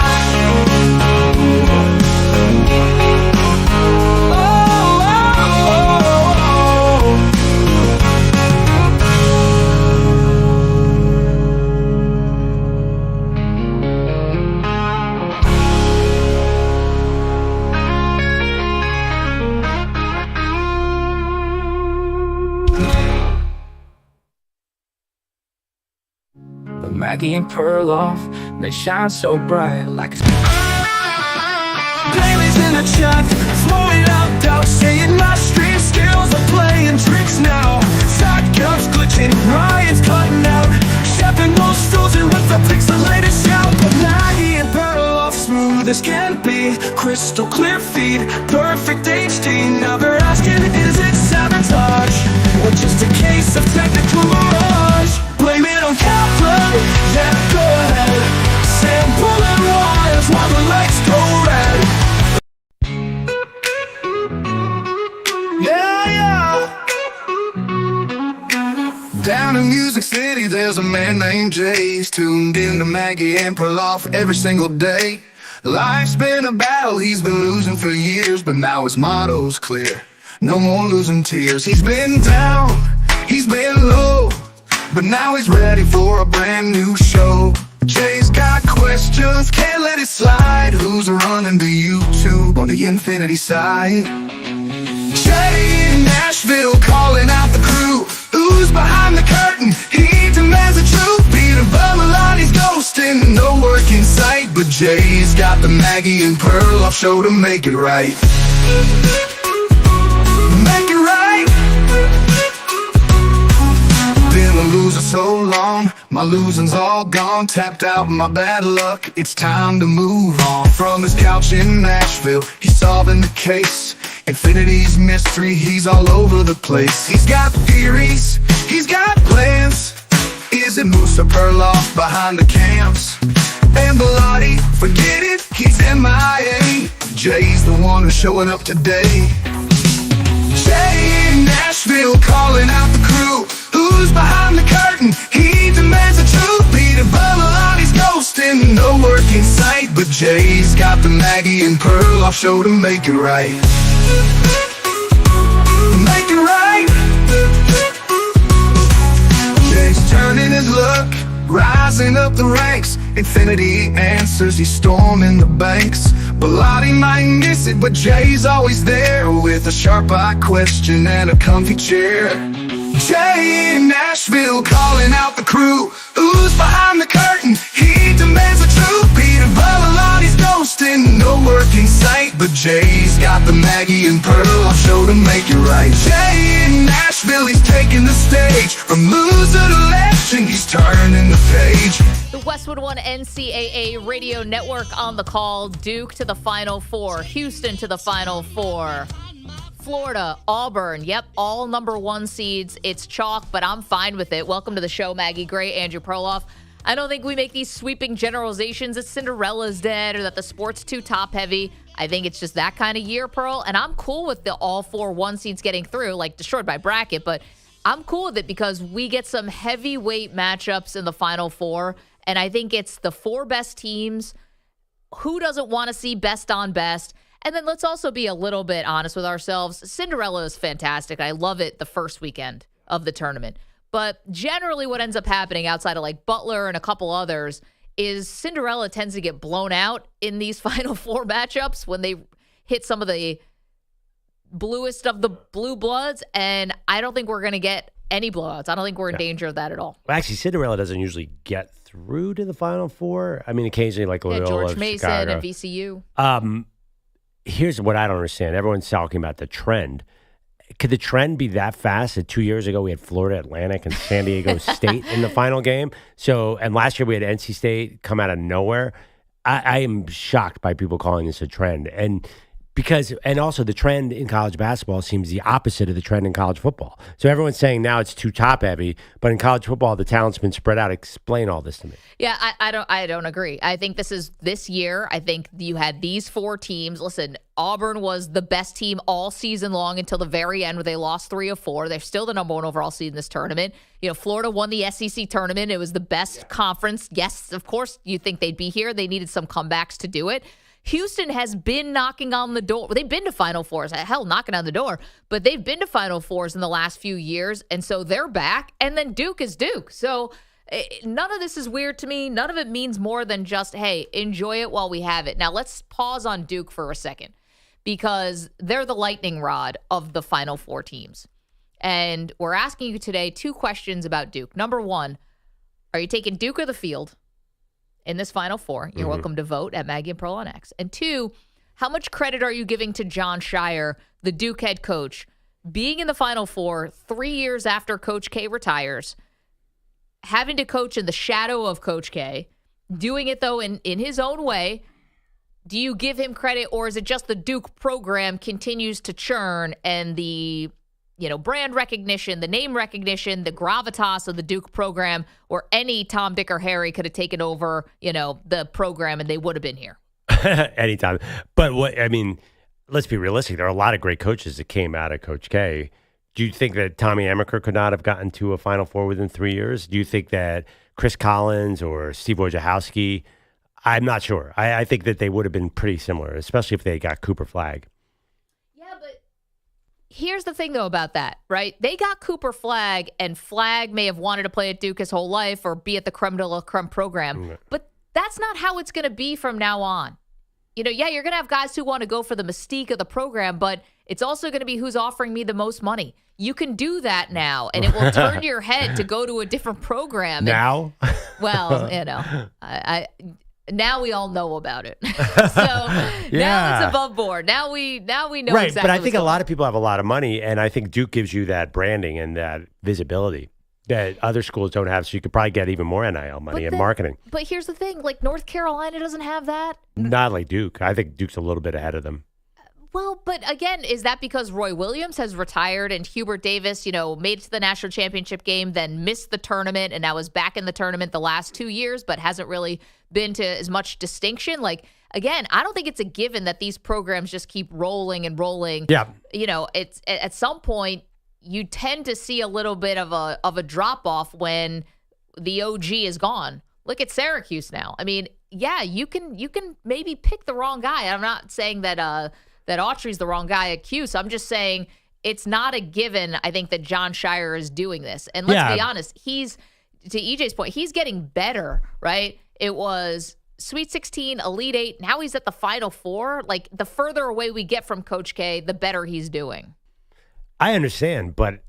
Maggie and Perloff, they shine so bright like Bailey's in the chat, throwing out doubts, saying my stream skills are playing tricks now. Shotguns glitching, Ryan's cutting out, Shepard most frozen with the pixelated shout. But Maggie and Perloff, smooth as can be, crystal clear feed, perfect HD. Now they're asking, is it sabotage or just a case of technical mirage? Blame it on Kaplan, yeah, go ahead. Sam pulling wires while the lights go red. Yeah, yeah. Down in Music City, there's a man named Jay. He's tuned in to Maggie and Perloff every single day. Life's been a battle, he's been losing for years, but now his motto's clear. No more losing tears. He's been down, he's been low, but now he's ready for a brand new show. Jay's got questions, can't let it slide. Who's running the YouTube on the Infinity side? Jay in Nashville calling out the crew. Who's behind the curtain? He demands the truth. Peter Bellatti's ghosting, no work in sight, but Jay's got the Maggie and Perloff show to make it right. Make it right. Been a loser so long, my losing's all gone. Tapped out my bad luck, it's time to move on. From his couch in Nashville, he's solving the case. Infinity's mystery, he's all over the place. He's got theories, he's got plans. Is it Moose or Perloff behind the cams? And Bellotti, forget it, he's MIA. Jay's the one who's showing up today. Jay in Nashville calling out the crew. Who's behind the curtain? He demands the truth. Peter Bellatti's ghosting, no work in sight, but Jay's got the Maggie and Perloff show to make it right. Make it right. Jay's turning his luck, rising up the ranks. Infinity answers, he's storming the banks. Bellotti might miss it, but Jay's always there with a sharp-eyed question and a comfy chair. Jay in Nashville calling out the crew. Who's behind the curtain? He demands the truth. Peter Bellatti's ghosting, no work in sight, but Jay's got the Maggie and Perloff show to make it right. Jay in Nashville, he's taking the stage. From loser to legend, he's turning the page. The Westwood One NCAA Radio Network on the call. Duke to the Final Four. Houston to the Final Four. Florida, Auburn. Yep, all number 1 seeds. It's chalk, but I'm fine with it. Welcome to the show, Maggie Gray, Andrew Perloff. I don't think we make these sweeping generalizations that Cinderella's dead or that the sport's too top-heavy. I think it's just that kind of year, Pearl, and I'm cool with the all 4 1 seeds getting through, like destroyed by bracket, but I'm cool with it because we get some heavyweight matchups in the Final Four, and I think it's the 4 best teams. Who doesn't want to see best on best? And then let's also be a little bit honest with ourselves. Cinderella is fantastic. I love it the first weekend of the tournament. But generally what ends up happening outside of like Butler and a couple others is Cinderella tends to get blown out in these Final Four matchups when they hit some of the bluest of the blue bloods. And I don't think we're going to get any blowouts. I don't think we're in danger of that at all. Well, actually, Cinderella doesn't usually get through to the Final Four. I mean, occasionally like Loyola, George Mason Chicago. and VCU. Here's what I don't understand. Everyone's talking about the trend. Could the trend be that fast that 2 years ago we had Florida Atlantic and San Diego State in the final game? And last year we had NC State come out of nowhere. I am shocked by people calling this a trend. And also the trend in college basketball seems the opposite of the trend in college football. So everyone's saying now it's too top heavy, but in college football the talent's been spread out. Explain all this to me. Yeah, I don't agree. I think this year. I think you had these 4 teams. Listen, Auburn was the best team all season long until the very end where they lost 3 of 4. They're still the number 1 overall seed in this tournament. You know, Florida won the SEC tournament. It was the best conference. Yes, of course you think they'd be here. They needed some comebacks to do it. Houston has been knocking on the door. They've been to Final Fours. Hell, knocking on the door. But they've been to Final Fours in the last few years, and so they're back. And then Duke is Duke. So none of this is weird to me. None of it means more than just, hey, enjoy it while we have it. Now, let's pause on Duke for a second because they're the lightning rod of the Final Four teams. And we're asking you today 2 questions about Duke. Number 1, are you taking Duke or the field in this Final Four? You're welcome to vote at Maggie and Pearl on X. And 2, how much credit are you giving to Jon Scheyer, the Duke head coach, being in the Final Four 3 years after Coach K retires, having to coach in the shadow of Coach K, doing it, though, in his own way? Do you give him credit, or is it just the Duke program continues to churn and the brand recognition, the name recognition, the gravitas of the Duke program, or any Tom, Dick, or Harry could have taken over, the program and they would have been here? Anytime. But let's be realistic. There are a lot of great coaches that came out of Coach K. Do you think that Tommy Amaker could not have gotten to a Final Four within 3 years? Do you think that Chris Collins or Steve Wojciechowski? I'm not sure. I think that they would have been pretty similar, especially if they got Cooper Flagg. Here's the thing, though, about that, right? They got Cooper Flagg, and Flagg may have wanted to play at Duke his whole life or be at the creme de la creme program, but that's not how it's going to be from now on. You're going to have guys who want to go for the mystique of the program, but it's also going to be who's offering me the most money. You can do that now, and it will turn your head to go to a different program. Now? Now we all know about it. Now it's above board. Now we know right, exactly. But I think a lot of people have a lot of money, and I think Duke gives you that branding and that visibility that other schools don't have, so you could probably get even more NIL money and marketing. But here's the thing, like North Carolina doesn't have that. Not like Duke. I think Duke's a little bit ahead of them. Well, but again, is that because Roy Williams has retired and Hubert Davis, made it to the national championship game, then missed the tournament, and now is back in the tournament the last 2 years, but hasn't really been to as much distinction? Like, again, I don't think it's a given that these programs just keep rolling and rolling. Yeah. It's at some point you tend to see a little bit of a drop off when the OG is gone. Look at Syracuse now. I mean, yeah, you can maybe pick the wrong guy. I'm not saying that Autry's the wrong guy at Cuse. I'm just saying it's not a given, I think, that Jon Scheyer is doing this. And let's be honest, to EJ's point, he's getting better, right? It was Sweet 16, Elite 8. Now he's at the Final Four. Like, the further away we get from Coach K, the better he's doing. I understand, but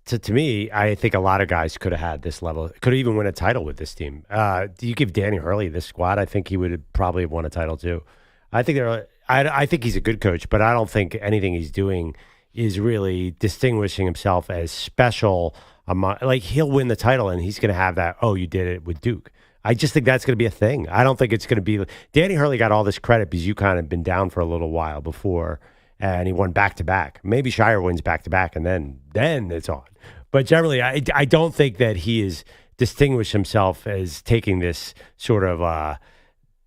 to me, I think a lot of guys could have had this level, could have even won a title with this team. Do you give Danny Hurley this squad? I think he would have probably won a title too. I think he's a good coach, but I don't think anything he's doing is really distinguishing himself as special. Like, he'll win the title and he's going to have that, oh, you did it with Duke. I just think that's going to be a thing. I don't think it's going to be. Danny Hurley got all this credit because you kind of been down for a little while before. and he won back-to-back. Maybe Scheyer wins back-to-back, and then it's on. But generally, I don't think that he has distinguished himself as taking this sort of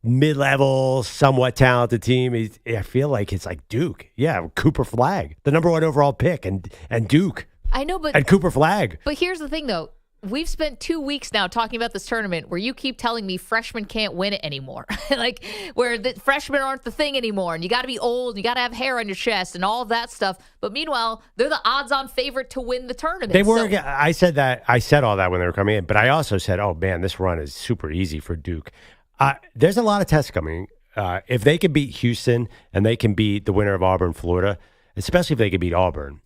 mid-level, somewhat talented team. I feel like it's like Duke. Yeah, Cooper Flagg, the number 1 overall pick, and Duke. I know, but... And Cooper Flagg. But here's the thing, though. We've spent 2 weeks now talking about this tournament where you keep telling me freshmen can't win it anymore. Like, where the freshmen aren't the thing anymore, and you got to be old, and you got to have hair on your chest, and all of that stuff. But meanwhile, they're the odds-on favorite to win the tournament. They were. I said all that when they were coming in, but I also said, oh, man, this run is super easy for Duke. There's a lot of tests coming. If they can beat Houston, and they can beat the winner of Auburn, Florida, especially if they can beat Auburn,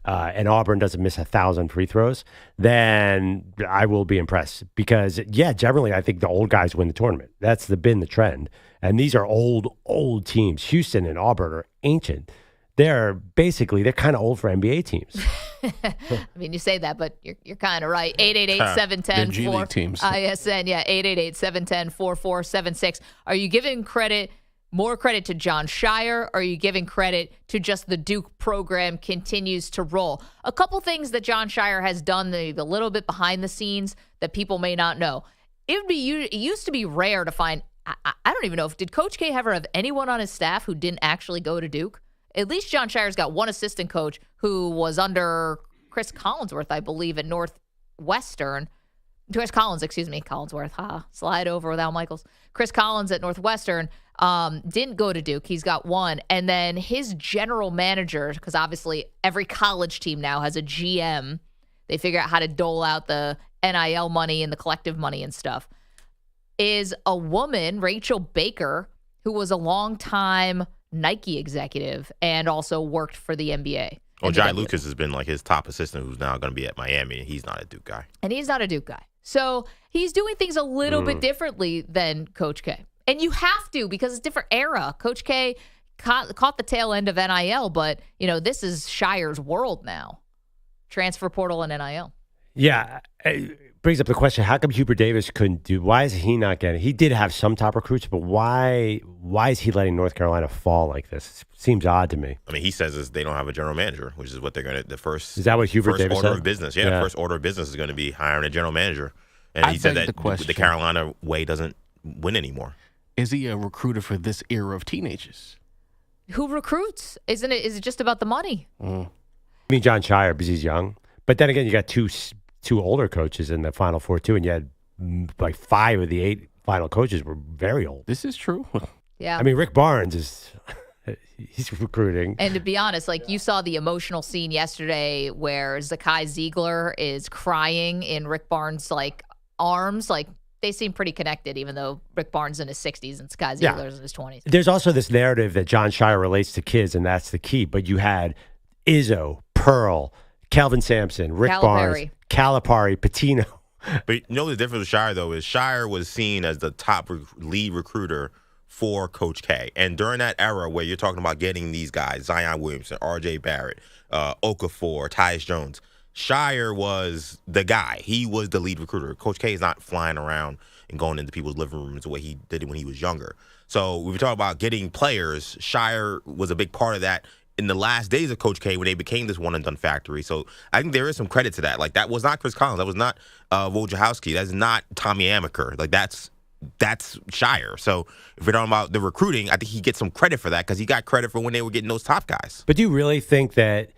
and Auburn doesn't miss 1,000 free throws, then I will be impressed. Because, generally, I think the old guys win the tournament. That's been the trend. And these are old teams. Houston and Auburn are ancient. They're kind of old for NBA teams. I mean, you say that, but you're kind of right. 888-710-4 teams. ISN, 888-710-4476. Are you giving more credit to Jon Scheyer, or are you giving credit to just the Duke program continues to roll? A couple things that Jon Scheyer has done, the little bit behind the scenes that people may not know. It used to be rare to find, I don't even know, did Coach K ever have anyone on his staff who didn't actually go to Duke? At least Jon Scheyer's got one assistant coach who was under Chris Collinsworth, I believe, at Northwestern. Chris Collins, excuse me, Collinsworth. Slide over with Al Michaels. Chris Collins at Northwestern didn't go to Duke. He's got one. And then his general manager, because obviously every college team now has a GM. They figure out how to dole out the NIL money and the collective money and stuff, is a woman, Rachel Baker, who was a longtime Nike executive and also worked for the NBA. Oh, Jai Lucas has been like his top assistant, who's now going to be at Miami, and he's not a Duke guy. And he's not a Duke guy. So he's doing things a little bit differently than Coach K. And you have to, because it's a different era. Coach K caught the tail end of NIL, but, this is Scheyer's world now. Transfer portal and NIL. Yeah. It brings up the question, how come Hubert Davis couldn't do? Why is he not getting? He did have some top recruits, but why is he letting North Carolina fall like this? It seems odd to me. I mean, he says they don't have a general manager, which is what they're going to, the first. Is that what Hubert Davis order said? of business? Yeah, the first order of business is going to be hiring a general manager. And he said that the Carolina way doesn't win anymore. Is he a recruiter for this era of teenagers? Who recruits? Is it just about the money? I mean, Jon Scheyer, because he's young. But then again, you got two older coaches in the Final Four, too, and you had like 5 of the 8 final coaches were very old. This is true. Yeah. I mean, Rick Barnes he's recruiting. And to be honest, like you saw the emotional scene yesterday where Zakai Ziegler is crying in Rick Barnes' arms. Like, they seem pretty connected, even though Rick Barnes in his 60s and Zakai Ziegler's in his 20s. There's also this narrative that Jon Scheyer relates to kids, and that's the key. But you had Izzo, Pearl, Kelvin Sampson, Rick Barnes, Calipari, Pitino. But you know the difference with Scheyer, though, is Scheyer was seen as the top lead recruiter for Coach K. And during that era where you're talking about getting these guys, Zion Williamson, R.J. Barrett, Okafor, Tyus Jones, Scheyer was the guy. He was the lead recruiter. Coach K is not flying around and going into people's living rooms the way he did it when he was younger. So when we talk about getting players, Scheyer was a big part of that in the last days of Coach K when they became this one-and-done factory. So I think there is some credit to that. Like, that was not Chris Collins. That was not Wojciechowski. That's not Tommy Amaker. Like, that's Scheyer. So if we're talking about the recruiting, I think he gets some credit for that because he got credit for when they were getting those top guys. But do you really think that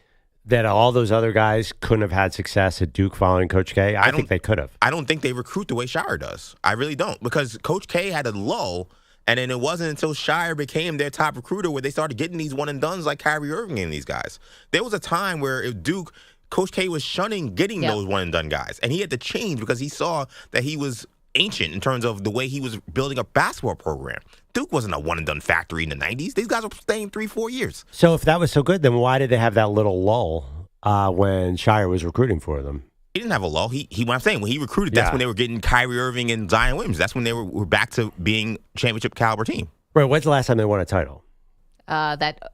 all those other guys couldn't have had success at Duke following Coach K? I think they could have. I don't think they recruit the way Scheyer does. I really don't, because Coach K had a lull. And then it wasn't until Scheyer became their top recruiter where they started getting these one-and-dones like Kyrie Irving and these guys. There was a time where if Duke, Coach K was shunning getting those one-and-done guys. And he had to change because he saw that he was ancient in terms of the way he was building a basketball program. Duke wasn't a one-and-done factory in the 90s. These guys were staying 3-4 years. So if that was so good, then why did they have that little lull when Scheyer was recruiting for them? He didn't have a lull. What I'm saying, when he recruited, that's when they were getting Kyrie Irving and Zion Williams. That's when they were back to being championship caliber team. Right. When's the last time they won a title?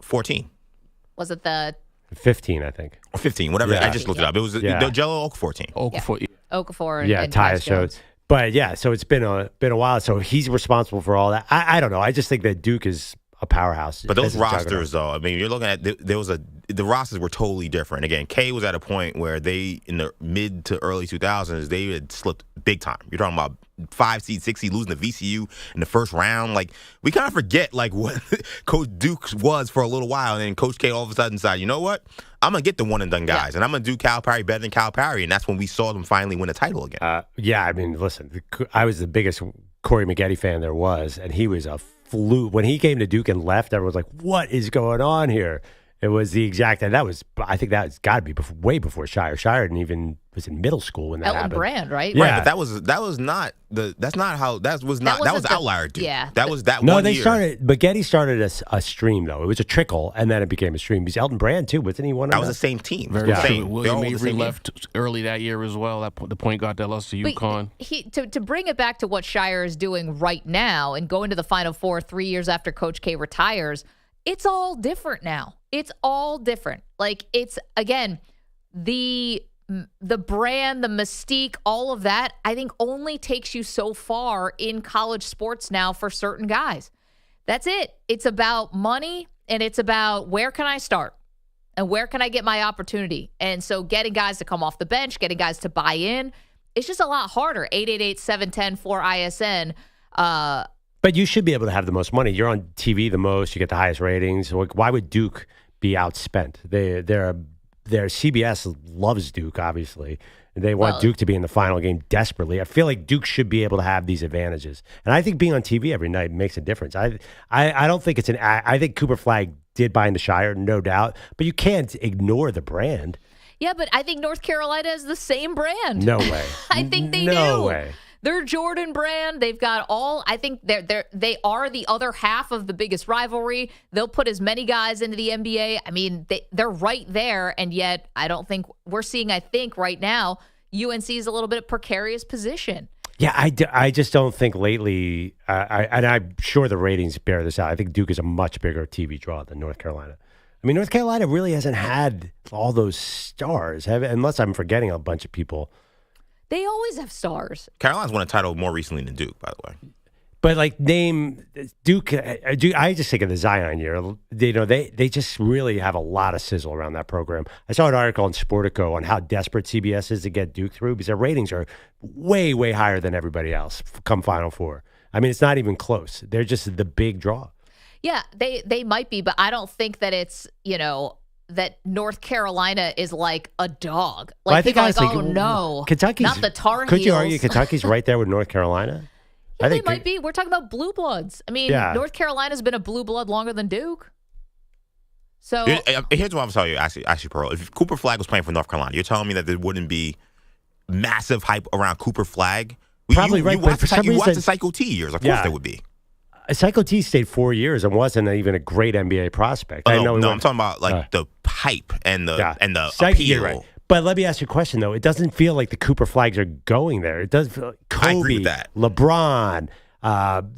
14. Was it the 15? I think. Or 15. Whatever. Yeah. I just looked it up. It was the Jello Okafor team. Okafor. And Tyus Jones. But yeah, so it's been a while. So he's responsible for all that. I don't know. I just think that Duke is a powerhouse. But those rosters, though, I mean, you're looking at the rosters were totally different. Again, K was at a point where they, in the mid to early 2000s, they had slipped big time. You're talking about 5 seed, 6 seed, losing to VCU in the first round. Like, we kind of forget like what Coach Duke was for a little while, and then Coach K all of a sudden decided, you know what? I'm gonna get the one and done guys, and I'm gonna do Calipari better than Calipari, and that's when we saw them finally win a title again. I mean, listen, I was the biggest Corey Maggette fan there was, and he was a fluke. When he came to Duke and left, everyone was like, "What is going on here?" It was the exact, and I think that's got to be way before Scheyer. Scheyer didn't even was in middle school when that Elton happened. Brand, right? Yeah, right, but that was not outlier Duke. Yeah, that was that. No, one they year. Maggette started a stream though. It was a trickle, and then it became a stream. Because Elton Brand too, wasn't he one of That was the same team. Very Same. true. William They're all the Avery same left early that year as well. The point guard that lost to UConn. To bring it back to what Scheyer is doing right now and going to the Final Four 3 years after Coach K retires, it's all different now. It's all different. Like, it's, again, the brand, the mystique, all of that, I think only takes you so far in college sports now for certain guys. That's it. It's about money, and it's about where can I start and where can I get my opportunity. And so getting guys to come off the bench, getting guys to buy in, it's just a lot harder. 888-710-4ISN. But you should be able to have the most money. You're on TV the most. You get the highest ratings. Like, why would Duke be outspent? Their CBS loves Duke, obviously. They want Duke to be in the final game desperately. I feel like Duke should be able to have these advantages. And I think being on TV every night makes a difference. I don't think it's I think Cooper Flagg did buy into Scheyer, no doubt. But you can't ignore the brand. Yeah, but I think North Carolina is the same brand. No way. I think they do. No way. They're Jordan brand. They've got all. I think they are the other half of the biggest rivalry. They'll put as many guys into the NBA. I mean, they're right there, and yet I don't think we're seeing. I think right now UNC is a little bit of precarious position. Yeah, I just don't think lately. And I'm sure the ratings bear this out. I think Duke is a much bigger TV draw than North Carolina. I mean, North Carolina really hasn't had all those stars, unless I'm forgetting a bunch of people. They always have stars. Carolina's won a title more recently than Duke, by the way. But like name Duke, I just think of the Zion year. They just really have a lot of sizzle around that program. I saw an article on Sportico on how desperate CBS is to get Duke through because their ratings are way, way higher than everybody else come Final Four. I mean, it's not even close. They're just the big draw. Yeah, they might be, but I don't think that it's, that North Carolina is like a dog. Like, well, I think honestly, oh no, Kentucky's not the Tar Heels. Could you argue Kentucky's right there with North Carolina? Yeah, they might be. We're talking about blue bloods. I mean, North Carolina's been a blue blood longer than Duke. So here's what I'm telling you, actually, Pearl. If Cooper Flagg was playing for North Carolina, you're telling me that there wouldn't be massive hype around Cooper Flagg? Probably right. You watched the Psycho T years. Of course there would be. Psycho T stayed 4 years and wasn't even a great NBA prospect. I'm talking about like the hype and the Psycho, appeal. Right. But let me ask you a question though. It doesn't feel like the Cooper Flags are going there. It does feel like Kobe, I agree with that. LeBron,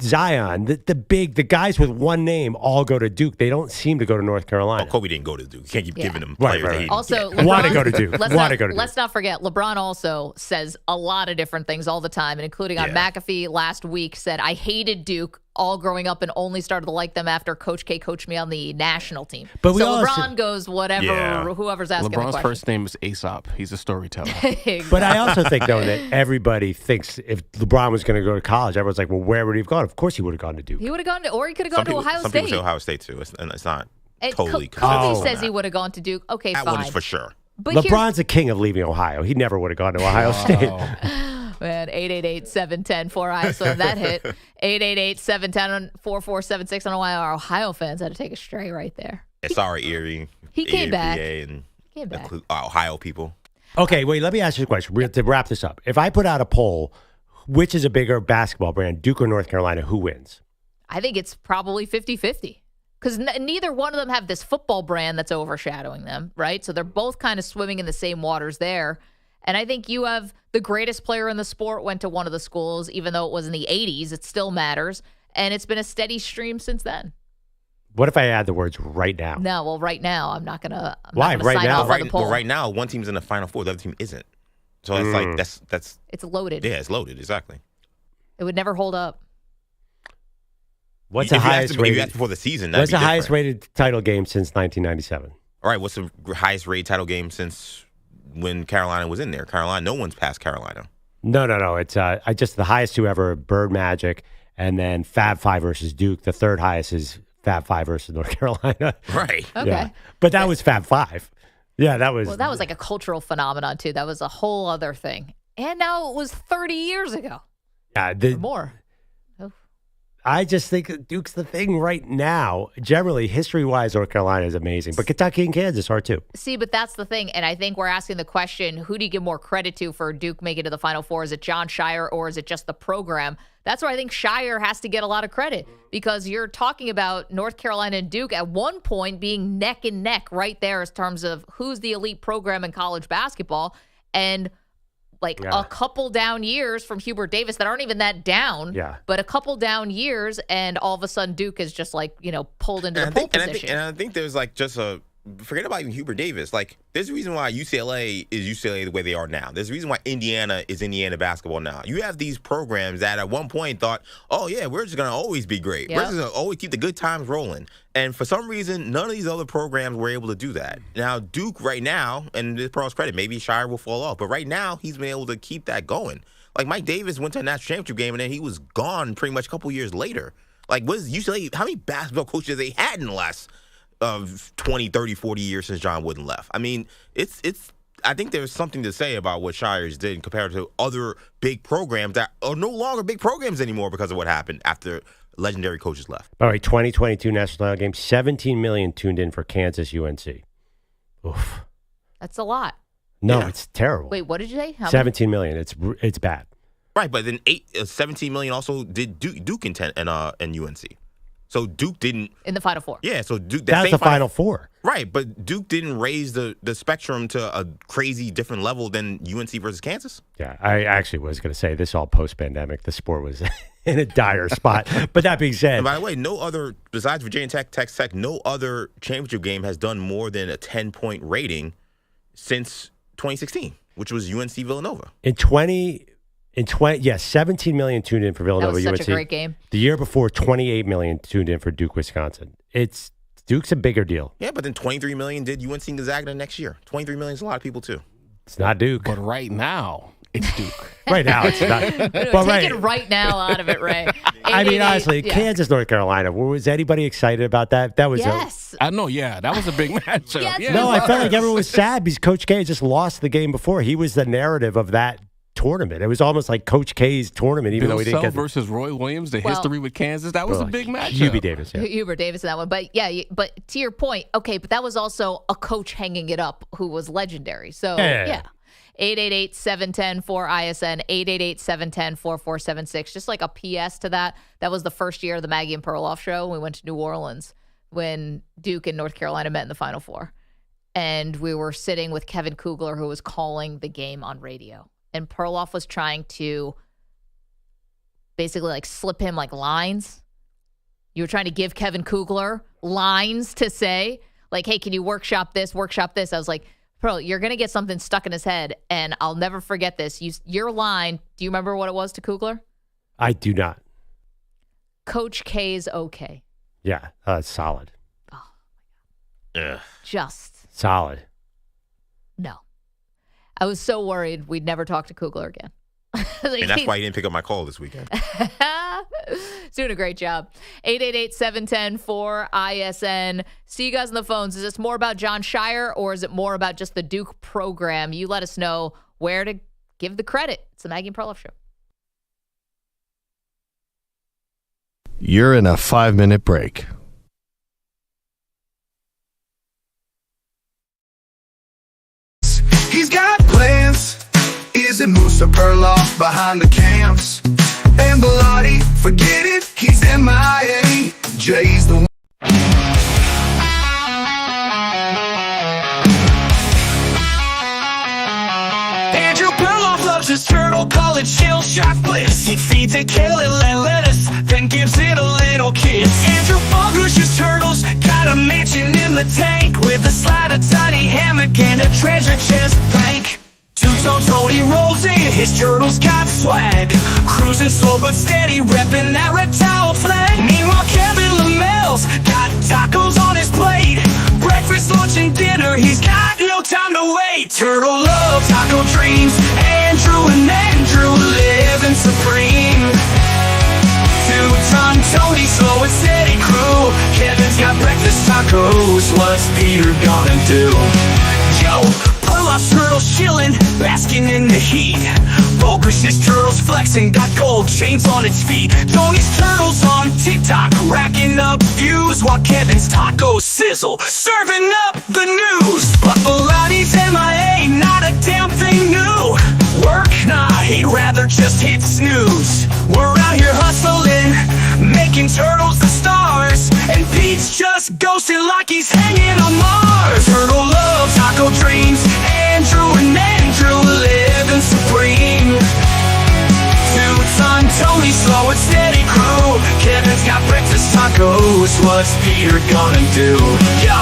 Zion, the guys with one name all go to Duke. They don't seem to go to North Carolina. Oh, Kobe didn't go to Duke. You can't keep giving them players. Right. Also, want to go to Duke. Let's not forget, LeBron also says a lot of different things all the time, and including on McAfee last week said, I hated Duke all growing up and only started to like them after Coach K coached me on the national team. But LeBron goes whatever, whoever's asking LeBron's the question. first name is Aesop. He's a storyteller. Exactly. But I also think, though, that everybody thinks if LeBron was going to go to college, everyone's like, well, where would he have gone? Of course he would have gone to Duke. He would have gone to, or he could have gone to Ohio Some State. people say Ohio State, too. It's not totally Kobe says he would have gone to Duke. Okay, that fine. one is for sure. But LeBron's the king of leaving Ohio. He never would have gone to Ohio State. Man, 888-710-4ISO. That hit. 888-710-4476. I don't know why our Ohio fans had to take a stray right there. Sorry, Erie. He came back. And he came back. Ohio people. Okay, wait, let me ask you a question to wrap this up. If I put out a poll, which is a bigger basketball brand, Duke or North Carolina, who wins? I think it's probably 50-50. Because neither one of them have this football brand that's overshadowing them, right? So they're both kind of swimming in the same waters there. And I think you have the greatest player in the sport went to one of the schools, even though it was in the 80s, it still matters. And it's been a steady stream since then. What if I add the words right now? No, well, right now, I'm not going to Why? Right now? Right now, one team's in the Final Four, the other team isn't. So it's like, that's... It's loaded. Yeah, it's loaded, exactly. It would never hold up. What's the highest rated? If you asked before the season, What's the highest rated title game since 1997? All right, what's the highest rated title game since when Carolina was in there? Carolina, no one's passed Carolina. No. It's just the highest two ever, Bird Magic, and then Fab Five versus Duke. The third highest is Fab Five versus North Carolina. Right. Okay. Yeah. But that was Fab Five. Yeah, that was. Well, that was like a cultural phenomenon too. That was a whole other thing. And now it was 30 years ago. Yeah, or more. I just think that Duke's the thing right now. Generally, history-wise, North Carolina is amazing, but Kentucky and Kansas are too. See, but that's the thing, and I think we're asking the question, who do you give more credit to for Duke making it to the Final Four? Is it Jon Scheyer or is it just the program? That's where I think Scheyer has to get a lot of credit because you're talking about North Carolina and Duke at one point being neck and neck right there in terms of who's the elite program in college basketball, and a couple down years from Hubert Davis that aren't even that down, but a couple down years, and all of a sudden Duke is just pulled into the pole position. And I think there's forget about even Hubert Davis. There's a reason why UCLA is UCLA the way they are now. There's a reason why Indiana is Indiana basketball now. You have these programs that at one point thought, oh, yeah, we're just going to always be great. We're just going to always keep the good times rolling. And for some reason, none of these other programs were able to do that. Now, Duke right now, and to Pearl's credit, maybe Scheyer will fall off, but right now he's been able to keep that going. Mike Davis went to a national championship game, and then he was gone pretty much a couple years later. What is UCLA? How many basketball coaches they had in the last 20, 30, 40 years since John Wooden left? I mean, I think there's something to say about what Shires did compared to other big programs that are no longer big programs anymore because of what happened after legendary coaches left. All right, 2022 national title game, 17 million tuned in for Kansas UNC. Oof. That's a lot. No, it's terrible. Wait, what did you say? 17 million. It's bad. Right, but then 17 million also did Duke and UNC. So Duke didn't in the Final Four. Yeah, so Duke. That's the Final Four. Right, but Duke didn't raise the spectrum to a crazy different level than UNC versus Kansas. Yeah, I actually was going to say this all post-pandemic. The sport was in a dire spot. But that being said, and by the way, no other besides Virginia Tech, Texas Tech, no other championship game has done more than a 10-point rating since 2016, which was UNC Villanova. 17 million tuned in for Villanova UNC. That was such a great game. The year before, 28 million tuned in for Duke, Wisconsin. Duke's a bigger deal. Yeah, but then 23 million did UNC Gonzaga the next year. 23 million is a lot of people too. It's not Duke. But right now, it's Duke. Right now, it's not. Take it right now out of it, Ray. I mean, honestly, Kansas, North Carolina. Was anybody excited about that? That was I know, yeah. That was a big matchup. Yes, no, I felt like everyone was sad because Coach K just lost the game before. He was the narrative of that tournament. It was almost like Coach K's tournament, even though he didn't get versus Roy Williams, the history with Kansas. That was a big matchup. Hubie Davis, Hubert Davis in that one. But but to your point, okay, but that was also a coach hanging it up who was legendary. So yeah. 888-710-4ISN, 888-710-4476. Just like a PS to that. That was the first year of the Maggie and Perloff show. We went to New Orleans when Duke and North Carolina met in the Final Four. And we were sitting with Kevin Kugler, who was calling the game on radio. And Perloff was trying to basically slip him lines. You were trying to give Kevin Kugler lines to say, hey, can you workshop this? I was like, Pearl, you're going to get something stuck in his head, and I'll never forget this. Your line, do you remember what it was to Kugler? I do not. Coach K's okay. Yeah, solid. Oh, my God. Just. Solid. No. I was so worried we'd never talk to Kugler again. And that's why he didn't pick up my call this weekend. He's doing a great job. 888-710-4ISN. See you guys on the phones. Is this more about Jon Scheyer or is it more about just the Duke program? You let us know where to give the credit. It's the Maggie and Perloff Show. You're in a 5-minute break. He's got plans. Is it Moose or Perloff behind the cams? And Bilotti, forget it, he's MIA. Jay's the one. Andrew Perloff loves his turtle, call it shell shock bliss. He feeds it kale and lettuce, then gives it a little kiss. Andrew Bogusch's turtles got a mansion in the tank with a slide, a tiny hammock, and a treasure chest bank. Do So Tony rolls in, his turtles got swag. Cruising slow but steady, repping that reptile flag. Meanwhile, Kevin LaMelle's got tacos on his plate. Breakfast, lunch, and dinner, he's got no time to wait. Turtle love, taco dreams, Andrew and Andrew living supreme. Two-ton Tony, slow and steady crew. Kevin's got breakfast tacos, what's Peter gonna do? Yo, Perloff's turtles chillin', basking in the heat. Bogusch's turtles flexing, got gold chains on its feet. Tony's turtles on TikTok, racking up views, while Kevin's tacos sizzle, serving up the news. But Velotti's MIA, not a damn thing new. Work? Nah, he'd rather just hit snooze. We're out here hustling, making turtles the stars, and Pete's just ghosting like he's hanging on Mars. Turtle love, taco dreams, Andrew and Andrew living supreme. Two-ton Tony, slow and steady crew. Kevin's got breakfast tacos, what's Peter gonna do? Yo,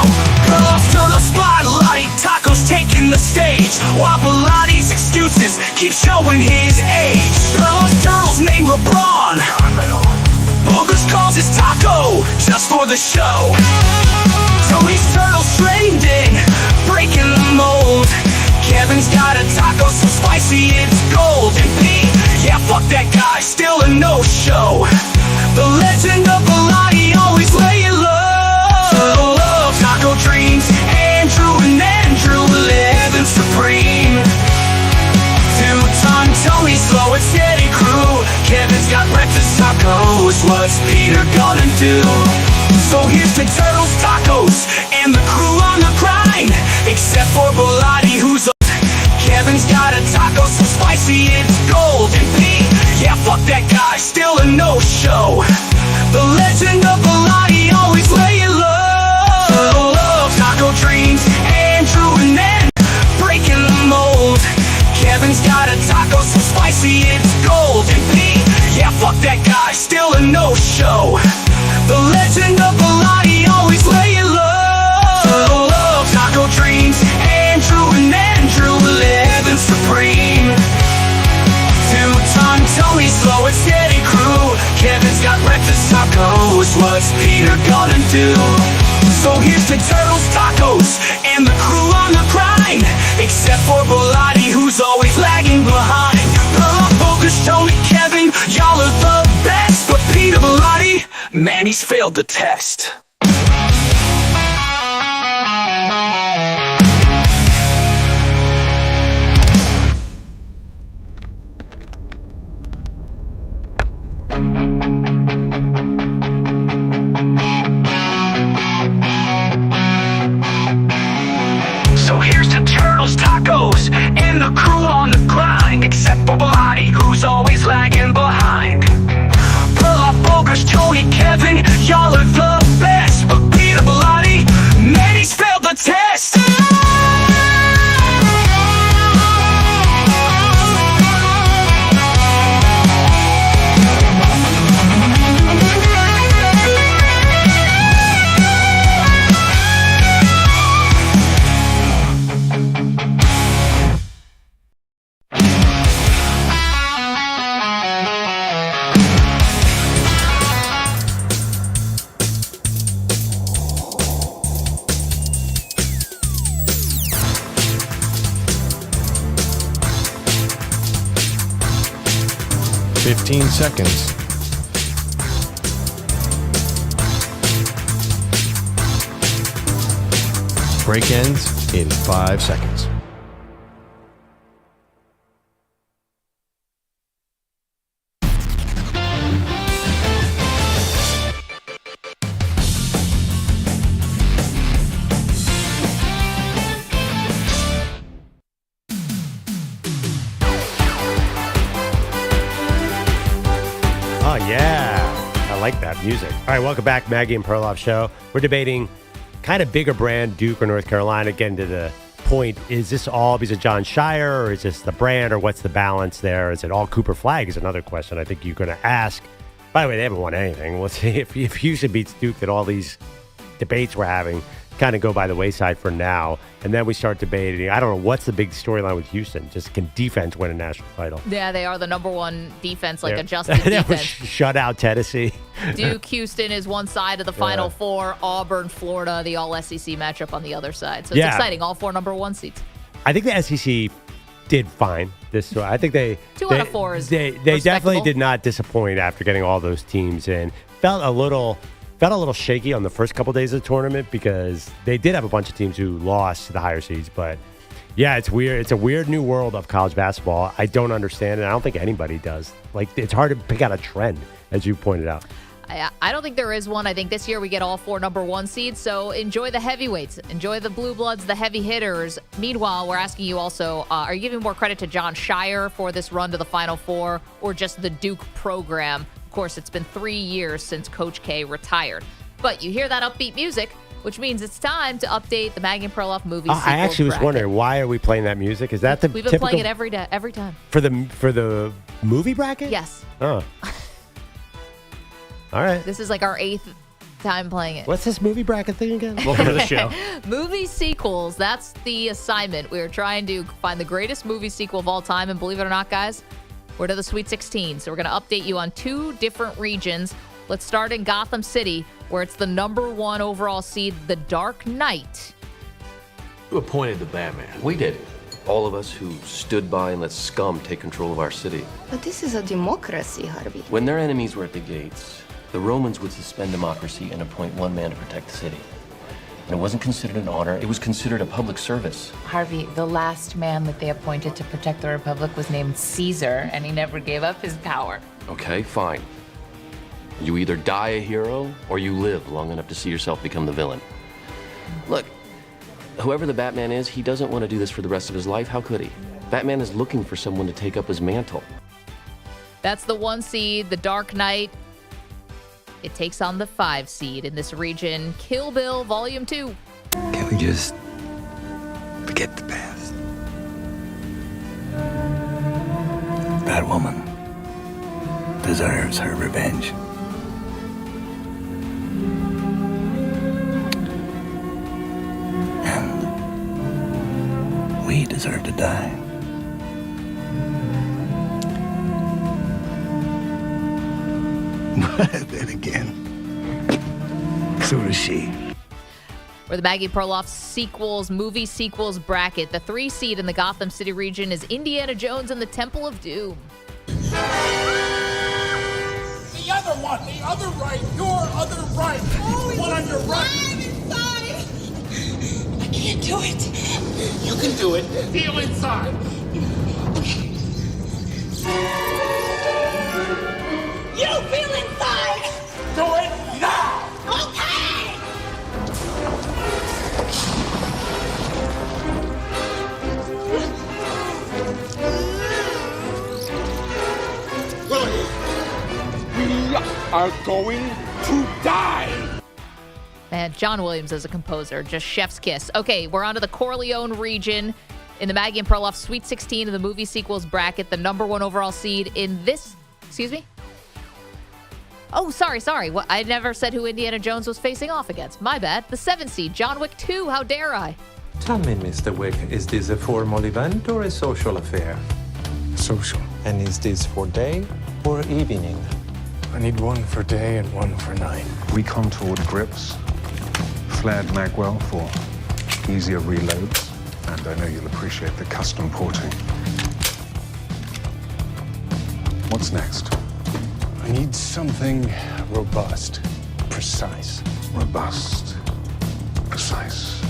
Perloff's turtle spotlight, tacos taking the stage, while Velotti's excuses keep showing his age. Perloff's turtles name LeBron, Bogusch calls his taco just for the show. Tony's turtles trending, breaking the mold. Kevin's got a taco so spicy it's gold. And Pete, yeah, fuck that guy, still a no-show. The legend of Velotti always laying low. Turtle love, taco dreams, Andrew and Andrew living supreme. Two-ton Tony, slow and steady crew. Kevin's got breakfast tacos, what's Peter gonna do? So here's to Turtles tacos and the crew on the grind. Except for Velotti, who's Kevin's got a taco so spicy it's gold. And Pete, yeah, fuck that guy, still a no-show. The legend of Velotti always laying low. Turtle love, taco dreams, Andrew and Andrew breaking the mold. Kevin's got a taco so spicy it's gold. And Pete, yeah, fuck that guy, still a no-show. The legend of Velotti always laying low. Turtle love, taco dreams, Andrew and Andrew living supreme. Two-ton Tony, slow and steady crew. Kevin's got breakfast tacos, what's Peter gonna do? So here's to Turtles tacos and the crew on the grind. Except for Velotti, who's always lagging behind. Perloff, Bogusch, Tony, Kevin, y'all are the best. But Peter Velotti, man, he's failed the test. So here's to Turtles tacos and the crew on the grind. Except for Velotti, who's always lagging behind. Perloff, Bogusch, Tony, Kevin, y'all are the best. But Peter Velotti, man, he's failed the test. Seconds. Break ends in 5 seconds. Like that music. All right, welcome back, Maggie and Perloff Show. We're debating kind of bigger brand, Duke or North Carolina. Getting to the point, is this all because of Jon Scheyer, or is this the brand, or what's the balance there? Is it all Cooper Flag is another question I think you're going to ask. By the way, they haven't won anything. We'll see if Houston beats Duke, that all these debates we're having kind of go by the wayside for now. And then we start debating. I don't know, what's the big storyline with Houston? Just can defense win a national title? Yeah, they are the number one defense, adjusted defense. Shut out Tennessee. Duke, Houston is one side of the Final Four. Auburn, Florida, the all-SEC matchup on the other side. So it's exciting. All 4 number 1 seeds. I think the SEC did fine this. I think they 2 out of 4 is they definitely did not disappoint after getting all those teams in. Felt a little shaky on the first couple days of the tournament because they did have a bunch of teams who lost to the higher seeds. But yeah, it's weird. It's a weird new world of college basketball. I don't understand it. I don't think anybody does. Like, it's hard to pick out a trend, as you pointed out. I don't think there is one. I think this year we get all 4 number 1 seeds. So enjoy the heavyweights. Enjoy the blue bloods, the heavy hitters. Meanwhile, we're asking you also, are you giving more credit to Jon Scheyer for this run to the Final Four or just the Duke program? Of course, it's been 3 years since Coach K retired. But you hear that upbeat music, which means it's time to update the Maggie Perloff movie sequels I actually was bracket. wondering, why are we playing that music? Is that the We've been typical playing it every day, every time. For the movie bracket? Yes. Oh. All right. This is like our 8th time playing it. What's this movie bracket thing again? Welcome to the show. Movie sequels. That's the assignment. We're trying to find the greatest movie sequel of all time. And believe it or not, guys, we're to the Sweet 16. So we're going to update you on 2 different regions. Let's start in Gotham City, where it's the number 1 overall seed, The Dark Knight. Who appointed the Batman? We did. All of us who stood by and let scum take control of our city. But this is a democracy, Harvey. When their enemies were at the gates, the Romans would suspend democracy and appoint one man to protect the city. And it wasn't considered an honor, it was considered a public service. Harvey, the last man that they appointed to protect the Republic was named Caesar, and he never gave up his power. Okay, fine. You either die a hero, or you live long enough to see yourself become the villain. Look, whoever the Batman is, he doesn't want to do this for the rest of his life. How could he? Batman is looking for someone to take up his mantle. That's the 1 seed, The Dark Knight. It takes on the 5 seed in this region, Kill Bill Volume 2. Can't we just forget the past? That woman deserves her revenge. And we deserve to die. But then again, so does she. For the Maggie Perloff movie sequels bracket, the 3 seed in the Gotham City region is Indiana Jones and the Temple of Doom. The other one, the other right, your other right. One on your right. I can't do it. You can do it. Feel inside. You feel inside. Do it now. Okay. We are going to die. And John Williams as a composer, just chef's kiss. Okay, we're on to the Corleone region in the Maggie and Perloff Sweet 16 of the movie sequels bracket, the number 1 overall seed in this. Excuse me? Oh, sorry. Well, I never said who Indiana Jones was facing off against. My bad. The 7 seed, John Wick 2. How dare I? Tell me, Mr. Wick, is this a formal event or a social affair? Social. And is this for day or evening? I need one for day and one for night. We contoured grips, flared magwell for easier reloads, and I know you'll appreciate the custom porting. What's next? I need something robust, precise. Robust, precise.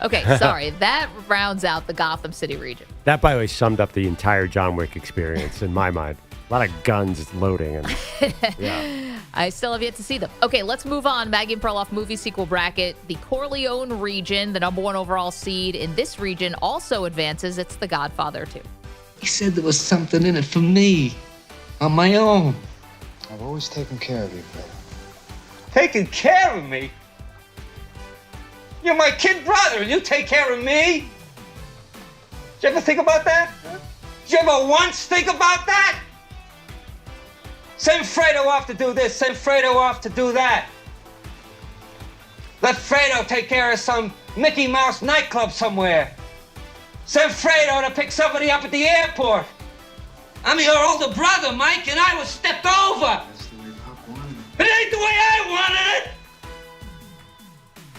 Okay, sorry. That rounds out the Gotham City region. That, by the way, summed up the entire John Wick experience in my mind. A lot of guns loading. And, yeah. I still have yet to see them. Okay, let's move on. Maggie and Perloff movie sequel bracket. The Corleone region, the number 1 overall seed in this region, also advances. It's The Godfather 2. He said there was something in it for me, on my own. I've always taken care of you, brother. Taking care of me? You're my kid brother, and you take care of me? Did you ever think about that? Did you ever once think about that? Send Fredo off to do this, send Fredo off to do that. Let Fredo take care of some Mickey Mouse nightclub somewhere. Send Fredo to pick somebody up at the airport. I'm your older brother, Mike, and I was stepped over. That's the way Pop wanted it. It ain't the way I wanted it.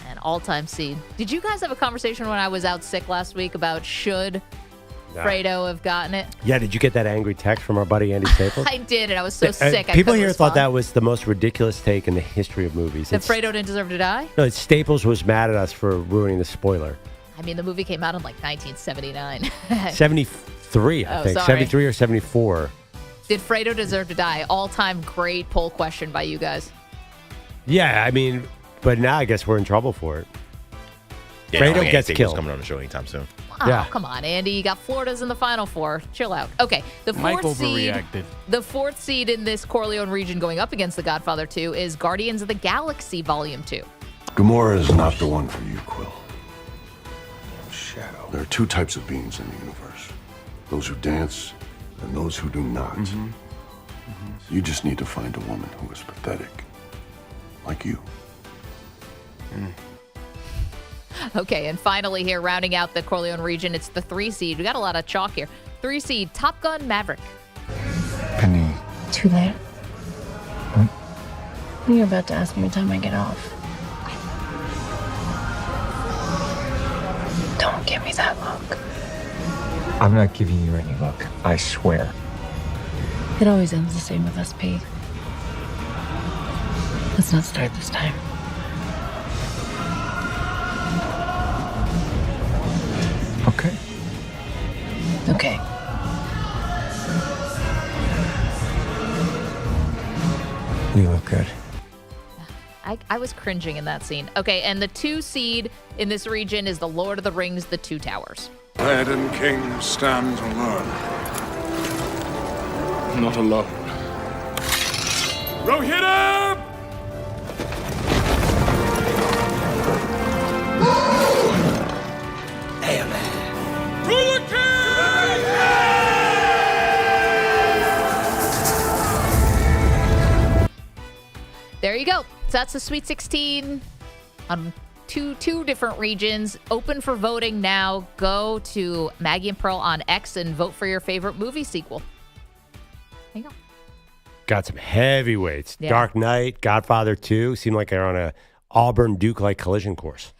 An all-time seed. Did you guys have a conversation when I was out sick last week about should Fredo have gotten it? Yeah, did you get that angry text from our buddy Andy Staples? I did, and I was so sick. People I here respond. thought that was the most ridiculous take in the history of movies. That Fredo didn't deserve to die? No, Staples was mad at us for ruining the spoiler. I mean, the movie came out in like 1979. 73, I think. sorry. 73 or 74. Did Fredo deserve to die? All-time great poll question by you guys. Yeah, I mean, but now I guess we're in trouble for it. Yeah, Fredo gets killed. Coming on the show anytime soon. Oh, Yeah. come on, Andy. You got Florida's in the Final Four. Chill out. Okay, the Mike fourth seed. overreacted. The fourth seed in this Corleone region going up against The Godfather 2 is Guardians of the Galaxy Volume 2. Gamora is not the one for you, Quill. Shadow. There are two types of beings in the universe. Those who dance and those who do not. You just need to find a woman who is pathetic. Like you. Okay, and finally here, rounding out the Corleone region, it's the 3 seed. We got a lot of chalk here. 3 seed, Top Gun Maverick. Penny. Too late. What? You're about to ask me what time I get off. Don't give me that look. I'm not giving you any look. I swear. It always ends the same with us, P. Let's not start this time. Okay. Okay. You look good. I was cringing in that scene. Okay, and the 2 seed in this region is The Lord of the Rings, The Two Towers. Theoden King stands alone. Not alone. Rohit! There you go. So that's the Sweet 16 on two different regions. Open for voting now. Go to Maggie and Pearl on X and vote for your favorite movie sequel. There you go. Got some heavyweights. Yeah. Dark Knight, Godfather 2. Seem like they're on a Auburn-Duke-like collision course.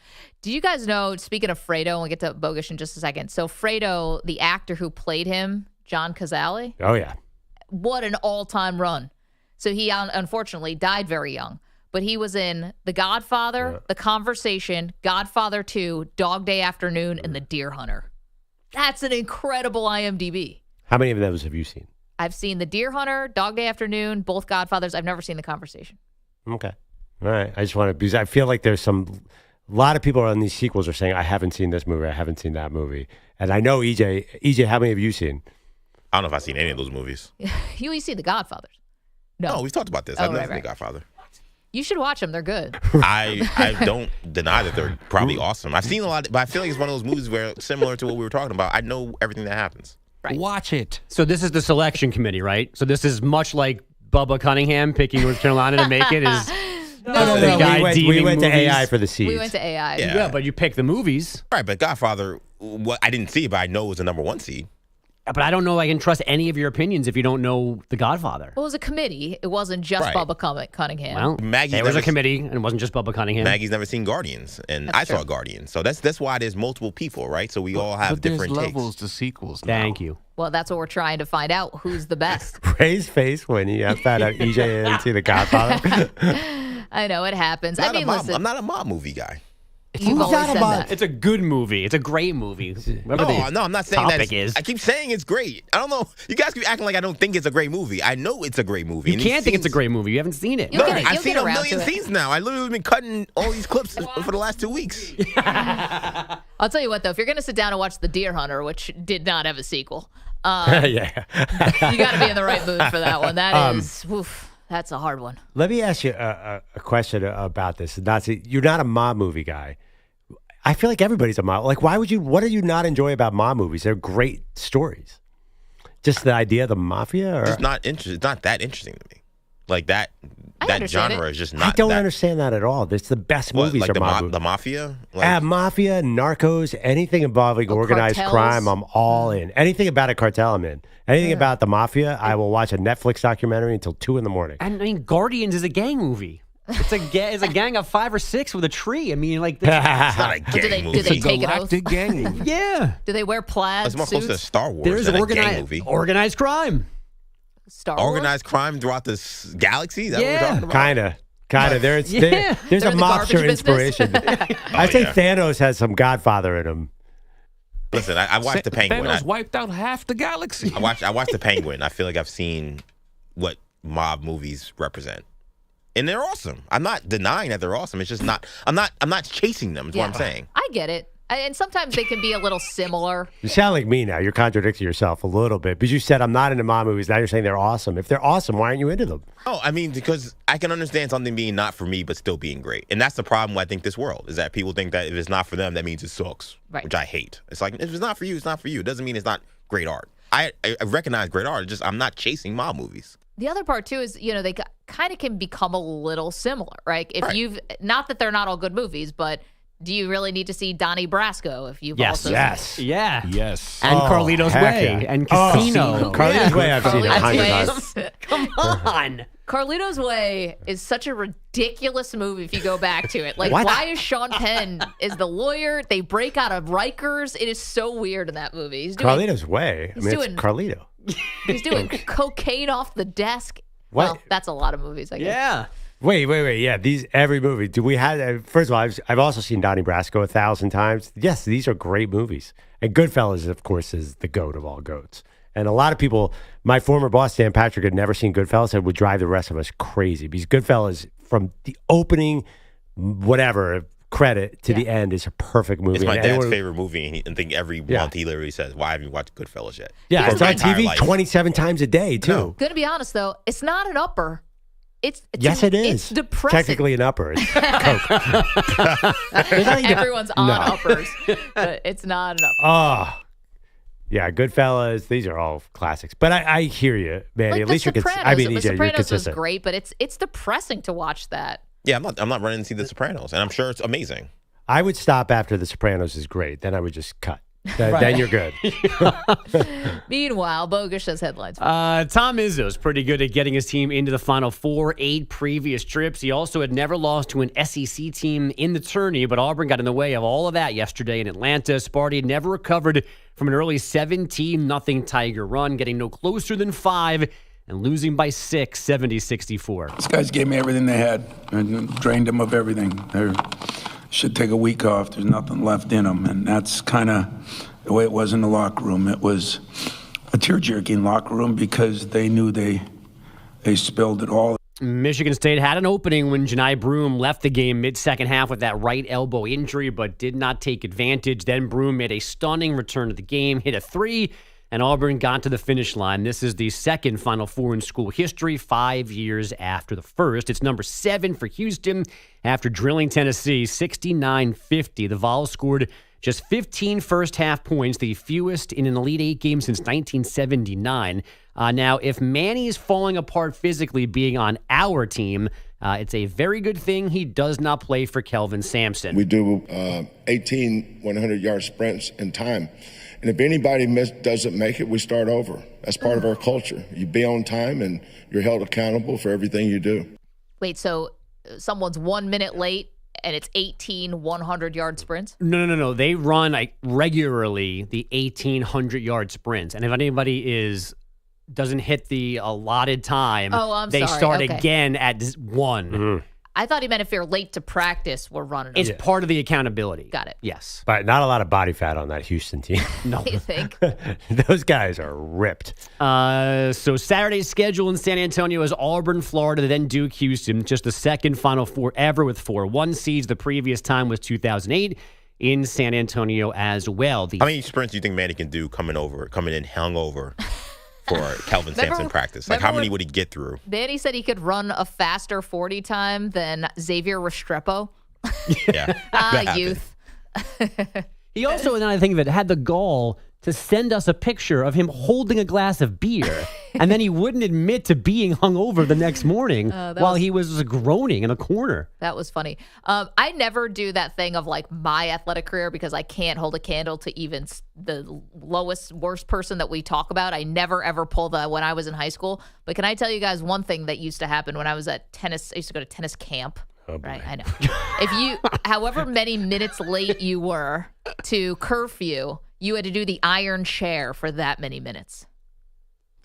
Do you guys know, speaking of Fredo, and we'll get to Bogusch in just a second. So Fredo, the actor who played him, John Cazale. Oh, yeah. What an all-time run. So he unfortunately died very young. But he was in The Godfather, The Conversation, Godfather 2, Dog Day Afternoon, and The Deer Hunter. That's an incredible IMDb. How many of those have you seen? I've seen The Deer Hunter, Dog Day Afternoon, both Godfathers. I've never seen The Conversation. Okay. All right. I just want to, because I feel like there's a lot of people on these sequels are saying, I haven't seen this movie, I haven't seen that movie. And I know, EJ, how many have you seen? I don't know if I've seen any of those movies. You see The Godfathers. No, we've talked about this. Oh, I've never right. seen Godfather. You should watch them. They're good. I don't deny that they're probably awesome. I've seen a lot, but I feel like it's one of those movies where, similar to what we were talking about, I know everything that happens. Right. Watch it. So this is the selection committee, right? So this is much like Bubba Cunningham picking North Carolina to make it. Is No. the guy We went to movies. AI for the seeds. We went to AI. Yeah, but you pick the movies. Right, but Godfather, I didn't see it, but I know it was the number 1 seed. But I don't know if I can trust any of your opinions if you don't know The Godfather. Well, it was a committee. It wasn't just Right. Bubba Cunningham. Well, there was a committee, and it wasn't just Bubba Cunningham. Maggie's never seen Guardians, and That's I saw true. Guardians. So that's why there's multiple people, right? So we all have But there's different takes. levels to sequels now. Thank you. Well, that's what we're trying to find out. Who's the best? Ray's face when he found out EJ didn't see The Godfather. I know it happens. I mean, listen. I'm not a mob movie guy. You've always said that. It's a good movie. It's a great movie. Whatever the No, I'm not saying that. topic is. I keep saying it's great. I don't know. You guys keep acting like I don't think it's a great movie. I know it's a great movie. You can't think it's a great movie. You haven't seen it. You'll get it- I've you'll seen get a around million to it. scenes now. I literally been cutting all these clips for the last 2 weeks. I'll tell you what, though. If you're going to sit down and watch The Deer Hunter, which did not have a sequel, Yeah. you got to be in the right mood for that one. That is, oof, that's a hard one. Let me ask you a question about this. You're not a mob movie guy. I feel like everybody's a mob. Like, what do you not enjoy about mob movies? They're great stories. Just the idea of the mafia? Or? It's not interesting. It's not that interesting to me. Like that genre is just not. I don't understand that at all. It's the best movies like are mob movies. The Mafia? Like, Mafia, Narcos, anything involving organized cartels. crime, I'm all in. Anything about a cartel, I'm in. Anything about the Mafia, I will watch a Netflix documentary until 2 a.m. And I mean, Guardians is a gang movie. It's a gang of 5 or 6 with a tree. I mean, like, it's not a gang movie. Do they take an oath? Galactic gang movie. Yeah. Do they wear plaid It's more close to suits? Star Wars There's than a gang movie. organized crime. Star Wars? Organized crime throughout this galaxy? Is that what we're talking about? Kind of. There's They're a in the mobster garbage business. inspiration. I say Thanos has some Godfather in him. Listen, I watched The Penguin. Thanos wiped out half the galaxy. I watched The Penguin. I feel like I've seen what mob movies represent. And they're awesome. I'm not denying that they're awesome. It's just not I'm not chasing them, is what I'm saying. I get it. And sometimes they can be a little similar. You sound like me now. You're contradicting yourself a little bit. Because you said I'm not into mob movies. Now you're saying they're awesome. If they're awesome, why aren't you into them? Oh, I mean, because I can understand something being not for me, but still being great. And that's the problem with, I think, this world, is that people think that if it's not for them, that means it sucks, which I hate. It's like, if it's not for you, it's not for you. It doesn't mean it's not great art. I recognize great art. It's just I'm not chasing mob movies. The other part, too, is, they kind of can become a little similar, right? If you've, not that they're not all good movies, but do you really need to see Donnie Brasco if you've also seen it? Yes. And Carlito's Way and Casino. Carlito's Way I've seen 100 times. Come on. Carlito's Way is such a ridiculous movie if you go back to it. Like, What? why is Sean Penn is the lawyer? They break out of Rikers. It is so weird in that movie. He's doing, Carlito's Way. I mean, it's Carlito. He's doing cocaine off the desk. What? Well, that's a lot of movies, I guess. Yeah. Wait. Yeah, every movie. Do we have? First of all, I've also seen Donnie Brasco 1,000 times. Yes, these are great movies. And Goodfellas, of course, is the goat of all goats. And a lot of people, my former boss Dan Patrick had never seen Goodfellas and would drive the rest of us crazy because Goodfellas, from the opening, whatever credit to the end, is a perfect movie. It's my And dad's anyone- favorite movie, and I think every month he literally says, "Why haven't you watched Goodfellas yet?" Yeah, For it's my on entire TV life. 27 times a day too. Gonna be honest though, it's not an upper. Yes, it is. It's depressing. Technically an upper. It's Coke. Everyone's on No. uppers, but it's not an upper. Oh, yeah, Goodfellas. These are all classics. But I hear you, man. Like At The least you're Sopranos. I mean, The EJ, you're Sopranos was consistent. great, but it's depressing to watch that. Yeah, I'm not running to see The Sopranos, and I'm sure it's amazing. I would stop after The Sopranos is great. Then I would just cut. Then you're good. Meanwhile, Bogusch has headlines. Tom Izzo's pretty good at getting his team into the Final Four, 8 previous trips. He also had never lost to an SEC team in the tourney, but Auburn got in the way of all of that yesterday in Atlanta. Sparty never recovered from an early 17-0 Tiger run, getting no closer than 5 and losing by 6, 70-64. These guys gave me everything they had and drained them of everything. They should take a week off. There's nothing left in them, and that's kind of the way it was in the locker room. It was a tear-jerking locker room because they knew they spilled it all. Michigan State had an opening when Janai Broome left the game mid-second half with that right elbow injury, but did not take advantage. Then Broome made a stunning return to the game, hit a 3, and Auburn got to the finish line. This is the second Final Four in school history, 5 years after the first. It's number 7 for Houston after drilling Tennessee 69-50. The Vols scored just 15 first-half points, the fewest in an Elite Eight game since 1979. Now, if Manny's falling apart physically being on our team, it's a very good thing he does not play for Kelvin Sampson. We do 18 100-yard sprints in time. And if anybody doesn't make it, we start over. That's part of our culture. You be on time and you're held accountable for everything you do. Wait, so someone's 1 minute late and it's 18 100-yard sprints? No. They run regularly the 1,800-yard sprints. And if anybody doesn't hit the allotted time, they start again at 1. Mm-hmm. I thought he meant if you're late to practice, we're running. It's part of the accountability. Got it. Yes. But not a lot of body fat on that Houston team. No. You think? Those guys are ripped. So Saturday's schedule in San Antonio is Auburn, Florida, then Duke, Houston. Just the second Final Four ever with 4 1 seeds. The previous time was 2008 in San Antonio as well. How many sprints do you think Manny can do coming in hungover for Kelvin Sampson practice? Like, how many would he get through? Manny said he could run a faster 40 time than Xavier Restrepo. Yeah. Youth. He also, now I think of it, had the gall to send us a picture of him holding a glass of beer, and then he wouldn't admit to being hungover the next morning while he was groaning in a corner. That was funny. I never do that thing of like my athletic career because I can't hold a candle to even the lowest, worst person that we talk about. I never, ever pull that when I was in high school. But can I tell you guys one thing that used to happen when I was at tennis? I used to go to tennis camp. Oh, right, I know. If you, however many minutes late you were to curfew, you had to do the iron chair for that many minutes.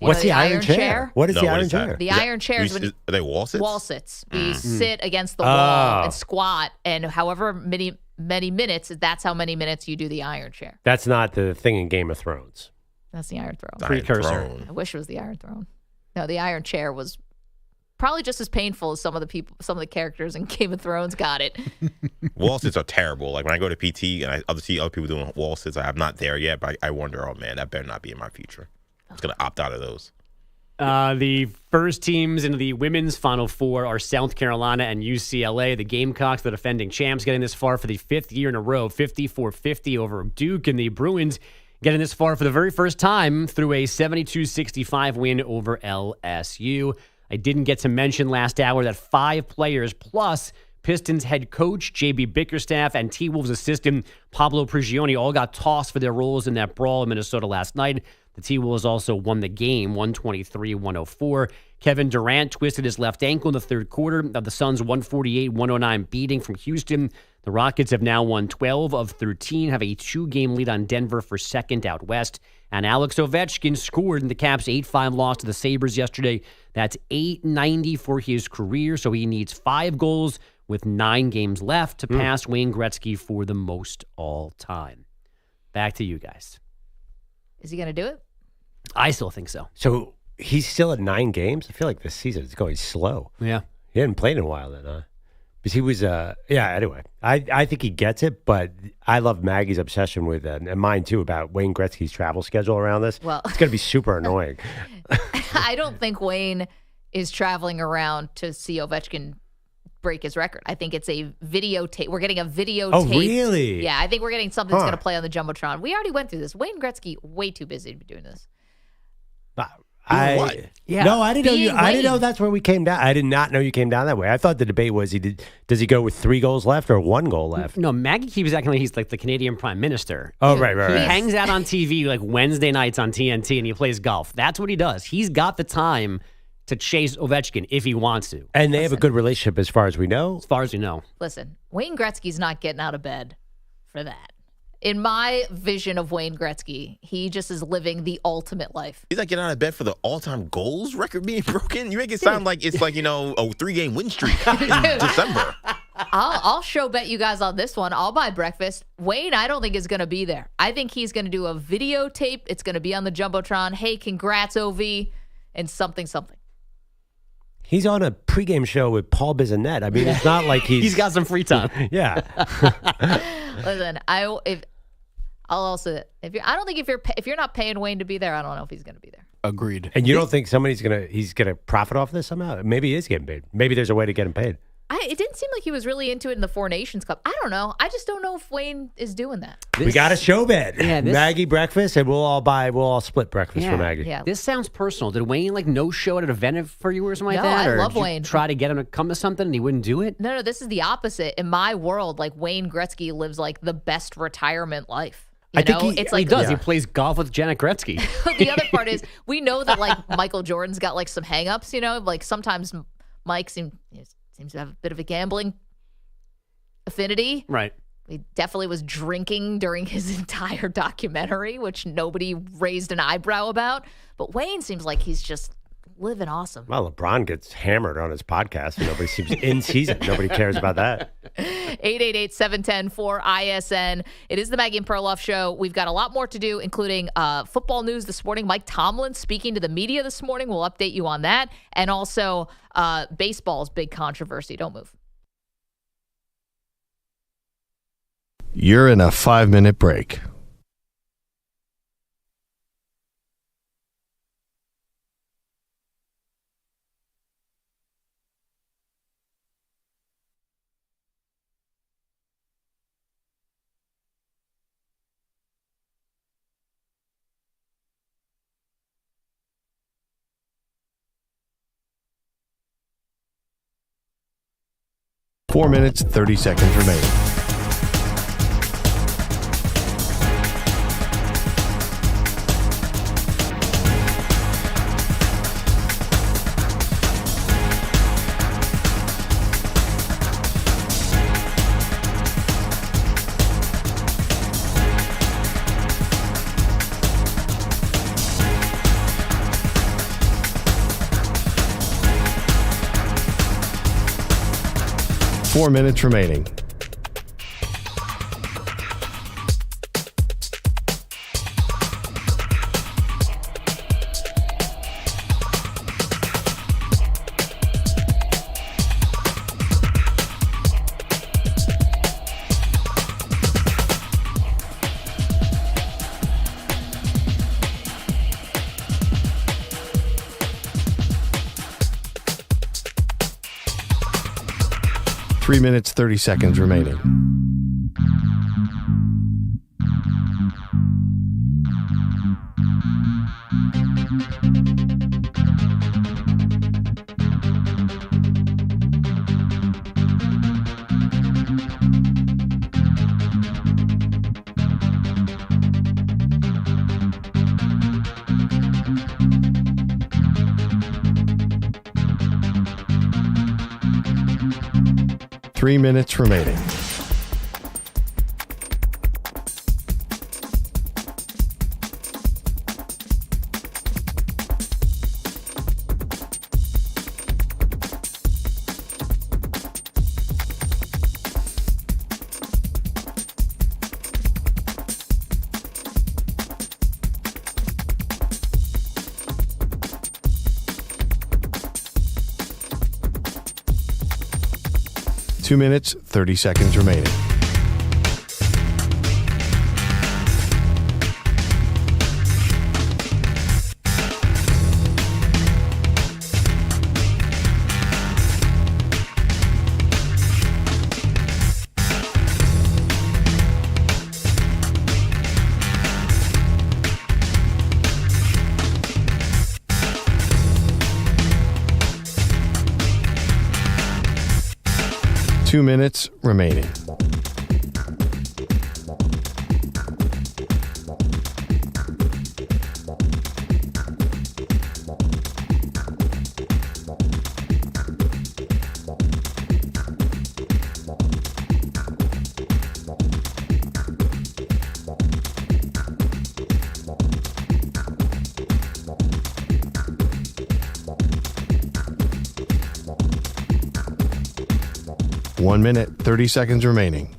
What's the iron chair? What is the iron chair? The iron chair is are they wall sits? Wall sits. We sit against the wall and squat, and however many minutes, that's how many minutes you do the iron chair. That's not the thing in Game of Thrones. That's the iron throne. Precursor. I wish it was the iron throne. No, the iron chair was probably just as painful as some of the characters in Game of Thrones got it. Wall sits are terrible. Like when I go to PT and I see other people doing wall sits, I'm not there yet, but I wonder, oh man, that better not be in my future. I'm just going to opt out of those. The first teams into the women's Final Four are South Carolina and UCLA. The Gamecocks, the defending champs, getting this far for the fifth year in a row, 54-50 over Duke, and the Bruins getting this far for the very first time through a 72-65 win over LSU. I didn't get to mention last hour that 5 players plus Pistons head coach J.B. Bickerstaff and T-Wolves assistant Pablo Prigioni all got tossed for their roles in that brawl in Minnesota last night. The T-Wolves also won the game, 123-104. Kevin Durant twisted his left ankle in the third quarter of the Suns' 148-109 beating from Houston. The Rockets have now won 12 of 13, have a 2-game lead on Denver for second out west. And Alex Ovechkin scored in the Caps' 8-5 loss to the Sabres yesterday. That's .890 for his career, so he needs 5 goals with 9 games left to pass Wayne Gretzky for the most all time. Back to you guys. Is he going to do it? I still think so. So he's still at 9 games? I feel like this season is going slow. Yeah. He hadn't played in a while then, huh? Because he was, anyway. I think he gets it, but I love Maggie's obsession with it, and mine too, about Wayne Gretzky's travel schedule around this. Well, it's going to be super annoying. I don't think Wayne is traveling around to see Ovechkin break his record. I think it's a videotape. We're getting a videotape. Oh, really? Yeah, I think we're getting something that's going to play on the Jumbotron. We already went through this. Wayne Gretzky, way too busy to be doing this. No, I didn't know you. I didn't know that's where we came down. I did not know you came down that way. I thought the debate was does he go with 3 goals left or 1 goal left? No, Maggie keeps acting like he's like the Canadian Prime Minister. Oh, right. He hangs out on TV like Wednesday nights on TNT and he plays golf. That's what he does. He's got the time to chase Ovechkin if he wants to. And they have a good relationship as far as we know. As far as we know. Listen, Wayne Gretzky's not getting out of bed for that. In my vision of Wayne Gretzky, he just is living the ultimate life. He's not getting out of bed for the all-time goals record being broken. You make it sound like it's like, a 3-game win streak in December. I'll show bet you guys on this one. I'll buy breakfast. Wayne, I don't think is going to be there. I think he's going to do a videotape. It's going to be on the Jumbotron. Hey, congrats, OV, and something. He's on a pregame show with Paul Bissonnette. I mean, it's not like he's got some free time. Yeah. Listen, I don't think if you're not paying Wayne to be there, I don't know if he's going to be there. Agreed. And you don't think he's gonna profit off this somehow? Maybe he is getting paid. Maybe there's a way to get him paid. It didn't seem like he was really into it in the Four Nations Cup. I don't know. I just don't know if Wayne is doing that. We got a show bet. Yeah, Maggie breakfast, and we'll all split breakfast for Maggie. Yeah. This sounds personal. Did Wayne no show at an event for you or something like that? I or love did you Wayne. Try to get him to come to something and he wouldn't do it? No, this is the opposite. In my world, Wayne Gretzky lives the best retirement life. I think he does. Yeah. He plays golf with Janet Gretzky. The other part is we know that Michael Jordan's got some hangups. Sometimes Mike seems to have a bit of a gambling affinity. Right. He definitely was drinking during his entire documentary, which nobody raised an eyebrow about. But Wayne seems like he's just living awesome. Well, LeBron gets hammered on his podcast. Nobody seems in season. Nobody cares about that. 888-710-4ISN. It is the Maggie and Perloff Show. We've got a lot more to do, including football news this morning. Mike Tomlin speaking to the media this morning. We'll update you on that. And also baseball's big controversy. Don't move. You're in a 5-minute break. 4 minutes, 30 seconds remaining. Four minutes remaining. Three minutes, 30 seconds remaining. Three minutes remaining. Two minutes, 30 seconds remaining. Two minutes remaining. One minute, 30 seconds remaining.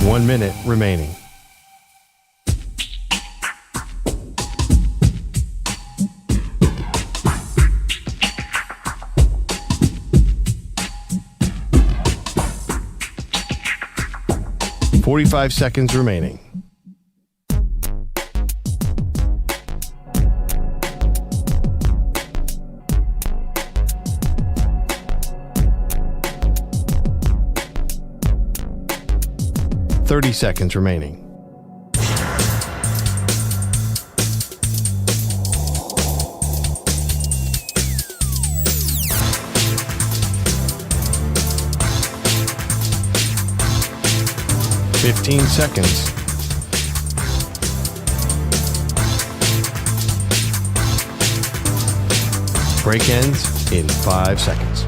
One minute remaining. $45 seconds remaining. $30 seconds remaining. $15 seconds. Break ends in 5 seconds.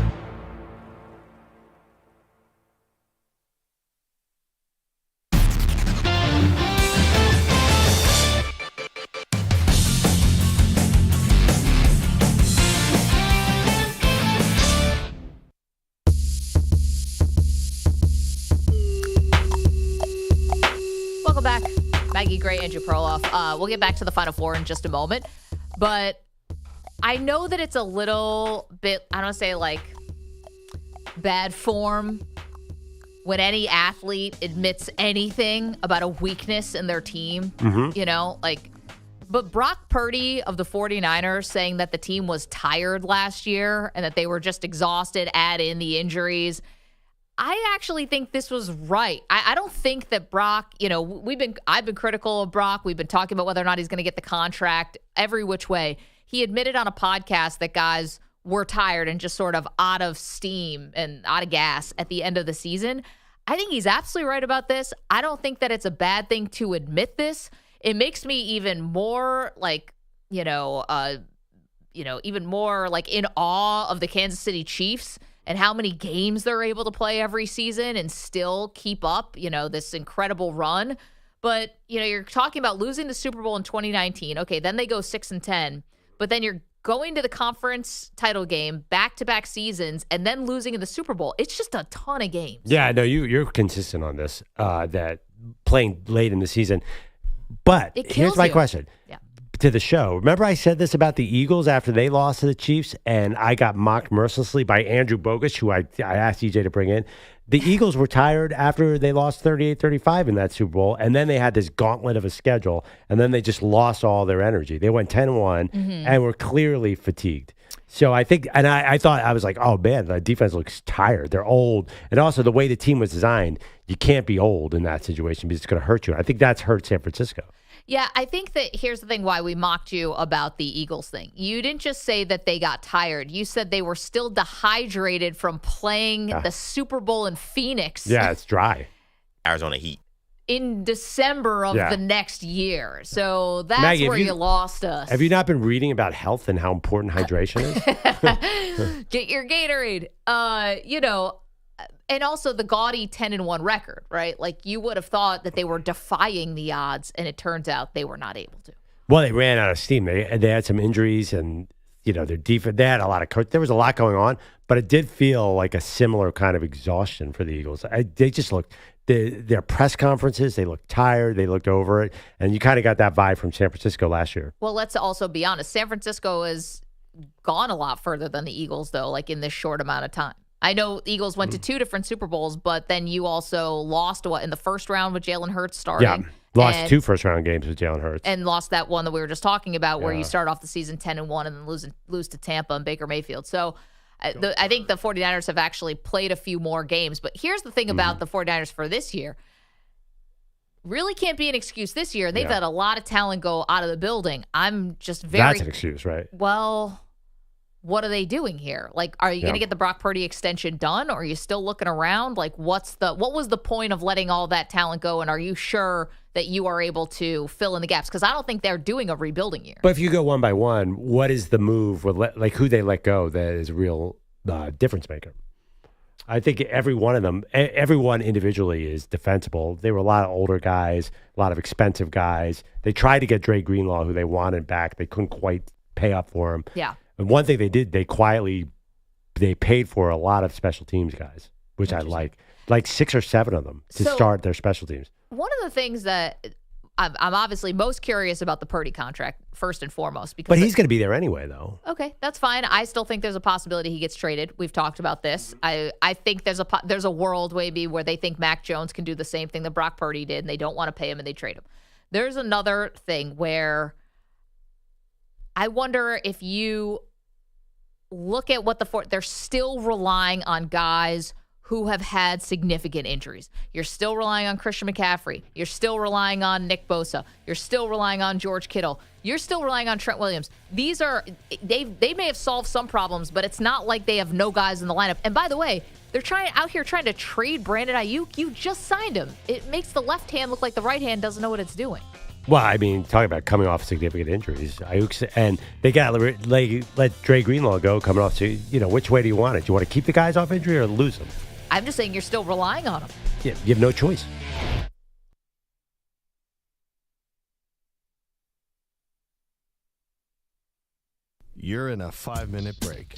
Welcome back. Maggie Gray, Andrew Perloff. We'll get back to the Final Four in just a moment. But I know that it's a little bit, I don't say like bad form when any athlete admits anything about a weakness in their team, you know, like, but Brock Purdy of the 49ers saying that the team was tired last year and that they were just exhausted, add in the injuries. I actually think this was right. I don't think that Brock, you know, I've been critical of Brock. We've been talking about whether or not he's going to get the contract every which way. He admitted on a podcast that guys were tired and just sort of out of steam and out of gas at the end of the season. I think he's absolutely right about this. I don't think that it's a bad thing to admit this. It makes me even more like, even more like in awe of the Kansas City Chiefs and how many games they're able to play every season and still keep up, this incredible run. But, you're talking about losing the Super Bowl in 2019. Okay, then they go 6-10, but then you're going to the conference title game, back-to-back seasons, and then losing in the Super Bowl. It's just a ton of games. Yeah, no, you're consistent on this, that playing late in the season. But here's my question to the show. Remember I said this about the Eagles after they lost to the Chiefs, and I got mocked mercilessly by Andrew Bogusch, who I asked EJ to bring in. The Eagles were tired after they lost 38-35 in that Super Bowl, and then they had this gauntlet of a schedule, and then they just lost all their energy. They went 10-1 and were clearly fatigued. So I think, and I thought, I was like, oh man, the defense looks tired. They're old. And also the way the team was designed, you can't be old in that situation because it's going to hurt you. I think that's hurt San Francisco. Yeah, I think that here's the thing why we mocked you about the Eagles thing. You didn't just say that they got tired. You said they were still dehydrated from playing the Super Bowl in Phoenix. Yeah, it's dry. Arizona Heat. In December of the next year. So that's Maggie, where you lost us. Have you not been reading about health and how important hydration is? Get your Gatorade. And also the gaudy 10-1 record, right? Like you would have thought that they were defying the odds, and it turns out they were not able to. Well, they ran out of steam. They had some injuries, and their defense. They had a lot of there was a lot going on, but it did feel like a similar kind of exhaustion for the Eagles. They just looked their press conferences. They looked tired. They looked over it, and you kind of got that vibe from San Francisco last year. Well, let's also be honest. San Francisco has gone a lot further than the Eagles, though. Like in this short amount of time. I know the Eagles went to 2 different Super Bowls, but then you also lost in the first round with Jalen Hurts starting. Yeah, lost 2 first-round games with Jalen Hurts. And lost that one that we were just talking about where you start off the season 10-1 and then lose to Tampa and Baker Mayfield. So I think the 49ers have actually played a few more games. But here's the thing about the 49ers for this year. Really can't be an excuse this year. They've had a lot of talent go out of the building. I'm just very... That's an excuse, right? Well... What are they doing here? Like, are you going to get the Brock Purdy extension done, or are you still looking around? Like, what was the point of letting all that talent go, and are you sure that you are able to fill in the gaps? Because I don't think they're doing a rebuilding year. But if you go one by one, what is the move with who they let go that is a real difference maker? I think every one of them, everyone individually is defensible. They were a lot of older guys, a lot of expensive guys. They tried to get Dre Greenlaw, who they wanted back. They couldn't quite pay up for him. Yeah. And one thing they did, they paid for a lot of special teams guys, which I like 6 or 7 of them to start their special teams. One of the things that I'm obviously most curious about the Purdy contract, first and foremost. But he's going to be there anyway, though. Okay, that's fine. I still think there's a possibility he gets traded. We've talked about this. I think there's a world maybe where they think Mac Jones can do the same thing that Brock Purdy did, and they don't want to pay him, and they trade him. There's another thing where I wonder if you look at what they're still relying on guys who have had significant injuries. You're still relying on Christian McCaffrey. You're still relying on Nick Bosa. You're still relying on George Kittle. You're still relying on Trent Williams. These are they may have solved some problems, but it's not like they have no guys in the lineup. And by the way, they're out here trying to trade Brandon Aiyuk. You just signed him. It makes the left hand look like the right hand doesn't know what it's doing. Well, I mean, talking about coming off significant injuries, and they got to let Dre Greenlaw go coming off. So, which way do you want it? Do you want to keep the guys off injury or lose them? I'm just saying you're still relying on them. Yeah, you have no choice. You're in a 5-minute break.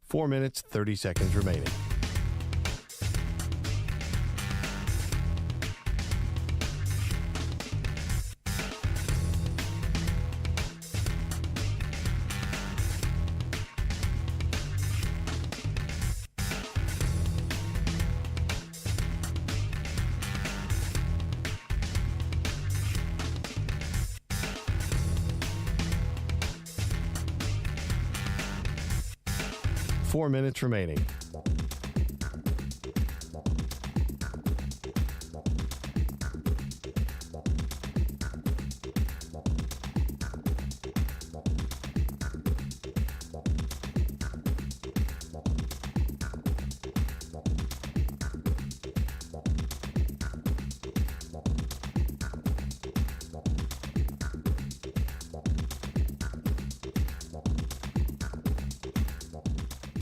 4 minutes, 30 seconds remaining. Four minutes remaining.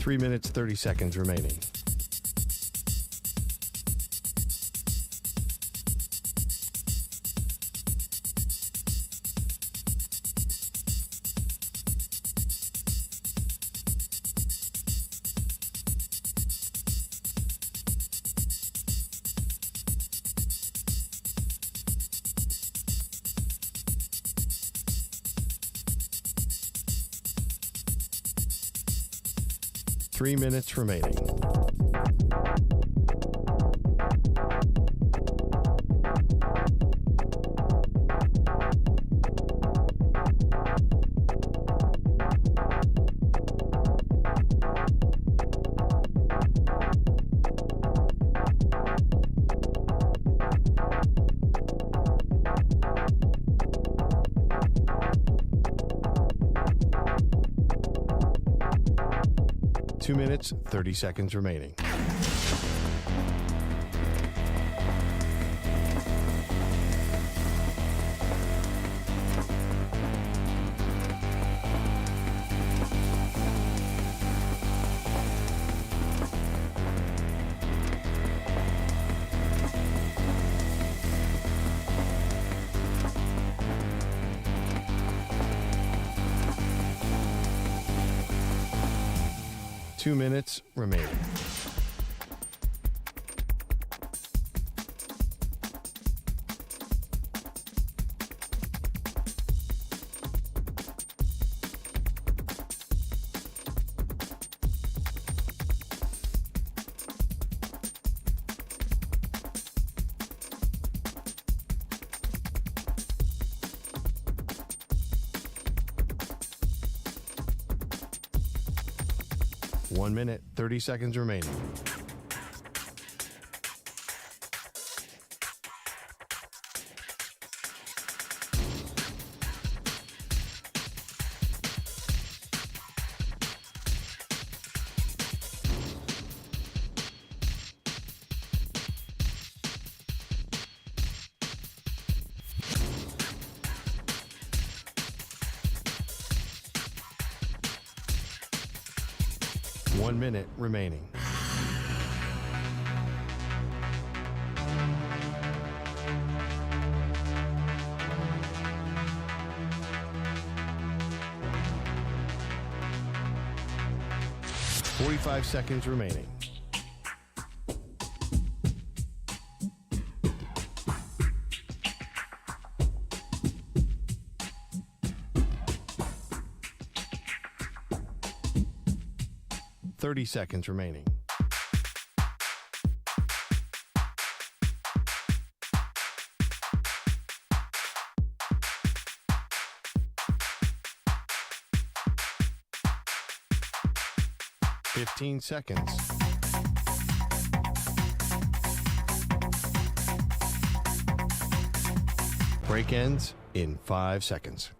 Three minutes, 30 seconds remaining. Three minutes remaining. Two minutes, 30 seconds remaining. Two minutes remaining. One minute, 30 seconds remaining. One minute remaining. Forty-five seconds remaining. Thirty seconds remaining. Fifteen seconds. Break ends in 5 seconds.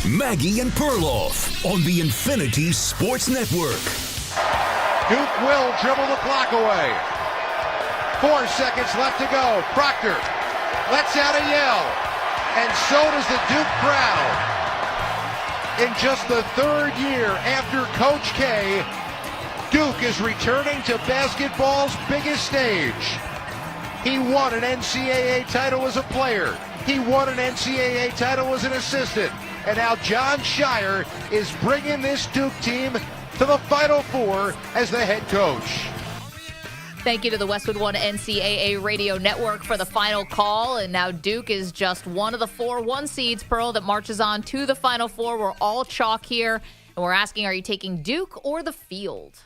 Maggie and Perloff on the Infinity Sports Network. Duke will dribble the clock away. 4 seconds left to go. Proctor lets out a yell, and so does the Duke crowd. In just the third year after Coach K, Duke is returning to basketball's biggest stage. He won an NCAA title as a player. He won an NCAA title as an assistant. And now Jon Scheyer is bringing this Duke team to the Final Four as the head coach. Thank you to the Westwood One NCAA Radio Network for the final call. And now Duke is just one of the 4 1 seeds, Pearl, that marches on to the Final Four. We're all chalk here. And we're asking, are you taking Duke or the field?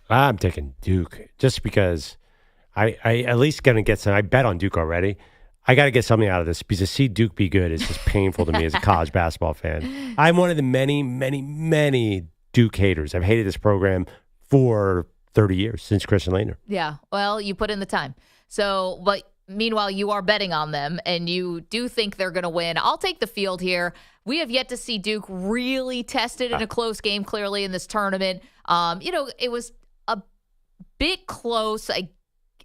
I'm taking Duke just because I at least going to get some. I bet on Duke already. I got to get something out of this because to see Duke be good is just painful to me as a college basketball fan. I'm one of the many, many, many Duke haters. I've hated this program for 30 years since Christian Laettner. Yeah, well, you put in the time. So, but meanwhile, you are betting on them, and you do think they're going to win. I'll take the field here. We have yet to see Duke really tested in a close game, clearly, in this tournament. It was a bit close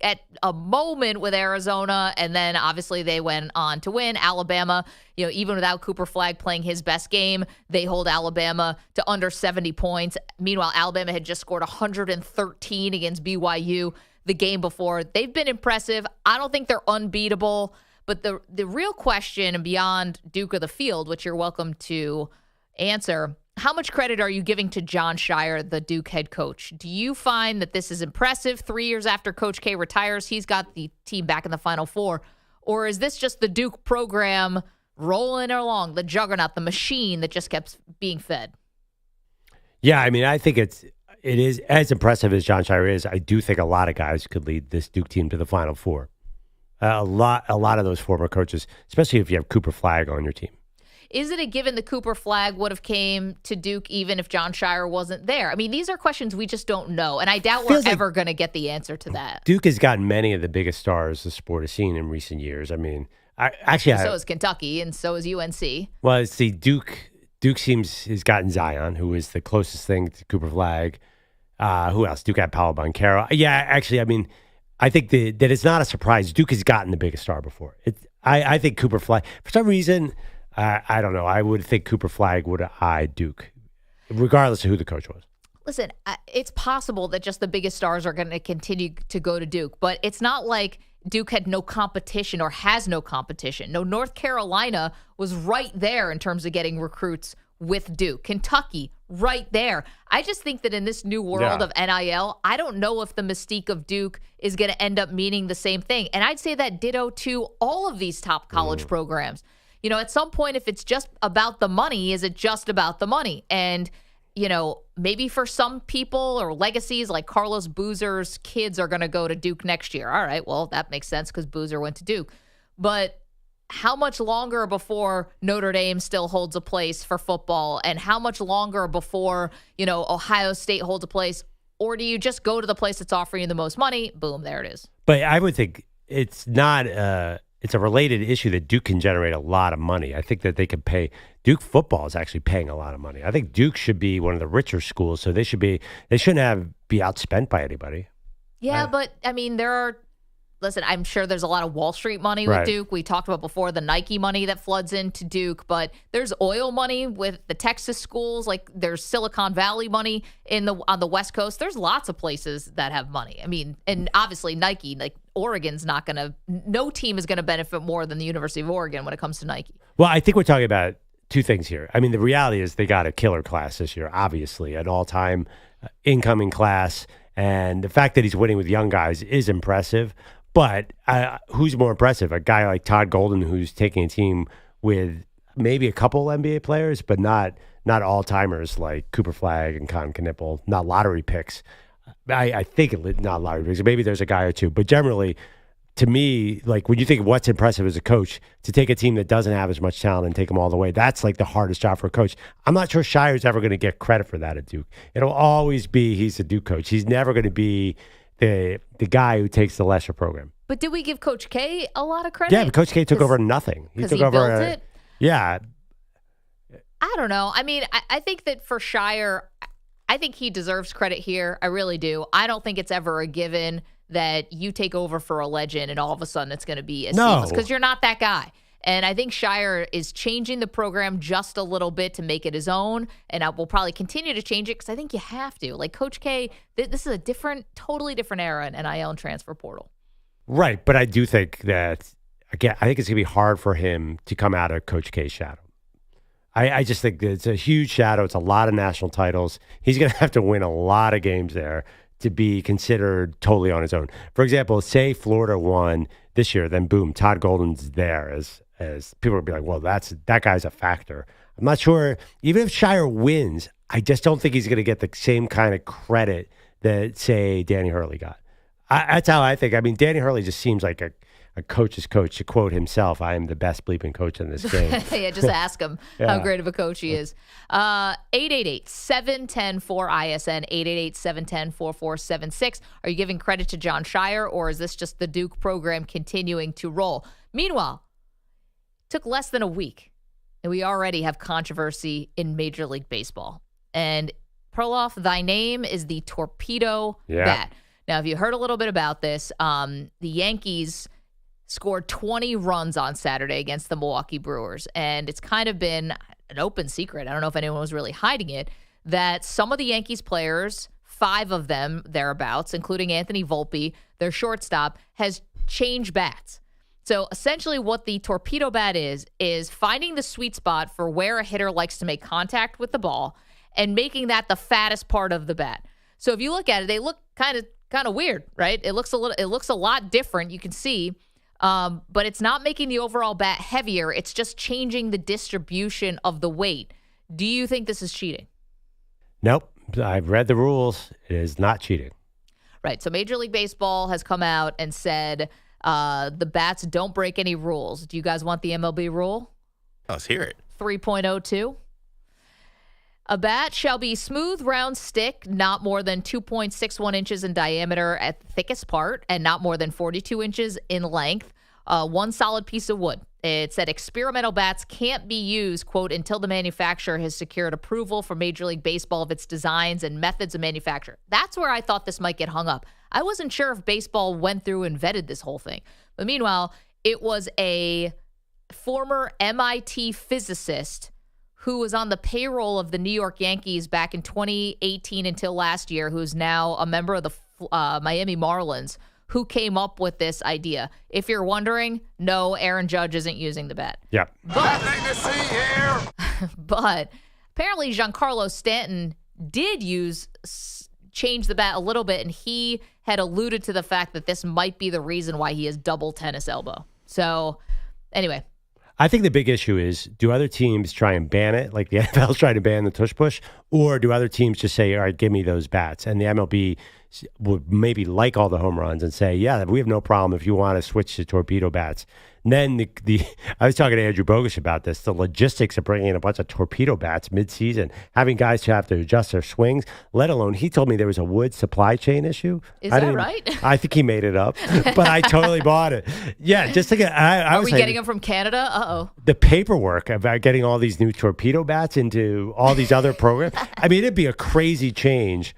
at a moment with Arizona, and then obviously they went on to win. Alabama, even without Cooper Flagg playing his best game, they hold Alabama to under 70 points. Meanwhile, Alabama had just scored 113 against BYU the game before. They've been impressive. I don't think they're unbeatable, but the real question beyond Duke or the field, which you're welcome to answer, how much credit are you giving to Jon Scheyer, the Duke head coach? Do you find that this is impressive? 3 years after Coach K retires, he's got the team back in the Final Four. Or is this just the Duke program rolling along, the juggernaut, the machine that just kept being fed? Yeah, I mean, I think it is as impressive as Jon Scheyer is. I do think a lot of guys could lead this Duke team to the Final Four. A lot of those former coaches, especially if you have Cooper Flagg on your team. Is it a given that Cooper Flagg would have came to Duke even if Jon Scheyer wasn't there? I mean, these are questions we just don't know, and I doubt we're ever going to get the answer to that. Duke has gotten many of the biggest stars the sport has seen in recent years. I mean, so is Kentucky, and so is UNC. Well, see, Duke has gotten Zion, who is the closest thing to Cooper Flagg. Who else? Duke had Paolo Banchero. Yeah, actually, I mean, I think that it's not a surprise. Duke has gotten the biggest star before. I think Cooper Flagg, for some reason, I don't know. I would think Cooper Flagg would have eyed Duke, regardless of who the coach was. Listen, it's possible that just the biggest stars are going to continue to go to Duke, but it's not like Duke had no competition or has no competition. No, North Carolina was right there in terms of getting recruits with Duke. Kentucky, right there. I just think that in this new world of NIL, I don't know if the mystique of Duke is going to end up meaning the same thing. And I'd say that ditto to all of these top college programs. At some point, if it's just about the money, is it just about the money? And, maybe for some people or legacies like Carlos Boozer's kids are going to go to Duke next year. All right, well, that makes sense because Boozer went to Duke. But how much longer before Notre Dame still holds a place for football? And how much longer before, Ohio State holds a place? Or do you just go to the place that's offering you the most money? Boom, there it is. But I would think it's not it's a related issue that Duke can generate a lot of money. I think that they could pay. Duke football is actually paying a lot of money. I think Duke should be one of the richer schools, so they shouldn't be outspent by anybody. Yeah, but I mean, listen, I'm sure there's a lot of Wall Street money with Duke. We talked about before the Nike money that floods into Duke, but there's oil money with the Texas schools. Like there's Silicon Valley money on the West Coast. There's lots of places that have money. I mean, and obviously Nike, like Oregon's no team is going to benefit more than the University of Oregon when it comes to Nike. Well, I think we're talking about two things here. I mean, the reality is they got a killer class this year, obviously, an all-time incoming class. And the fact that he's winning with young guys is impressive. But who's more impressive? A guy like Todd Golden, who's taking a team with maybe a couple NBA players, but not all-timers like Cooper Flagg and Con Knippel, not lottery picks. I think not lottery picks. Maybe there's a guy or two. But generally, to me, like when you think of what's impressive as a coach, to take a team that doesn't have as much talent and take them all the way, that's like the hardest job for a coach. I'm not sure Sheyer's ever going to get credit for that at Duke. It'll always be he's a Duke coach. He's never going to be the guy who takes the lesser program. But did we give Coach K a lot of credit? Yeah, but Coach K took over nothing. He took over built it? Yeah. I don't know. I mean, I think that for Scheyer, I think he deserves credit here. I really do. I don't think it's ever a given that you take over for a legend and all of a sudden it's going to be a seamless because you're not that guy. And I think Scheyer is changing the program just a little bit to make it his own. And I will probably continue to change it because I think you have to. Like Coach K, this is a totally different era in NIL and transfer portal. Right. But I do think that, again, I think it's going to be hard for him to come out of Coach K's shadow. I just think that it's a huge shadow. It's a lot of national titles. He's going to have to win a lot of games there to be considered totally on his own. For example, say Florida won this year, then boom, Todd Golden's there as people would be like, well, that guy's a factor. I'm not sure. Even if Scheyer wins, I just don't think he's going to get the same kind of credit that, say, Danny Hurley got. That's how I think. I mean, Danny Hurley just seems like a coach's coach. To quote himself, I am the best bleeping coach in this game. Yeah, just ask him how great of a coach he is. 888-710-4ISN, 888-710-4476. Are you giving credit to Jon Scheyer, or is this just the Duke program continuing to roll? Meanwhile, it took less than a week, and we already have controversy in Major League Baseball. And Perloff, thy name is the Torpedo bat. Now, if you heard a little bit about this, the Yankees scored 20 runs on Saturday against the Milwaukee Brewers. And it's kind of been an open secret. I don't know if anyone was really hiding it, that some of the Yankees players, 5 of them thereabouts, including Anthony Volpe, their shortstop, has changed bats. So essentially what the Torpedo bat is finding the sweet spot for where a hitter likes to make contact with the ball and making that the fattest part of the bat. So if you look at it, they look kind of weird, right? It looks a lot different. You can see. But it's not making the overall bat heavier. It's just changing the distribution of the weight. Do you think this is cheating? Nope. I've read the rules. It is not cheating. Right. So Major League Baseball has come out and said the bats don't break any rules. Do you guys want the MLB rule? Let's hear it. 3.02. A bat shall be smooth, round stick, not more than 2.61 inches in diameter at the thickest part, and not more than 42 inches in length. One solid piece of wood. It said experimental bats can't be used, quote, until the manufacturer has secured approval from Major League Baseball of its designs and methods of manufacture. That's where I thought this might get hung up. I wasn't sure if baseball went through and vetted this whole thing. But meanwhile, it was a former MIT physicist who was on the payroll of the New York Yankees back in 2018 until last year, who's now a member of the Miami Marlins, who came up with this idea. If you're wondering, no, Aaron Judge isn't using the bat. Yeah. Nothing to see here. But apparently Giancarlo Stanton did change the bat a little bit, and he had alluded to the fact that this might be the reason why he has double tennis elbow. So anyway. I think the big issue is, do other teams try and ban it, like the NFL's trying to ban the tush push, or do other teams just say, all right, give me those bats? And the MLB would maybe like all the home runs and say, yeah, we have no problem if you want to switch to Torpedo bats. And then I was talking to Andrew Bogusch about this, the logistics of bringing in a bunch of Torpedo bats midseason, having guys who have to adjust their swings, let alone, he told me there was a wood supply chain issue. Is that right? I think he made it up, but I totally bought it. Yeah, just to get, Are we getting them from Canada? Uh-oh. The paperwork about getting all these new Torpedo bats into all these other programs. I mean, it'd be a crazy change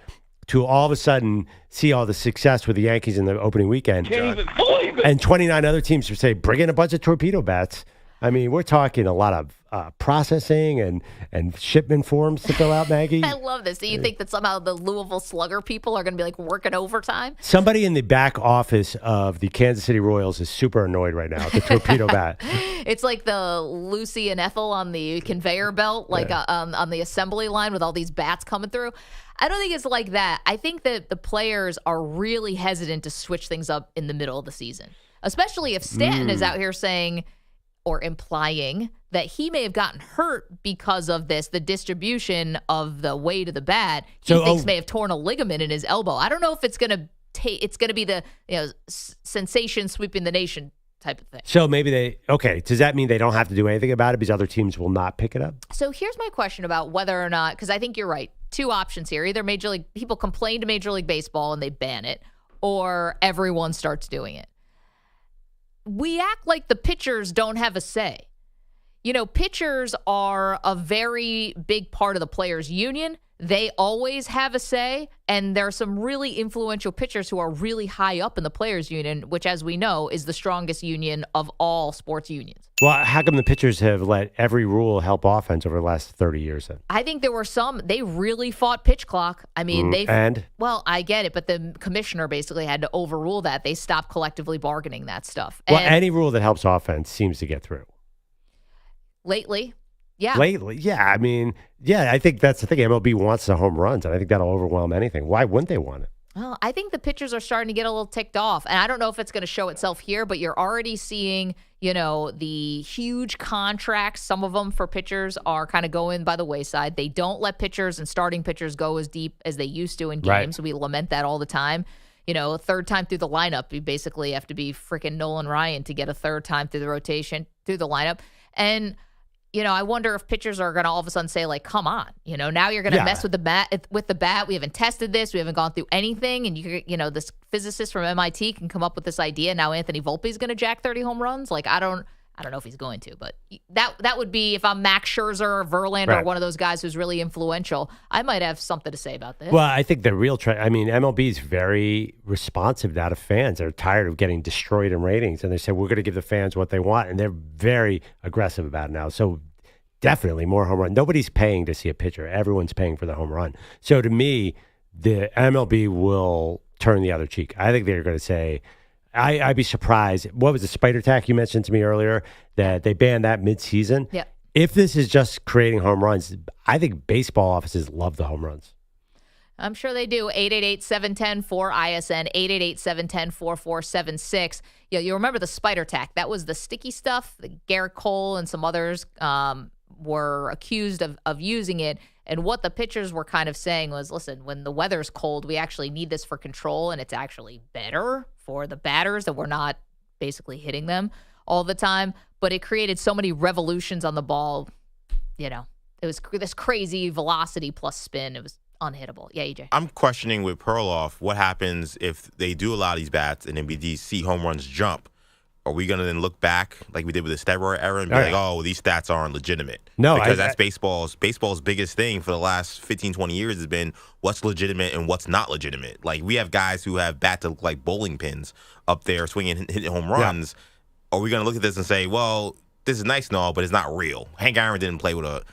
to all of a sudden see all the success with the Yankees in the opening weekend. Can't even believe it. And 29 other teams would say, bring in a bunch of Torpedo bats. I mean, we're talking a lot of processing and shipment forms to fill out, Maggie. I love this. Do you think that somehow the Louisville Slugger people are going to be like working overtime? Somebody in the back office of the Kansas City Royals is super annoyed right now, the Torpedo bat. It's like the Lucy and Ethel on the conveyor belt, like on the assembly line with all these bats coming through. I don't think it's like that. I think that the players are really hesitant to switch things up in the middle of the season, especially if Stanton is out here saying or implying that he may have gotten hurt because of this, the distribution of the weight of the bat. He thinks may have torn a ligament in his elbow. I don't know if it's going to be the sensation sweeping the nation type of thing. So maybe does that mean they don't have to do anything about it because other teams will not pick it up? So here's my question about whether or not, because I think you're right. 2 options here. Either Major League people complain to Major League Baseball and they ban it, or everyone starts doing it. We act like the pitchers don't have a say. pitchers are a very big part of the players' union. They always have a say, and there are some really influential pitchers who are really high up in the players' union, which, as we know, is the strongest union of all sports unions. Well, how come the pitchers have let every rule help offense over the last 30 years then? I think there were they really fought pitch clock. I mean, well, I get it, but the commissioner basically had to overrule that. They stopped collectively bargaining that stuff. Well, any rule that helps offense seems to get through. Lately, yeah. I mean, I think that's the thing. MLB wants the home runs, and I think that'll overwhelm anything. Why wouldn't they want it? Well, I think the pitchers are starting to get a little ticked off, and I don't know if it's going to show itself here, but you're already seeing, the huge contracts. Some of them for pitchers are kind of going by the wayside. They don't let pitchers and starting pitchers go as deep as they used to in games. Right. We lament that all the time. Third time through the lineup, you basically have to be freaking Nolan Ryan to get a third time through the rotation, through the lineup. And I wonder if pitchers are going to all of a sudden say, like, come on, now you're going to mess with the bat. We haven't tested this. We haven't gone through anything. And this physicist from MIT can come up with this idea. Now Anthony Volpe is going to jack 30 home runs. Like, I don't know if he's going to, but that would be, if I'm Max Scherzer or Verlander or one of those guys who's really influential, I might have something to say about this. Well, I think the real MLB is very responsive now to fans. They're tired of getting destroyed in ratings, and they said, we're going to give the fans what they want, and they're very aggressive about it now. So definitely more home run. Nobody's paying to see a pitcher. Everyone's paying for the home run. So to me, the MLB will turn the other cheek. I think they're going to say, I'd be surprised. What was the spider tack you mentioned to me earlier, that they banned that midseason? Yeah. If this is just creating home runs, I think baseball offices love the home runs. I'm sure they do. 888-710-4ISN, 888-710-4476. You remember the spider tack. That was the sticky stuff that Garrett Cole and some others were accused of using it. And what the pitchers were kind of saying was, listen, when the weather's cold, we actually need this for control, and it's actually better for the batters that we're not basically hitting them all the time. But it created so many revolutions on the ball. It was this crazy velocity plus spin. It was unhittable. Yeah, EJ. I'm questioning with Perloff, what happens if they do allow these bats and then we see home runs jump? Are we going to then look back like we did with the steroid era and be like, oh, these stats aren't legitimate? No. Because that's baseball's biggest thing for the last 15, 20 years has been what's legitimate and what's not legitimate. Like, we have guys who have bats that look like bowling pins up there swinging and hitting home runs. Yeah. Are we going to look at this and say, well, this is nice and all, but it's not real? Hank Aaron didn't play with a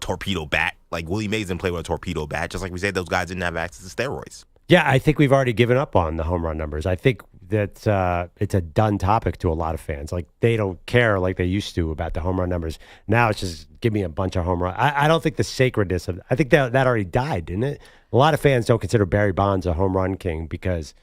torpedo bat. Like, Willie Mays didn't play with a torpedo bat, just like we said those guys didn't have access to steroids. Yeah, I think we've already given up on the home run numbers. I think that it's a done topic to a lot of fans. Like, they don't care like they used to about the home run numbers. Now it's just give me a bunch of home runs. I don't think the sacredness of I think that already died, didn't it? A lot of fans don't consider Barry Bonds a home run king because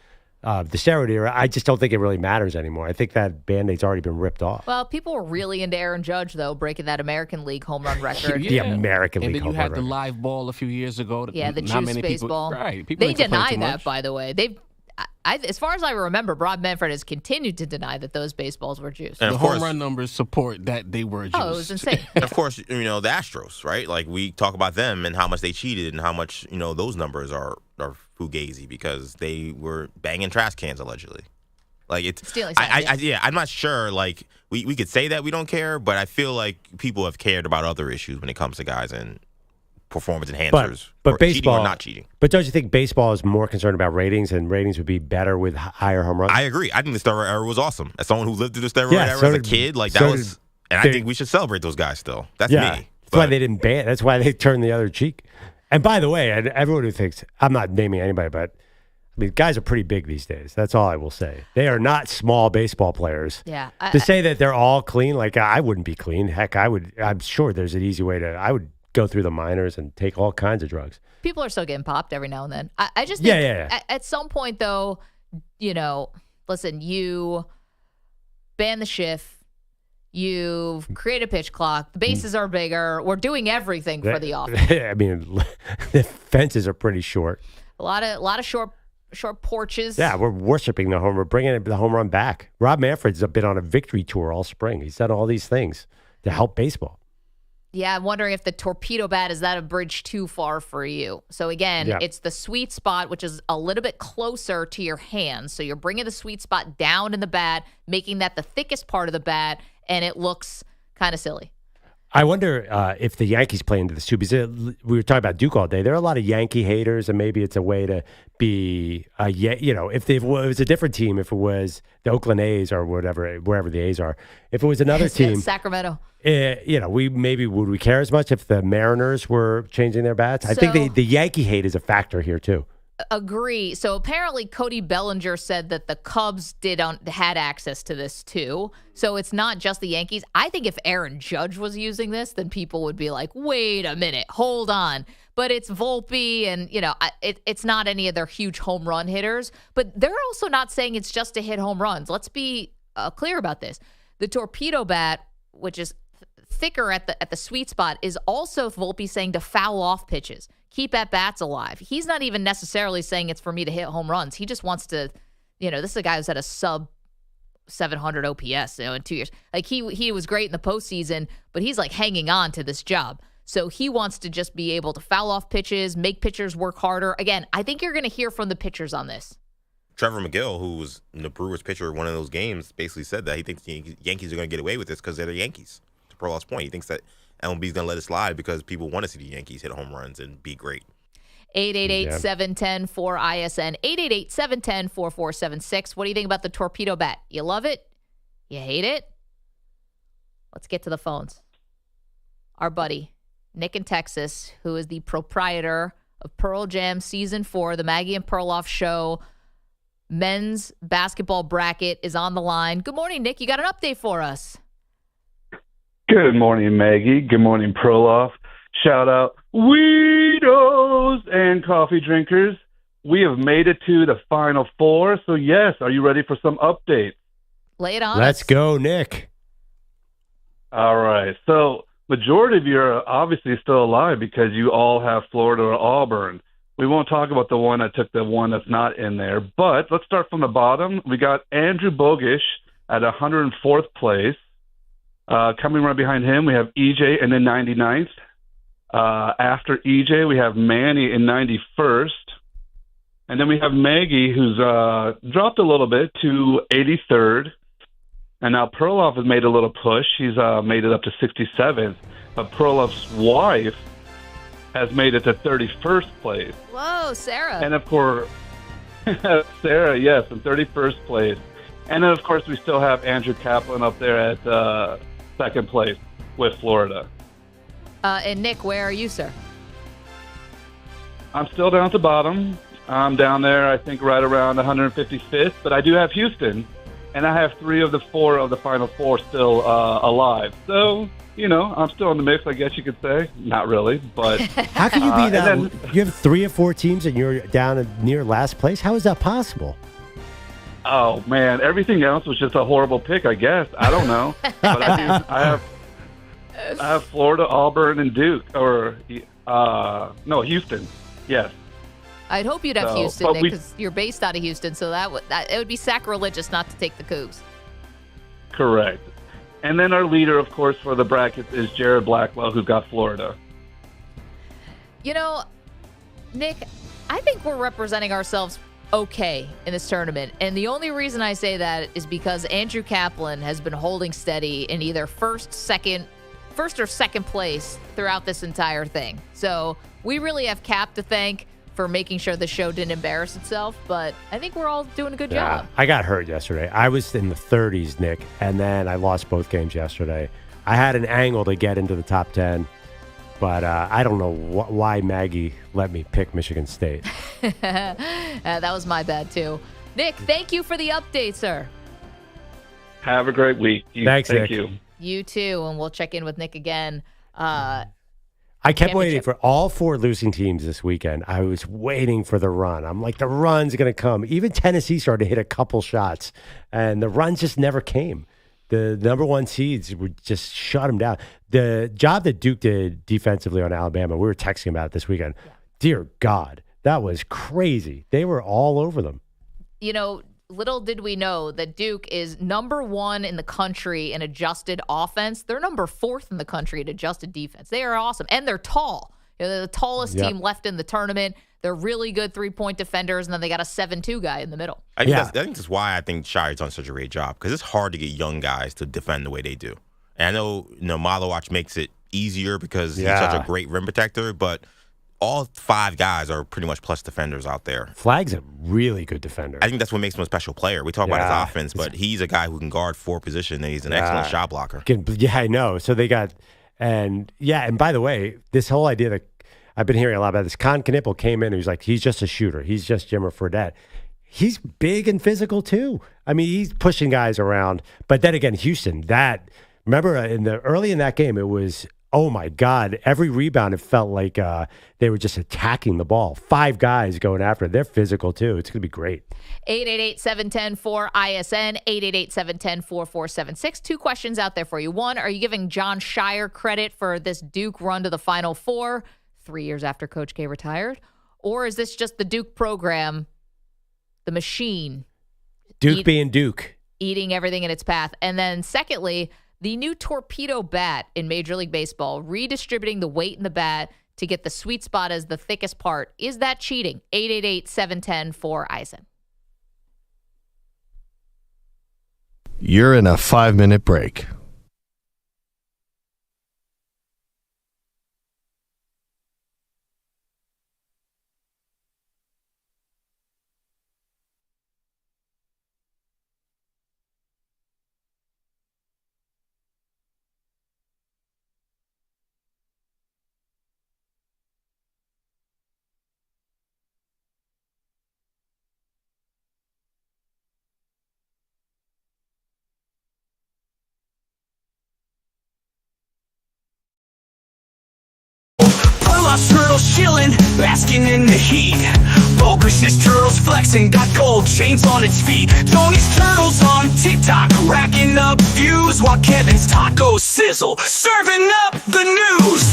the steroid era. I just don't think it really matters anymore. I think that Band-Aid's already been ripped off. Well, people were really into Aaron Judge, though, breaking that American League home run record. The American League home run record. And then you had the live ball a few years ago. Yeah, the juice baseball. They deny that, by the way. As far as I remember, Rob Manfred has continued to deny that those baseballs were juiced. And the home run numbers support that they were juiced. Oh, it was insane. And of course, the Astros, right? Like, we talk about them and how much they cheated and how much, those numbers are fugazi because they were banging trash cans allegedly. Like, it's stealing. I'm not sure. Like, we could say that we don't care, but I feel like people have cared about other issues when it comes to guys and performance enhancers, but baseball, cheating or not cheating. But don't you think baseball is more concerned about ratings, and ratings would be better with higher home runs? I agree. I think the steroid era was awesome. As someone who lived through the steroid era as a kid, like that was, and I think we should celebrate those guys still. That's me. That's why they didn't ban. That's why they turned the other cheek. And by the way, and everyone who thinks I'm not naming anybody, but I mean, guys are pretty big these days. That's all I will say. They are not small baseball players. Yeah. To say that they're all clean, like I wouldn't be clean. Heck, I'm sure there's an easy way to. I would go through the minors and take all kinds of drugs. People are still getting popped every now and then. I just think at some point, though, listen, you ban the shift. You've created a pitch clock. The bases are bigger. We're doing everything for the offense. I mean, the fences are pretty short. A lot of short porches. Yeah, we're worshiping the home. We're bringing the home run back. Rob Manfred's been on a victory tour all spring. He's done all these things to help baseball. Yeah, I'm wondering if the torpedo bat, is that a bridge too far for you? So again, it's the sweet spot, which is a little bit closer to your hands. So you're bringing the sweet spot down in the bat, making that the thickest part of the bat, and it looks kind of silly. I wonder if the Yankees play into this too, because we were talking about Duke all day. There are a lot of Yankee haters, and maybe it's a way to be, if it was a different team, if it was the Oakland A's or whatever, wherever the A's are, if it was another team, Sacramento. would we care as much if the Mariners were changing their bats? I think the Yankee hate is a factor here too. Agree. So apparently Cody Bellinger said that the Cubs had access to this too. So it's not just the Yankees. I think if Aaron Judge was using this, then people would be like, wait a minute, hold on. But it's Volpe and, it's not any of their huge home run hitters. But they're also not saying it's just to hit home runs. Let's be clear about this. The Torpedo bat, which is thicker at the sweet spot, is also Volpe saying to foul off pitches. Keep at-bats alive. He's not even necessarily saying it's for me to hit home runs. He just wants to, this is a guy who's had a sub 700 OPS, in 2 years. Like he was great in the postseason, but he's like hanging on to this job. So he wants to just be able to foul off pitches, make pitchers work harder. Again, I think you're going to hear from the pitchers on this. Trevor McGill, who was the Brewers pitcher one of those games, basically said that he thinks the Yankees are going to get away with this because they're the Yankees. To Perloff's point, he thinks that MLB's going to let it slide because people want to see the Yankees hit home runs and be great. 888-710-4ISN, 888-710-4476. What do you think about the Torpedo bat? You love it? You hate it? Let's get to the phones. Our buddy, Nick in Texas, who is the proprietor of Pearl Jam Season 4, the Maggie and Perloff Show men's basketball bracket, is on the line. Good morning, Nick. You got an update for us. Good morning, Maggie. Good morning, Perloff. Shout out, Weedos and coffee drinkers. We have made it to the Final Four. So, yes, are you ready for some updates? Lay it on. Let's go, Nick. All right. So, majority of you are obviously still alive because you all have Florida or Auburn. We won't talk about the one that took the one that's not in there. But let's start from the bottom. We got Andrew Bogusch at 104th place. Coming right behind him, we have EJ and then 99th. After EJ, we have Manny in 91st. And then we have Maggie, who's dropped a little bit to 83rd. And now Perloff has made a little push. He's made it up to 67th. But Perloff's wife has made it to 31st place. Whoa, Sarah. And, of course, Sarah, yes, in 31st place. And then, of course, we still have Andrew Kaplan up there at second place with Florida. And Nick, where are you, sir? I'm still down at the bottom. I'm down there, I think, right around 155th. But I do have Houston, and I have 3 of the 4 of the Final Four still alive. So, I'm still in the mix, I guess you could say. Not really, but... How can you be that? You have 3 or 4 teams, and you're down near last place? How is that possible? Oh, man, everything else was just a horrible pick, I guess. I don't know. But I have Florida, Auburn, and Duke. Houston. Yes. I'd hope you'd have Houston, Nick, because you're based out of Houston, so that it would be sacrilegious not to take the Cougs. Correct. And then our leader, of course, for the brackets is Jared Blackwell, who's got Florida. Nick, I think we're representing ourselves okay in this tournament. And the only reason I say that is because Andrew Kaplan has been holding steady in either first or second place throughout this entire thing. So we really have Cap to thank for making sure the show didn't embarrass itself, but I think we're all doing a good job. I got hurt yesterday. I was in the 30s, Nick, and then I lost both games yesterday. I had an angle to get into the top 10, but I don't know why Maggie let me pick Michigan State. That was my bad, too. Nick, thank you for the update, sir. Have a great week. Thanks, Nick. Nick. You too, and we'll check in with Nick again. I kept waiting for all 4 losing teams this weekend. I was waiting for the run. I'm like, the run's going to come. Even Tennessee started to hit a couple shots, and the runs just never came. The number 1 seeds would just shut them down. The job that Duke did defensively on Alabama, we were texting about it this weekend. Yeah. Dear God, that was crazy. They were all over them. Little did we know that Duke is number 1 in the country in adjusted offense. They're number 4th in the country in adjusted defense. They are awesome. And they're tall. They're the tallest team left in the tournament. They're really good 3-point defenders. And then they got a 7-2 guy in the middle. I think that's why I think Scheyer's done such a great job, because it's hard to get young guys to defend the way they do. And I know, Malawach makes it easier because he's such a great rim protector, but all 5 guys are pretty much plus defenders out there. Flag's a really good defender. I think that's what makes him a special player. We talk about his offense, but he's a guy who can guard 4 positions, and he's an excellent shot blocker. Yeah, I know. So they got, and by the way, this whole idea that I've been hearing a lot about this, Con Knippel came in and he's like, he's just a shooter. He's just Jimmer Fredette. He's big and physical too. I mean, he's pushing guys around. But then again, Houston, remember early in that game, it was, oh my God, every rebound, it felt like they were just attacking the ball. 5 guys going after it. They're physical too. It's going to be great. 888-710-4ISN, 888-710-4476. 2 questions out there for you. 1, are you giving Jon Scheyer credit for this Duke run to the Final Four 3 years after Coach K retired? Or is this just the Duke program, the machine? Duke being Duke. Eating everything in its path. And then secondly, the new Torpedo bat in Major League Baseball, redistributing the weight in the bat to get the sweet spot as the thickest part. Is that cheating? 888-710-4ISN. You're in a 5-minute break. Turtles chillin', basking in the heat. Bogusch's turtles flexing, got gold chains on its feet. Tony's turtles on TikTok, racking up views, while Kevin's tacos sizzle, serving up the news.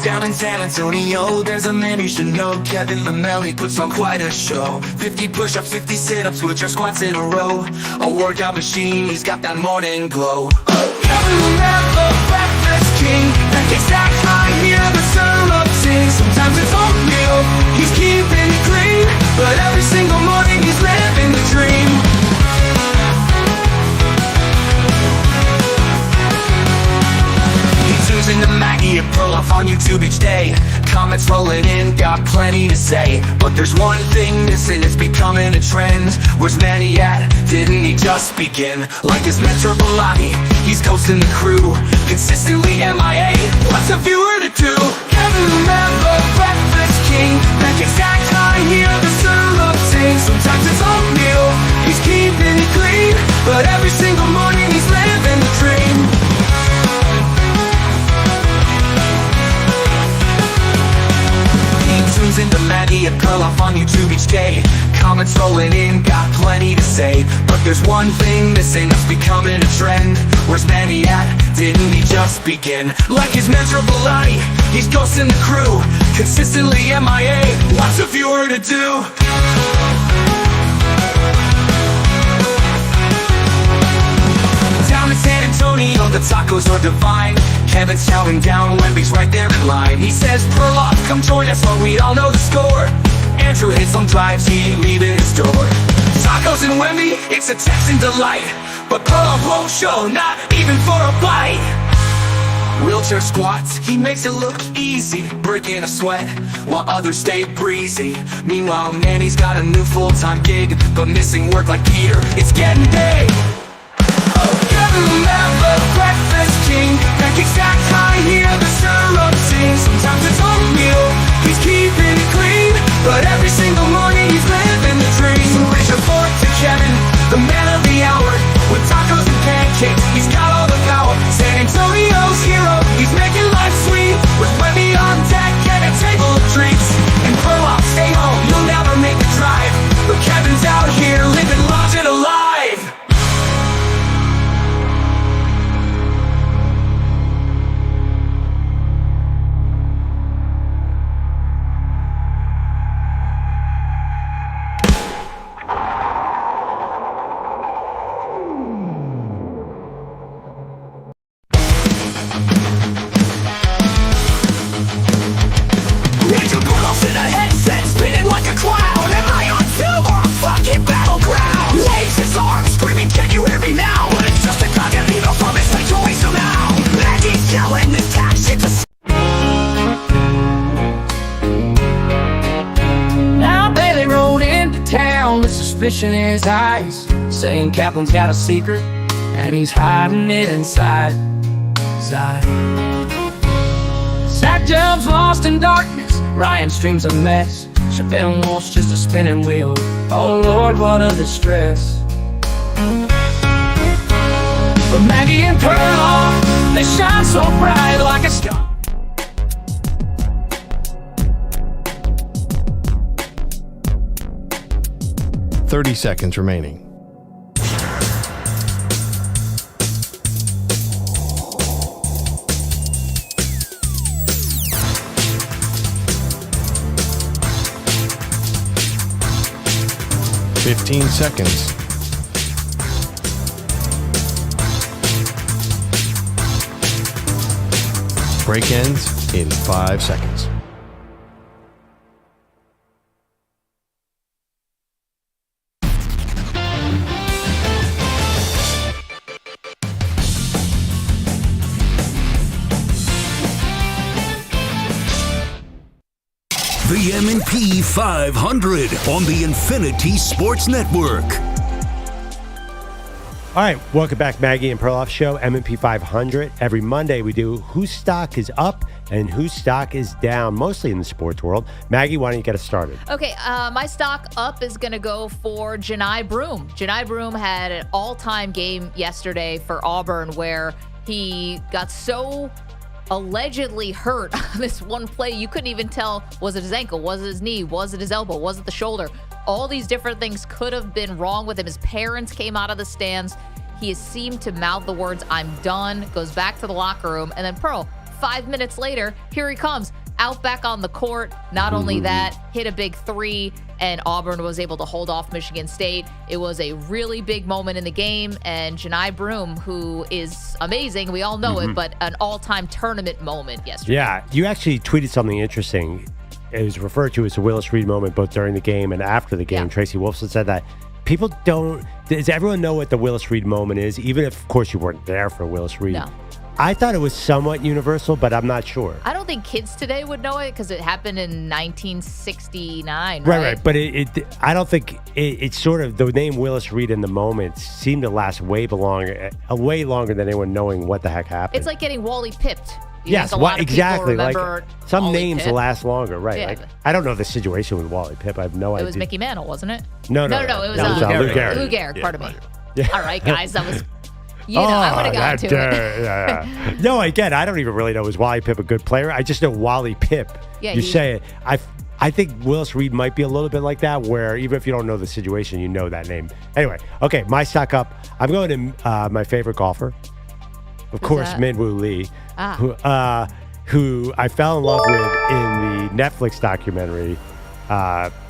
Down in San Antonio, there's a man you should know. Kevin Lamelli puts on quite a show. 50 push-ups, 50 sit-ups with your squats in a row. A workout machine, he's got that morning glow. Kevin Lamelli, breakfast king. Pancakes stacked high, hear the syrup sing. Sometimes it's oatmeal, he's keeping it clean. But every single morning he's living the dream. Into Maggie Perloff on YouTube each day. Comments rolling in, got plenty to say. But there's one thing missing, it's becoming a trend. Where's Manny at? Didn't he just begin? Like his mentor Bellotti, he's ghosting the crew, consistently MIA. What's a viewer to do? Kevin Remember, breakfast king. Pancakes stacked high, hear the syrup sing. Sometimes it's oatmeal, he's keeping it clean. But every single morning he's living the dream. Tunes into Maggie and Perloff on YouTube each day. Comments rolling in, got plenty to say. But there's one thing missing, that's becoming a trend. Where's Manny at? Didn't he just begin? Like his mentor Bellotti, he's ghosting the crew, consistently MIA. What's a viewer to do? Down in San Antonio, the tacos are divine. Kevin's counting down, Wemby's right there in line. He says, Perloff, come join us, but we all know the score. Andrew hits some drives, he ain't leaving his door. Tacos and Wemby, it's a Texan delight. But Perloff won't show, not even for a bite. Wheelchair squats, he makes it look easy, breaking a sweat while others stay breezy. Meanwhile, Manny's got a new full-time gig, but missing work like Peter, it's getting big. Remember, breakfast king. Pancakes stacked high, hear the syrup sing. Sometimes it's oatmeal, he's keeping it clean. But every single morning he's living the dream. So raise your fork to Kevin, the man of the hour. With tacos and pancakes, he's got all the power. San Antonio's hero, he's making life sweet. With Wemby on deck and a table of treats. And Perloff, stay home, you'll never make the drive. But Kevin's out here living large and alive. Battleground. Waves his arms, screaming, can you hear me now? But it's just a cog and needle from his situation. suspicion in his eyes, saying Kaplan's got a secret, and he's hiding it inside. Zach Jobs lost in darkness, Ryan Stream's a mess, Chappelle and Walsh just a spinning wheel. Oh Lord, what a distress. But Maggie and Perloff, they shine so bright like a star. Thirty seconds remaining. $15 seconds. Break ends in 5 seconds. The M&P 500 on the Infinity Sports Network. All right, welcome back, Maggie and Perloff Show, M&P 500. Every Monday we do whose stock is up and whose stock is down, mostly in the sports world. Maggie, why don't you get us started? Okay, my stock up is going to go for Janai Broome. Janai Broome had an all-time game yesterday for Auburn where he got so allegedly hurt on this one play. You couldn't even tell, was it his ankle? Was it his knee? Was it his elbow? Was it the shoulder? All these different things could have been wrong with him. His parents came out of the stands. He has seemed to mouth the words, "I'm done," goes back to the locker room. And then Pearl, 5 minutes later, here he comes out back on the court. Not only that, hit a big three, and Auburn was able to hold off Michigan State. It was a really big moment in the game, and Janai Broome, who is amazing, we all know it, but an all-time tournament moment yesterday. Yeah, you actually tweeted something interesting. It was referred to as a Willis Reed moment both during the game and after the game. Yeah. Tracy Wolfson said that people don't. Does everyone know what the Willis Reed moment is? Even if, of course, you weren't there for Willis Reed. No. I thought it was somewhat universal, but I'm not sure. I don't think kids today would know it because it happened in 1969, Right. But I don't think it's sort of the name Willis Reed in the moment seemed to last way longer than anyone knowing what the heck happened. It's like getting Wally pipped. Yes, exactly. Like some Wally names Pipp. last longer, right? Yeah. Like, I don't know the situation with Wally Pipp. I have no idea. It was Mickey Mantle, wasn't it? No. It was Lou Gehrig. Lou Gehrig, pardon me. Yeah. All right, guys, that was. I would have gotten to it. Yeah. No, again, I don't even really know, was Wally Pipp a good player? I just know Wally Pipp. Yeah, you say it. I think Willis Reed might be a little bit like that, where even if you don't know the situation, you know that name. Anyway, okay, my stock up. I'm going to my favorite golfer, of course, Min-Woo Lee, who I fell in love with in the Netflix documentary.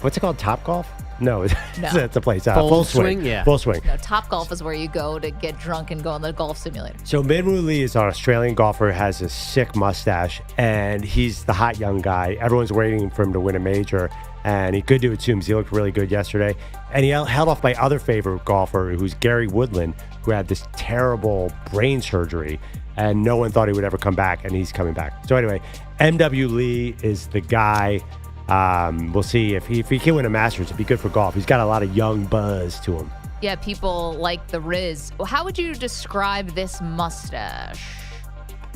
What's it called? Top Golf? No, that's the place. Full Swing. Yeah. Full Swing. No, Top Golf is where you go to get drunk and go on the golf simulator. So Min-Woo Lee is an Australian golfer, has a sick mustache, and he's the hot young guy. Everyone's waiting for him to win a major, and he could do it soon because he looked really good yesterday. And he held off my other favorite golfer, who's Gary Woodland, who had this terrible brain surgery, and no one thought he would ever come back, and he's coming back. So anyway, M.W. Lee is the guy. We'll see if he can win a Masters. It'd be good for golf. He's got a lot of young buzz to him. Yeah, people like the Riz. How would you describe this mustache?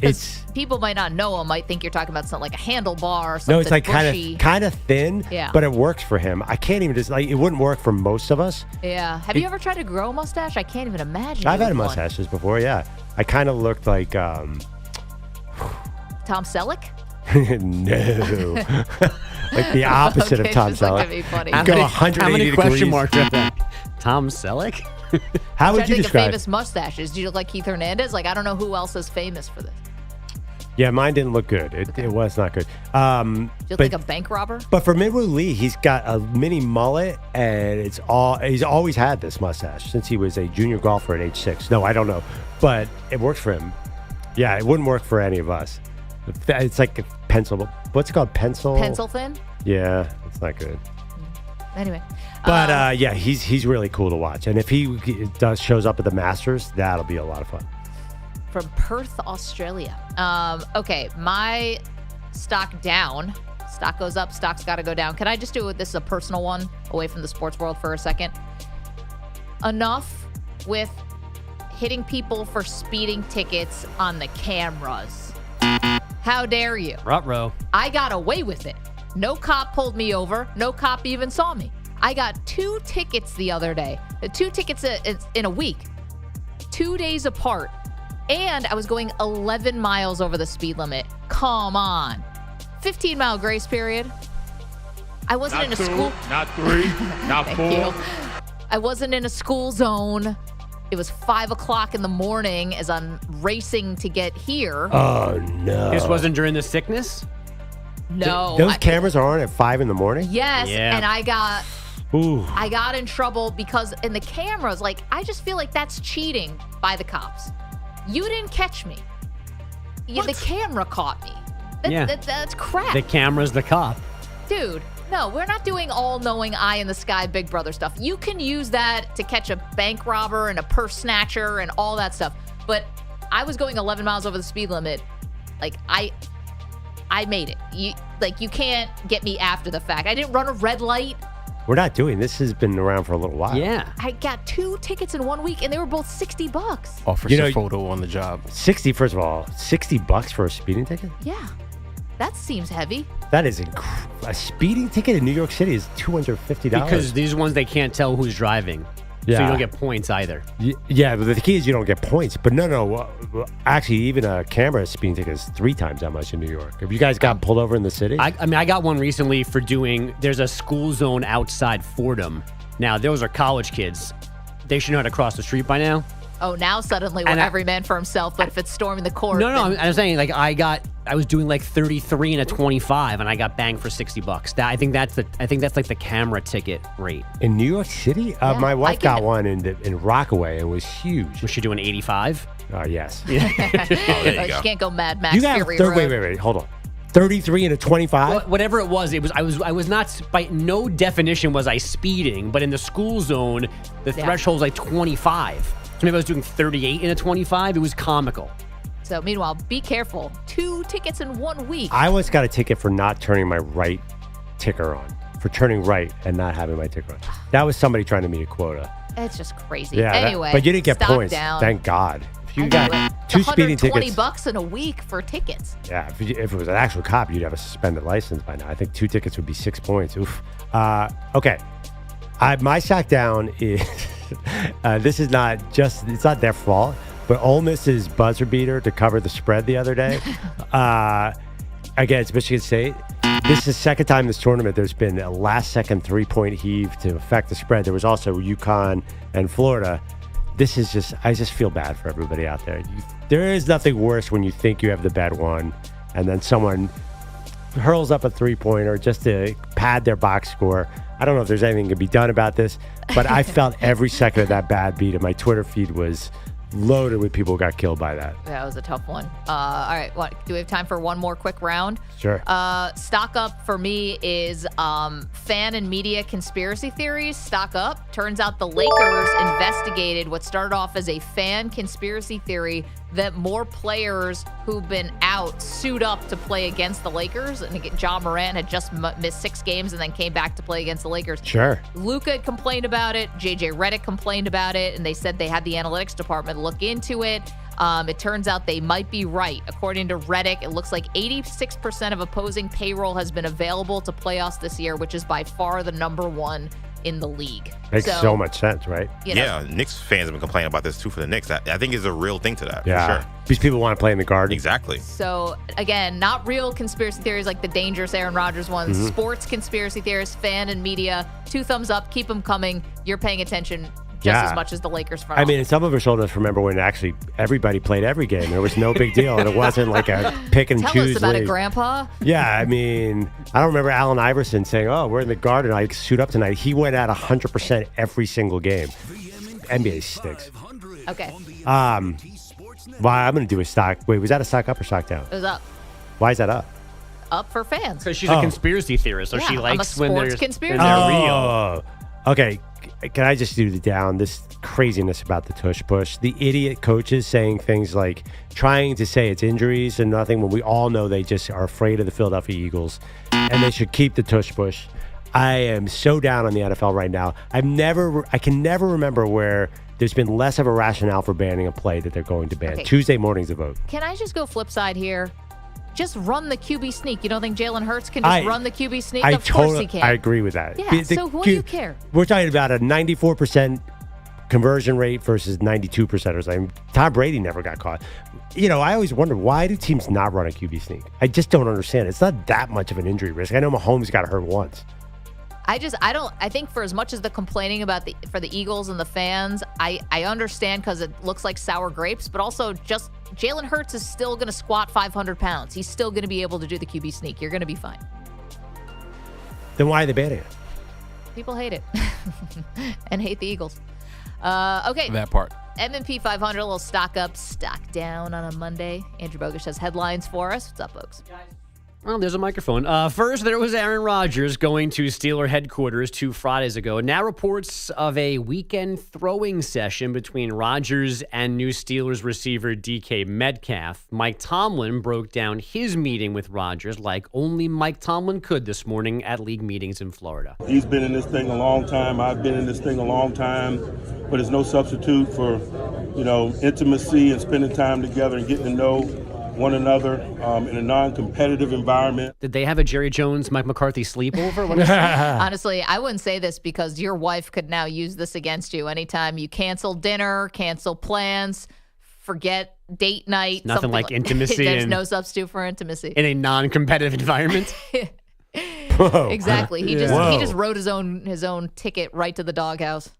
It's people might not know him. Might think you're talking about something like a handlebar or something. No, it's like bushy. kind of thin. Yeah. But it works for him. I can't even it wouldn't work for most of us. Yeah. Have you ever tried to grow a mustache? I can't even imagine. I've had mustaches before. Yeah. I kind of looked like Tom Selleck. No. Like the opposite of Tom Selleck. Be funny. You go 180 How many question degrees. marks are there? Tom Selleck? How would you describe famous mustaches? Do you look like Keith Hernandez? Like, I don't know who else is famous for this. Yeah, mine didn't look good. It was not good. Do you look like a bank robber? But for Min-Woo Lee, he's got a mini mullet, and he's always had this mustache since he was a junior golfer at age 6. No, I don't know, but it works for him. Yeah, it wouldn't work for any of us. It's like a pencil. What's it called? Pencil thin? Yeah, it's not good. Anyway. But yeah, he's really cool to watch. And if he shows up at the Masters, that'll be a lot of fun. From Perth, Australia. Okay, my stock down. Stock goes up, stock's got to go down. Can I just do it? This is a personal one, away from the sports world for a second. Enough with hitting people for speeding tickets on the cameras. How dare you? Ruh-roh. I got away with it. No cop pulled me over. No cop even saw me. I got 2 tickets the other day. 2 tickets in a week. 2 days apart. And I was going 11 miles over the speed limit. Come on. 15-mile grace period. I wasn't in a school. Not 3, not 4. I wasn't in a school zone. It was 5 o'clock in the morning as I'm racing to get here. Oh, no. This wasn't during the sickness? No. Those cameras are on at 5 in the morning? Yes, Yeah. and I got Ooh. in trouble because in the cameras, like, I just feel like that's cheating by the cops. You didn't catch me. The camera caught me. That's crap. The camera's the cop. Dude, no, we're not doing all-knowing eye in the sky Big Brother stuff. You can use that to catch a bank robber and a purse snatcher and all that stuff. But I was going 11 miles over the speed limit. Like, I made it. You can't get me after the fact. I didn't run a red light. We're not doing this. Has been around for a little while. Yeah. I got 2 tickets in 1 week, and they were both $60. Offers a photo on the job. 60, first of all, $60 for a speeding ticket? Yeah. That seems heavy. That is a speeding ticket in New York City is $250. Because these ones, they can't tell who's driving. So you don't get points either. Yeah, but the key is you don't get points. But no. Actually, even a camera speeding ticket is 3 times that much in New York. Have you guys got pulled over in the city? I mean, I got one recently for there's a school zone outside Fordham. Now, those are college kids. They should know how to cross the street by now. Oh, now suddenly we're every man for himself, but if it's storming the court. No, I'm saying, like, I was doing like 33 and a 25, and I got banged for $60. I think that's like the camera ticket rate. In New York City? My wife got one in Rockaway. It was huge. Was she doing 85? Yes. There you go. She can't go Mad Max. You got wait, hold on. 33 and a 25? Whatever it was, I was not, by no definition was I speeding, but in the school zone, the threshold's like 25. So maybe I was doing 38 and a 25. It was comical. So meanwhile, be careful. 2 tickets in 1 week. I once got a ticket for not turning my right ticker on. For turning right and not having my ticker on. That was somebody trying to meet a quota. It's just crazy. Yeah, anyway, but you didn't get stock points. Down. Thank God. If you got 2 speeding tickets, $120 in a week for tickets. Yeah, if it was an actual cop, you'd have a suspended license by now. I think 2 tickets would be 6 points. Oof. Okay. My sack down is this is it's not their fault, but Ole Miss's buzzer beater to cover the spread the other day against Michigan State. This is the second time this tournament there's been a last-second 3-point heave to affect the spread. There was also UConn and Florida. This is I just feel bad for everybody out there. There is nothing worse when you think you have the bet one, and then someone hurls up a 3-pointer just to pad their box score. I don't know if there's anything to be done about this, but I felt every second of that bad beat, and my Twitter feed was loaded with people who got killed by that. That was a tough one. All right, do we have time for one more quick round? Sure. Stock up for me is fan and media conspiracy theories. Stock up. Turns out the Lakers investigated what started off as a fan conspiracy theory that more players who've been out suit up to play against the Lakers. And John Morant had just missed 6 games and then came back to play against the Lakers. Sure. Luka had complained about it. JJ Redick complained about it. And they said they had the analytics department look into it. It turns out they might be right. According to Redick, it looks like 86% of opposing payroll has been available to playoffs this year, which is by far the number 1 in the league. Makes so much sense, right? Yeah, Knicks fans have been complaining about this too for the Knicks. I think it's a real thing to that. Yeah, for sure. These people want to play in the Garden. Exactly. So again, not real conspiracy theories like the dangerous Aaron Rodgers ones. Mm-hmm. Sports conspiracy theorists, fan and media. 2 thumbs up. Keep them coming. You're paying attention just as much as the Lakers front. I mean, some of us old enough remember when actually everybody played every game. There was no big deal, and it wasn't like a pick and choose. Tell us about league. it, Grandpa. Yeah, I mean, I don't remember Allen Iverson saying, "Oh, we're in the Garden. I suit up tonight." He went at 100% every single game. NBA stinks. Okay. Well, I'm going to do a stock. Wait, was that a stock up or stock down? It was up. Why is that up? Up for fans. Because she's a conspiracy theorist, so she likes I'm a when sports they're conspiracy. real. Okay. can I just do the down? This craziness about the tush push. The idiot coaches saying things like trying to say it's injuries and nothing when we all know they just are afraid of the Philadelphia Eagles and they should keep the tush push. I am so down on the NFL right now. I can never remember where there's been less of a rationale for banning a play that they're going to ban. Okay. Tuesday morning's the vote. Can I just go flip side here? Just run the QB sneak. You don't think Jalen Hurts can just run the QB sneak? Of course he can. I agree with that. Yeah, so what do you care? We're talking about a 94% conversion rate versus 92% or something. Tom Brady never got caught. I always wonder, why do teams not run a QB sneak? I just don't understand. It's not that much of an injury risk. I know Mahomes got hurt once. I think for as much as the complaining about for the Eagles and the fans, I understand because it looks like sour grapes, but also just Jalen Hurts is still going to squat 500 pounds. He's still going to be able to do the QB sneak. You're going to be fine. Then why are they banning it? People hate it and hate the Eagles. Okay. That part. M&P 500, a little stock up, stock down on a Monday. Andrew Bogusch has headlines for us. What's up, folks? Well, there's a microphone. First, there was Aaron Rodgers going to Steeler headquarters 2 Fridays ago. Now reports of a weekend throwing session between Rodgers and new Steelers receiver DK Metcalf. Mike Tomlin broke down his meeting with Rodgers like only Mike Tomlin could this morning at league meetings in Florida. He's been in this thing a long time. I've been in this thing a long time. But it's no substitute for, intimacy and spending time together and getting to know one another in a non-competitive environment. Did they have a Jerry Jones, Mike McCarthy sleepover? Honestly, I wouldn't say this because your wife could now use this against you anytime you cancel dinner, cancel plans, forget date night. Nothing like intimacy. There's no substitute for intimacy. In a non-competitive environment? Exactly. He just wrote his own ticket right to the doghouse.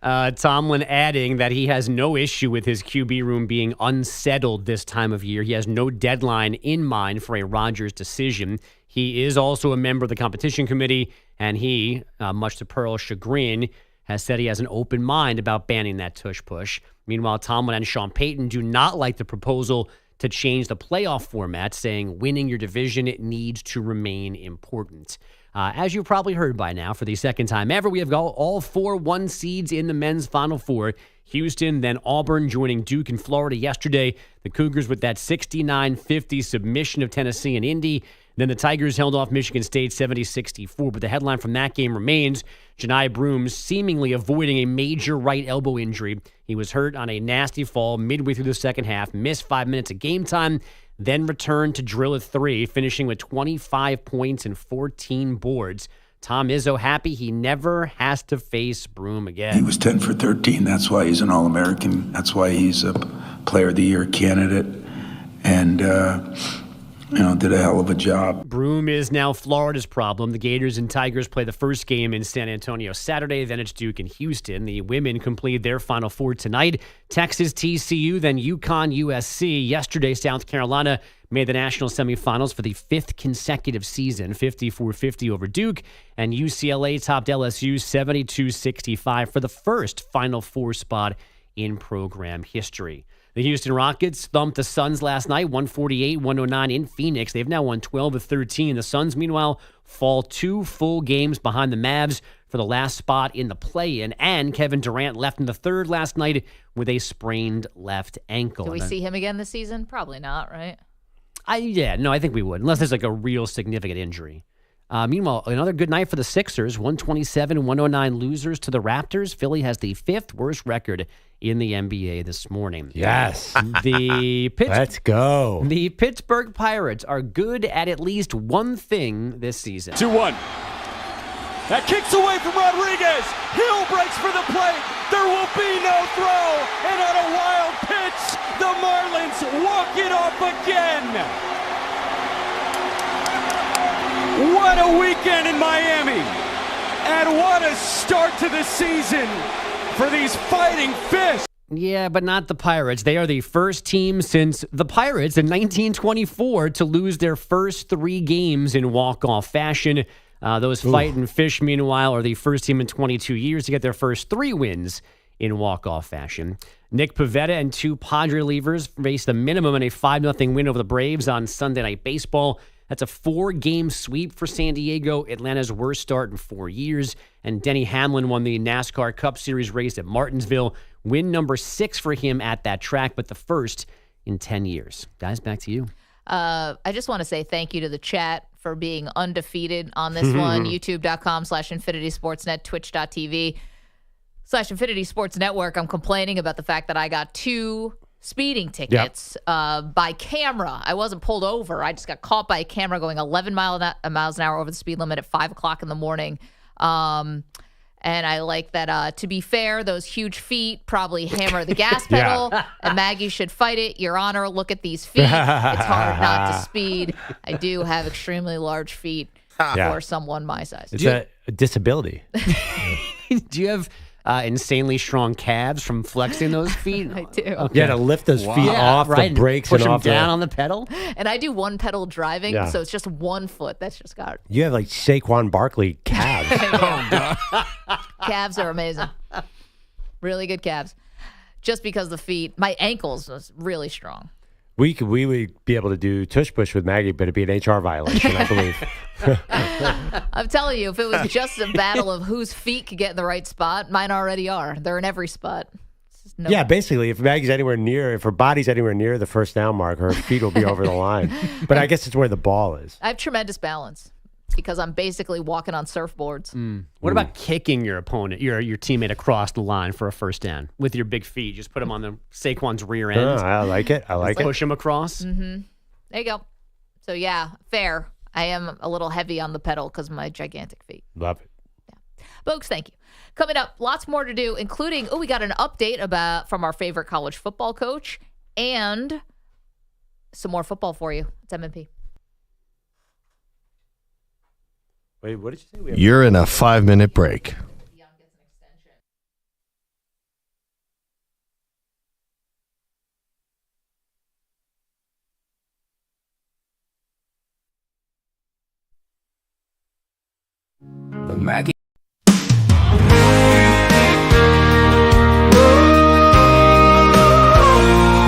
Tomlin adding that he has no issue with his QB room being unsettled this time of year. He has no deadline in mind for a Rodgers decision. He is also a member of the competition committee, and he, much to Pearl's chagrin, has said he has an open mind about banning that tush push. Meanwhile, Tomlin and Sean Payton do not like the proposal to change the playoff format, saying winning your division needs to remain important. As you've probably heard by now, for the second time ever, we have got all 4 1 seeds in the men's Final Four. Houston, then Auburn joining Duke in Florida yesterday. The Cougars with that 69-50 submission of Tennessee and Indy. Then the Tigers held off Michigan State 70-64. But the headline from that game remains Johni Broome seemingly avoiding a major right elbow injury. He was hurt on a nasty fall midway through the second half, missed 5 minutes of game time, then returned to drill at 3, finishing with 25 points and 14 boards. Tom Izzo happy he never has to face Broome again. He was 10 for 13. That's why he's an All-American. That's why he's a Player of the Year candidate. And, did a hell of a job. Broome is now Florida's problem. The Gators and Tigers play the first game in San Antonio Saturday. Then it's Duke and Houston. The women complete their Final Four tonight. Texas, TCU, then UConn, USC. Yesterday, South Carolina made the national semifinals for the 5th consecutive season, 54-50 over Duke. And UCLA topped LSU 72-65 for the first Final Four spot in program history. The Houston Rockets thumped the Suns last night, 148-109 in Phoenix. They've now won 12 of 13. The Suns, meanwhile, fall 2 full games behind the Mavs for the last spot in the play-in. And Kevin Durant left in the third last night with a sprained left ankle. Do we see him again this season? Probably not, right? I think we would, unless there's like a real significant injury. Meanwhile, another good night for the Sixers, 127-109 losers to the Raptors. Philly has the 5th worst record in the NBA this morning. Yes. Let's go. The Pittsburgh Pirates are good at least one thing this season. 2-1. That kicks away from Rodriguez. Hill breaks for the plate. There will be no throw. And on a wild pitch, the Marlins walk it off again. What a weekend in Miami. And what a start to the season for these Fighting Fish. Yeah, but not the Pirates. They are the first team since the Pirates in 1924 to lose their first 3 games in walk-off fashion. Those Fighting Fish, meanwhile, are the first team in 22 years to get their first 3 wins in walk-off fashion. Nick Pivetta and 2 Padre relievers faced the minimum in a 5-0 win over the Braves on Sunday Night Baseball. That's a 4-game sweep for San Diego, Atlanta's worst start in 4 years. And Denny Hamlin won the NASCAR Cup Series race at Martinsville. Win number 6 for him at that track, but the first in 10 years. Guys, back to you. I just want to say thank you to the chat for being undefeated on this one. YouTube.com/InfinitySportsNet, Twitch.tv/InfinitySportsNetwork. I'm complaining about the fact that I got 2 speeding tickets by camera. I wasn't pulled over. I just got caught by a camera going 11 miles an hour over the speed limit at 5 o'clock in the morning. And I like that, to be fair, those huge feet probably hammer the gas pedal, and Maggie should fight it. Your Honor, look at these feet. It's hard not to speed. I do have extremely large feet for someone my size. It's a disability. Do you have insanely strong calves from flexing those feet? I do. Okay. Yeah, to lift those feet off the brakes Push and them off down on the pedal. And I do one pedal driving, so it's just one foot. That's just got it. You have like Saquon Barkley calves. Calves are amazing. Really good calves. Just because the feet, my ankles was really strong. We would be able to do tush push with Maggie, but it'd be an HR violation, I believe. I'm telling you, if it was just a battle of whose feet could get in the right spot, mine already are. They're in every spot. Basically, if Maggie's anywhere near, if her body's anywhere near the first down mark, her feet will be over the line. But I guess it's where the ball is. I have tremendous balance because I'm basically walking on surfboards. What about kicking your opponent, your teammate across the line for a first down with your big feet? Just put him on the Saquon's rear end. I like it. I like it. Push him across. Mm-hmm. There you go. So, yeah, fair. I am a little heavy on the pedal because of my gigantic feet. Love it. Folks, thank you. Coming up, lots more to do, including, we got an update from our favorite college football coach and some more football for you. It's MMP. Wait, what did you say? You're in a 5-minute break. Maggie.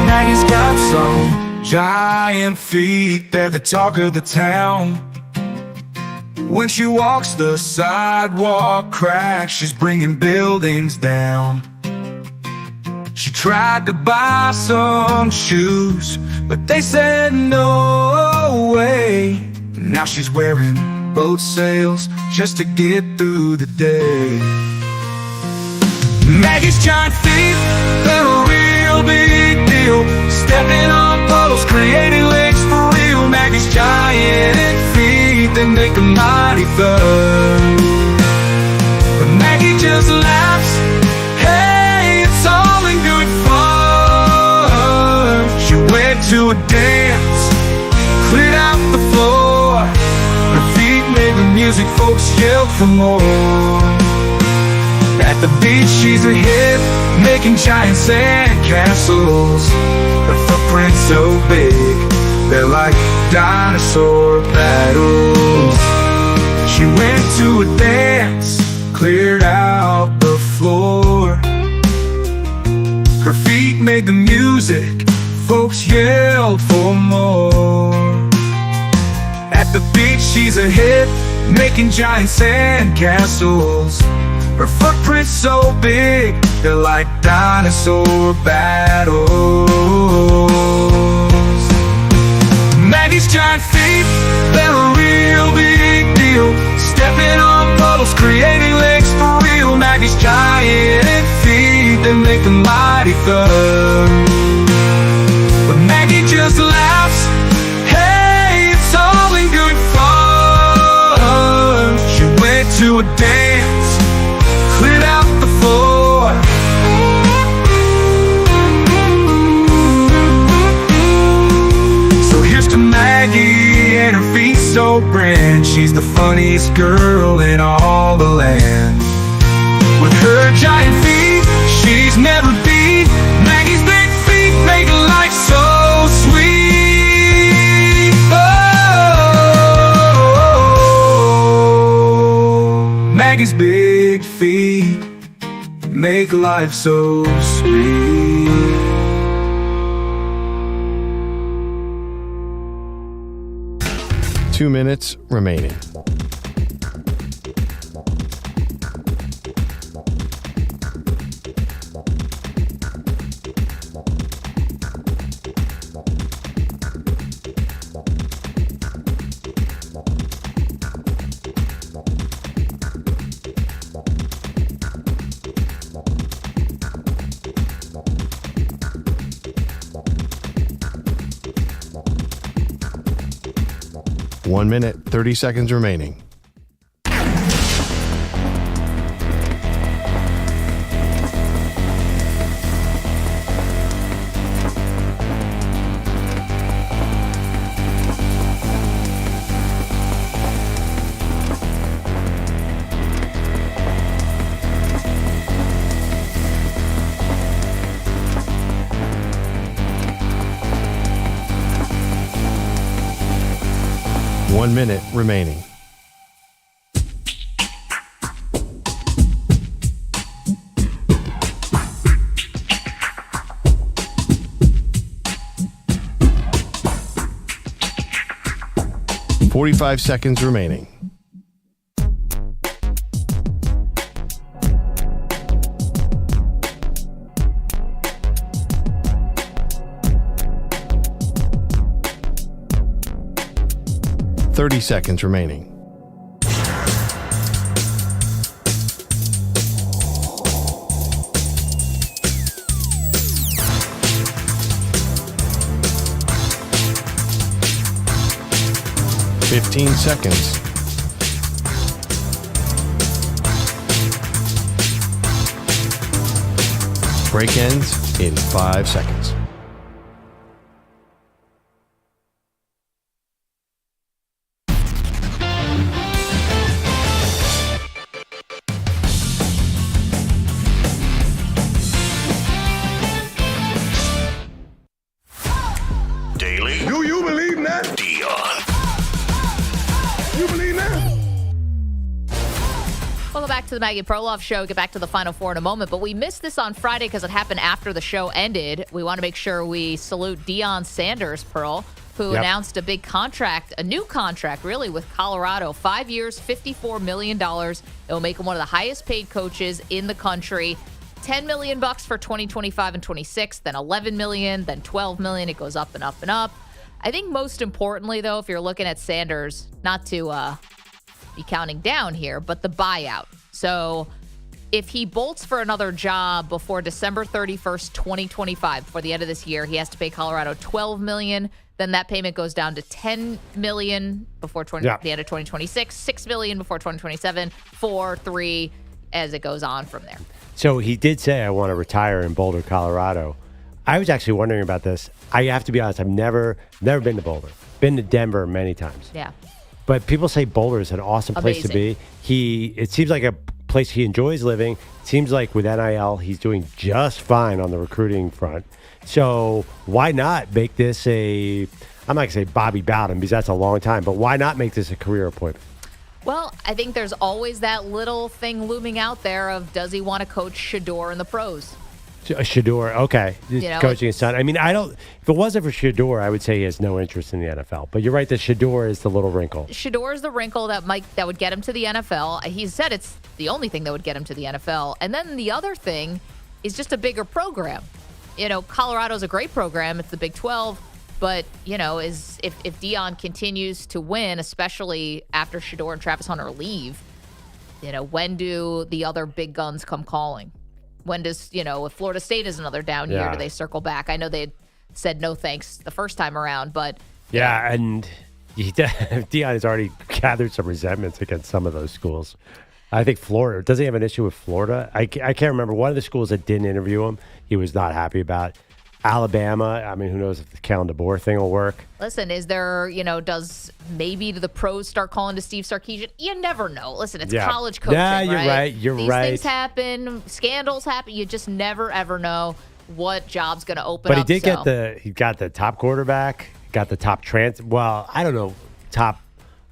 Maggie's got some giant feet, they're the talk of the town. When she walks the sidewalk cracks, she's bringing buildings down. She tried to buy some shoes, but they said no way. Now she's wearing boat sails just to get through the day. Maggie's giant feet, they're a real big deal. Stepping on poles, creating legs for real. Maggie's giant feet, they make a mighty thud. But Maggie just laughs, hey, it's all in good fun. She went to a dance, cleared out the floor. Her feet made the music, folks yelled for more. At the beach she's a hit, making giant sand castles. Her footprint's so big, they're like dinosaur battles. She went to a dance, cleared out the floor. Her feet made the music, folks yelled for more. At the beach she's a hit, making giant sand castles. Her footprint's so big, they're like dinosaur battles. Maggie's giant feet, they're a real big deal. Stepping on puddles, creating legs for real. Maggie's giant feet, they make a mighty thud. But Maggie just laughs, hey, it's all in good fun. She went to a dance, cleared out the floor. So here's to Maggie and her feet so grand. She's the funniest girl in all the land. With her giant feet, she's never beat. Maggie's big feet make life so sweet. Oh, Maggie's big feet make life so sweet. 2 minutes remaining. One minute, 30 seconds remaining. One minute remaining. Forty-five seconds remaining. Thirty seconds remaining. Fifteen seconds. Break ends in 5 seconds. Daily. Do you believe that? Deion. You believe that? Welcome back to the Maggie Perloff Show. We'll get back to the Final Four in a moment, but we missed this on Friday because it happened after the show ended. We want to make sure we salute Deion Sanders, Pearl, who announced a big contract, a new contract, really, with Colorado. 5 years, $54 million. It will make him one of the highest paid coaches in the country. $10 million for 2025 and 26, then $11 million, then $12 million. It goes up and up and up. I think most importantly, though, if you're looking at Sanders, not to be counting down here, but the buyout. So if he bolts for another job before December 31st, 2025, before the end of this year, he has to pay Colorado $12 million. Then that payment goes down to $10 million before the end of 2026, $6 million before 2027, 4, 3, as it goes on from there. So he did say, I want to retire in Boulder, Colorado. I was actually wondering about this. I have to be honest, I've never been to Boulder. Been to Denver many times. Yeah. But people say Boulder is an awesome place to be. It seems like a place he enjoys living. It seems like with NIL, he's doing just fine on the recruiting front. So why not make this I'm not going to say Bobby Bowden because that's a long time, but why not make this a career appointment? Well, I think there's always that little thing looming out there of does he want to coach Shedeur in the pros? Shedeur, okay. Coaching his son. I mean, if it wasn't for Shedeur, I would say he has no interest in the NFL. But you're right that Shedeur is the little wrinkle. Shedeur is the wrinkle that would get him to the NFL. He said it's the only thing that would get him to the NFL. And then the other thing is just a bigger program. Colorado's a great program. It's the Big 12. But, if Deion continues to win, especially after Shedeur and Travis Hunter leave, when do the other big guns come calling? When does, if Florida State is another down year, do they circle back? I know they had said no thanks the first time around, but. Yeah, and Deion has already gathered some resentments against some of those schools. I think Florida, does he have an issue with Florida? I can't remember. One of the schools that didn't interview him, he was not happy about. Alabama, I mean, who knows if the Kellen DeBoer thing will work. Listen, is there, does maybe the pros start calling to Steve Sarkisian? You never know. Listen, it's college coaching, you're right. These things happen. Scandals happen. You just never, ever know what job's going to open up. But he did he got the top quarterback, got the top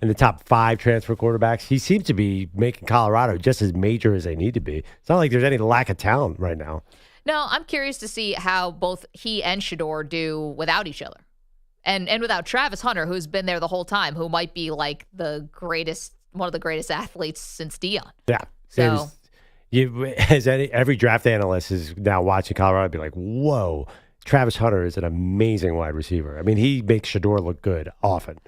in the top 5 transfer quarterbacks. He seems to be making Colorado just as major as they need to be. It's not like there's any lack of talent right now. No, I'm curious to see how both he and Shedeur do without each other. And without Travis Hunter, who's been there the whole time, who might be like one of the greatest athletes since Deion. Yeah. So every draft analyst is now watching Colorado be like, whoa, Travis Hunter is an amazing wide receiver. I mean, he makes Shedeur look good often.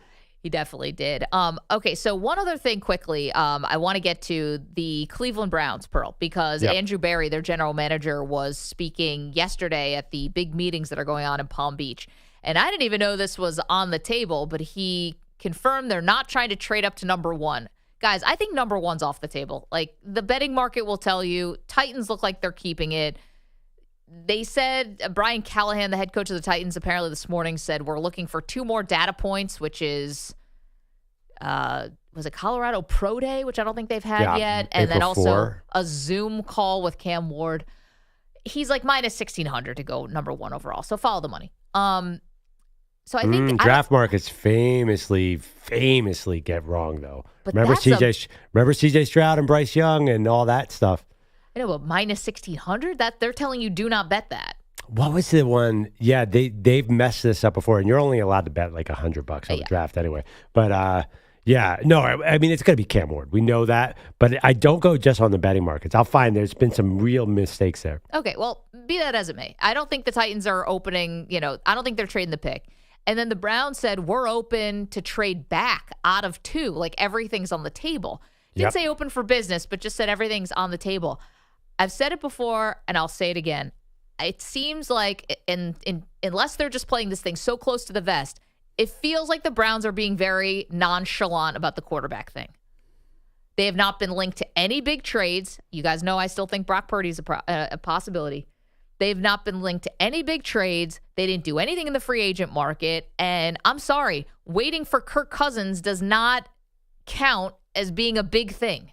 He definitely did. Okay, so one other thing quickly. I want to get to the Cleveland Browns, Pearl, because Andrew Berry, their general manager, was speaking yesterday at the big meetings that are going on in Palm Beach. And I didn't even know this was on the table, but he confirmed they're not trying to trade up to number 1. Guys, I think number 1's off the table. Like, the betting market will tell you, Titans look like they're keeping it. They said, Brian Callahan, the head coach of the Titans, apparently this morning said, we're looking for 2 more data points, which is, was it Colorado Pro Day, which I don't think they've had yet, and then also a Zoom call with Cam Ward. He's like minus 1,600 to go number 1 overall, so follow the money. So I think draft markets famously get wrong though. Remember CJ Stroud and Bryce Young and all that stuff. I know, but minus 1,600? That they're telling you do not bet that. What was the one? Yeah, they've messed this up before, and you're only allowed to bet like $100 on the draft anyway. But I mean it's going to be Cam Ward. We know that, but I don't go just on the betting markets. I'll find there's been some real mistakes there. Okay, well, be that as it may, I don't think the Titans are opening. I don't think they're trading the pick. And then the Browns said, we're open to trade back out of 2. Like, everything's on the table. Didn't say open for business, but just said everything's on the table. I've said it before, and I'll say it again. It seems like, unless they're just playing this thing so close to the vest, it feels like the Browns are being very nonchalant about the quarterback thing. They have not been linked to any big trades. You guys know I still think Brock Purdy's a possibility. They've not been linked to any big trades. They didn't do anything in the free agent market. And I'm sorry, waiting for Kirk Cousins does not count as being a big thing.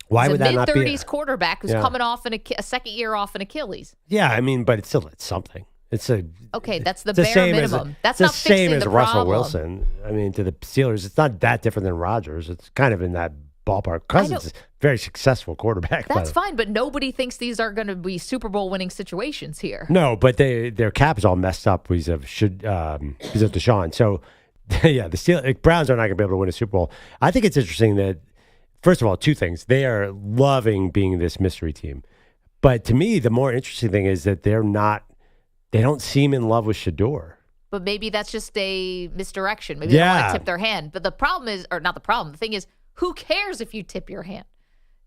Why would that not be? He's a mid-30s quarterback who's coming off a second year off an Achilles. Yeah, I mean, but it's something. It's that's the bare minimum. That's not fixing the same as Russell problem. Wilson. I mean, to the Steelers, it's not that different than Rodgers. It's kind of in that ballpark. Cousins is a very successual quarterback. That's fine, but nobody thinks these are going to be Super Bowl winning situations here. No, but their cap is all messed up because of Deshaun. So, the Browns are not going to be able to win a Super Bowl. I think it's interesting that, first of all, 2 things. They are loving being this mystery team. But to me, the more interesting thing is that they don't seem in love with Shedeur. But maybe that's just a misdirection. Maybe they don't want to tip their hand. But the problem is, or not the problem, the thing is, who cares if you tip your hand?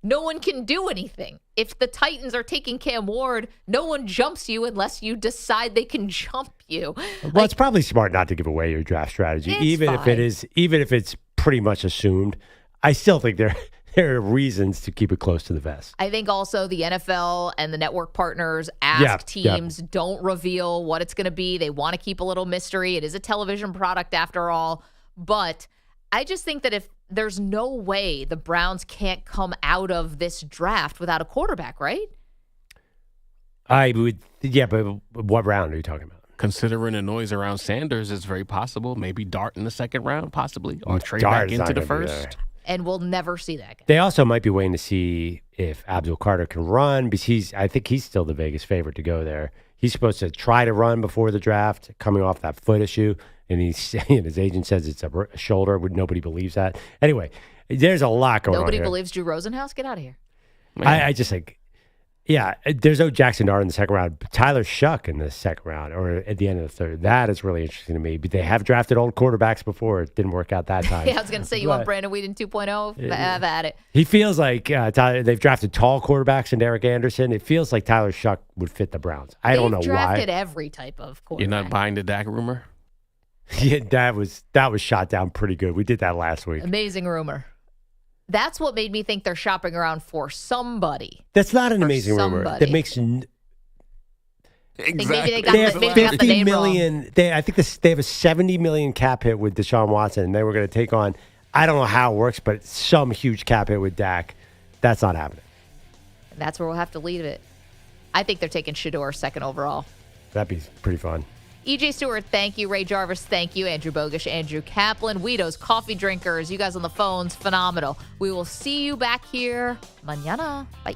No one can do anything. If the Titans are taking Cam Ward, no one jumps you unless you decide they can jump you. Well, it's probably smart not to give away your draft strategy, even if it's pretty much assumed. I still think there are reasons to keep it close to the vest. I think also the NFL and the network partners ask teams don't reveal what it's going to be. They want to keep a little mystery. It is a television product after all. But I just think that if there's no way the Browns can't come out of this draft without a quarterback, right? I would, but what round are you talking about? Considering the noise around Sanders, it's very possible. Maybe Dart in the second round, possibly, or trade back into the first. And we'll never see that guy. They also might be waiting to see if Abdul Carter can run, because I think he's still the Vegas favorite to go there. He's supposed to try to run before the draft, coming off that foot issue. And his agent says it's a shoulder. Nobody believes that. Anyway, there's a lot going on. Nobody believes Drew Rosenhaus? Get out of here. I just think, there's no Jackson Dart in the second round. Tyler Shuck in the second round or at the end of the third. That is really interesting to me. But they have drafted old quarterbacks before. It didn't work out that time. I was going to say, you want Brandon Weeden 2.0? Have at it. He feels like they've drafted tall quarterbacks in Derek Anderson. It feels like Tyler Shuck would fit the Browns. I don't know why. They've drafted every type of quarterback. You're not buying the Dak rumor? Yeah, that was shot down pretty good. We did that last week. Amazing rumor. That's what made me think they're shopping around for somebody. That's not an amazing rumor. That makes exactly. They have $50 million. I think they have a $70 million cap hit with Deshaun Watson, and they were going to take on. I don't know how it works, but some huge cap hit with Dak. That's not happening. That's where we'll have to leave it. I think they're taking Shedeur second overall. That'd be pretty fun. EJ Stewart, thank you. Ray Jarvis, thank you. Andrew Bogusch, Andrew Kaplan, Weedo's Coffee Drinkers. You guys on the phones, phenomenal. We will see you back here mañana. Bye.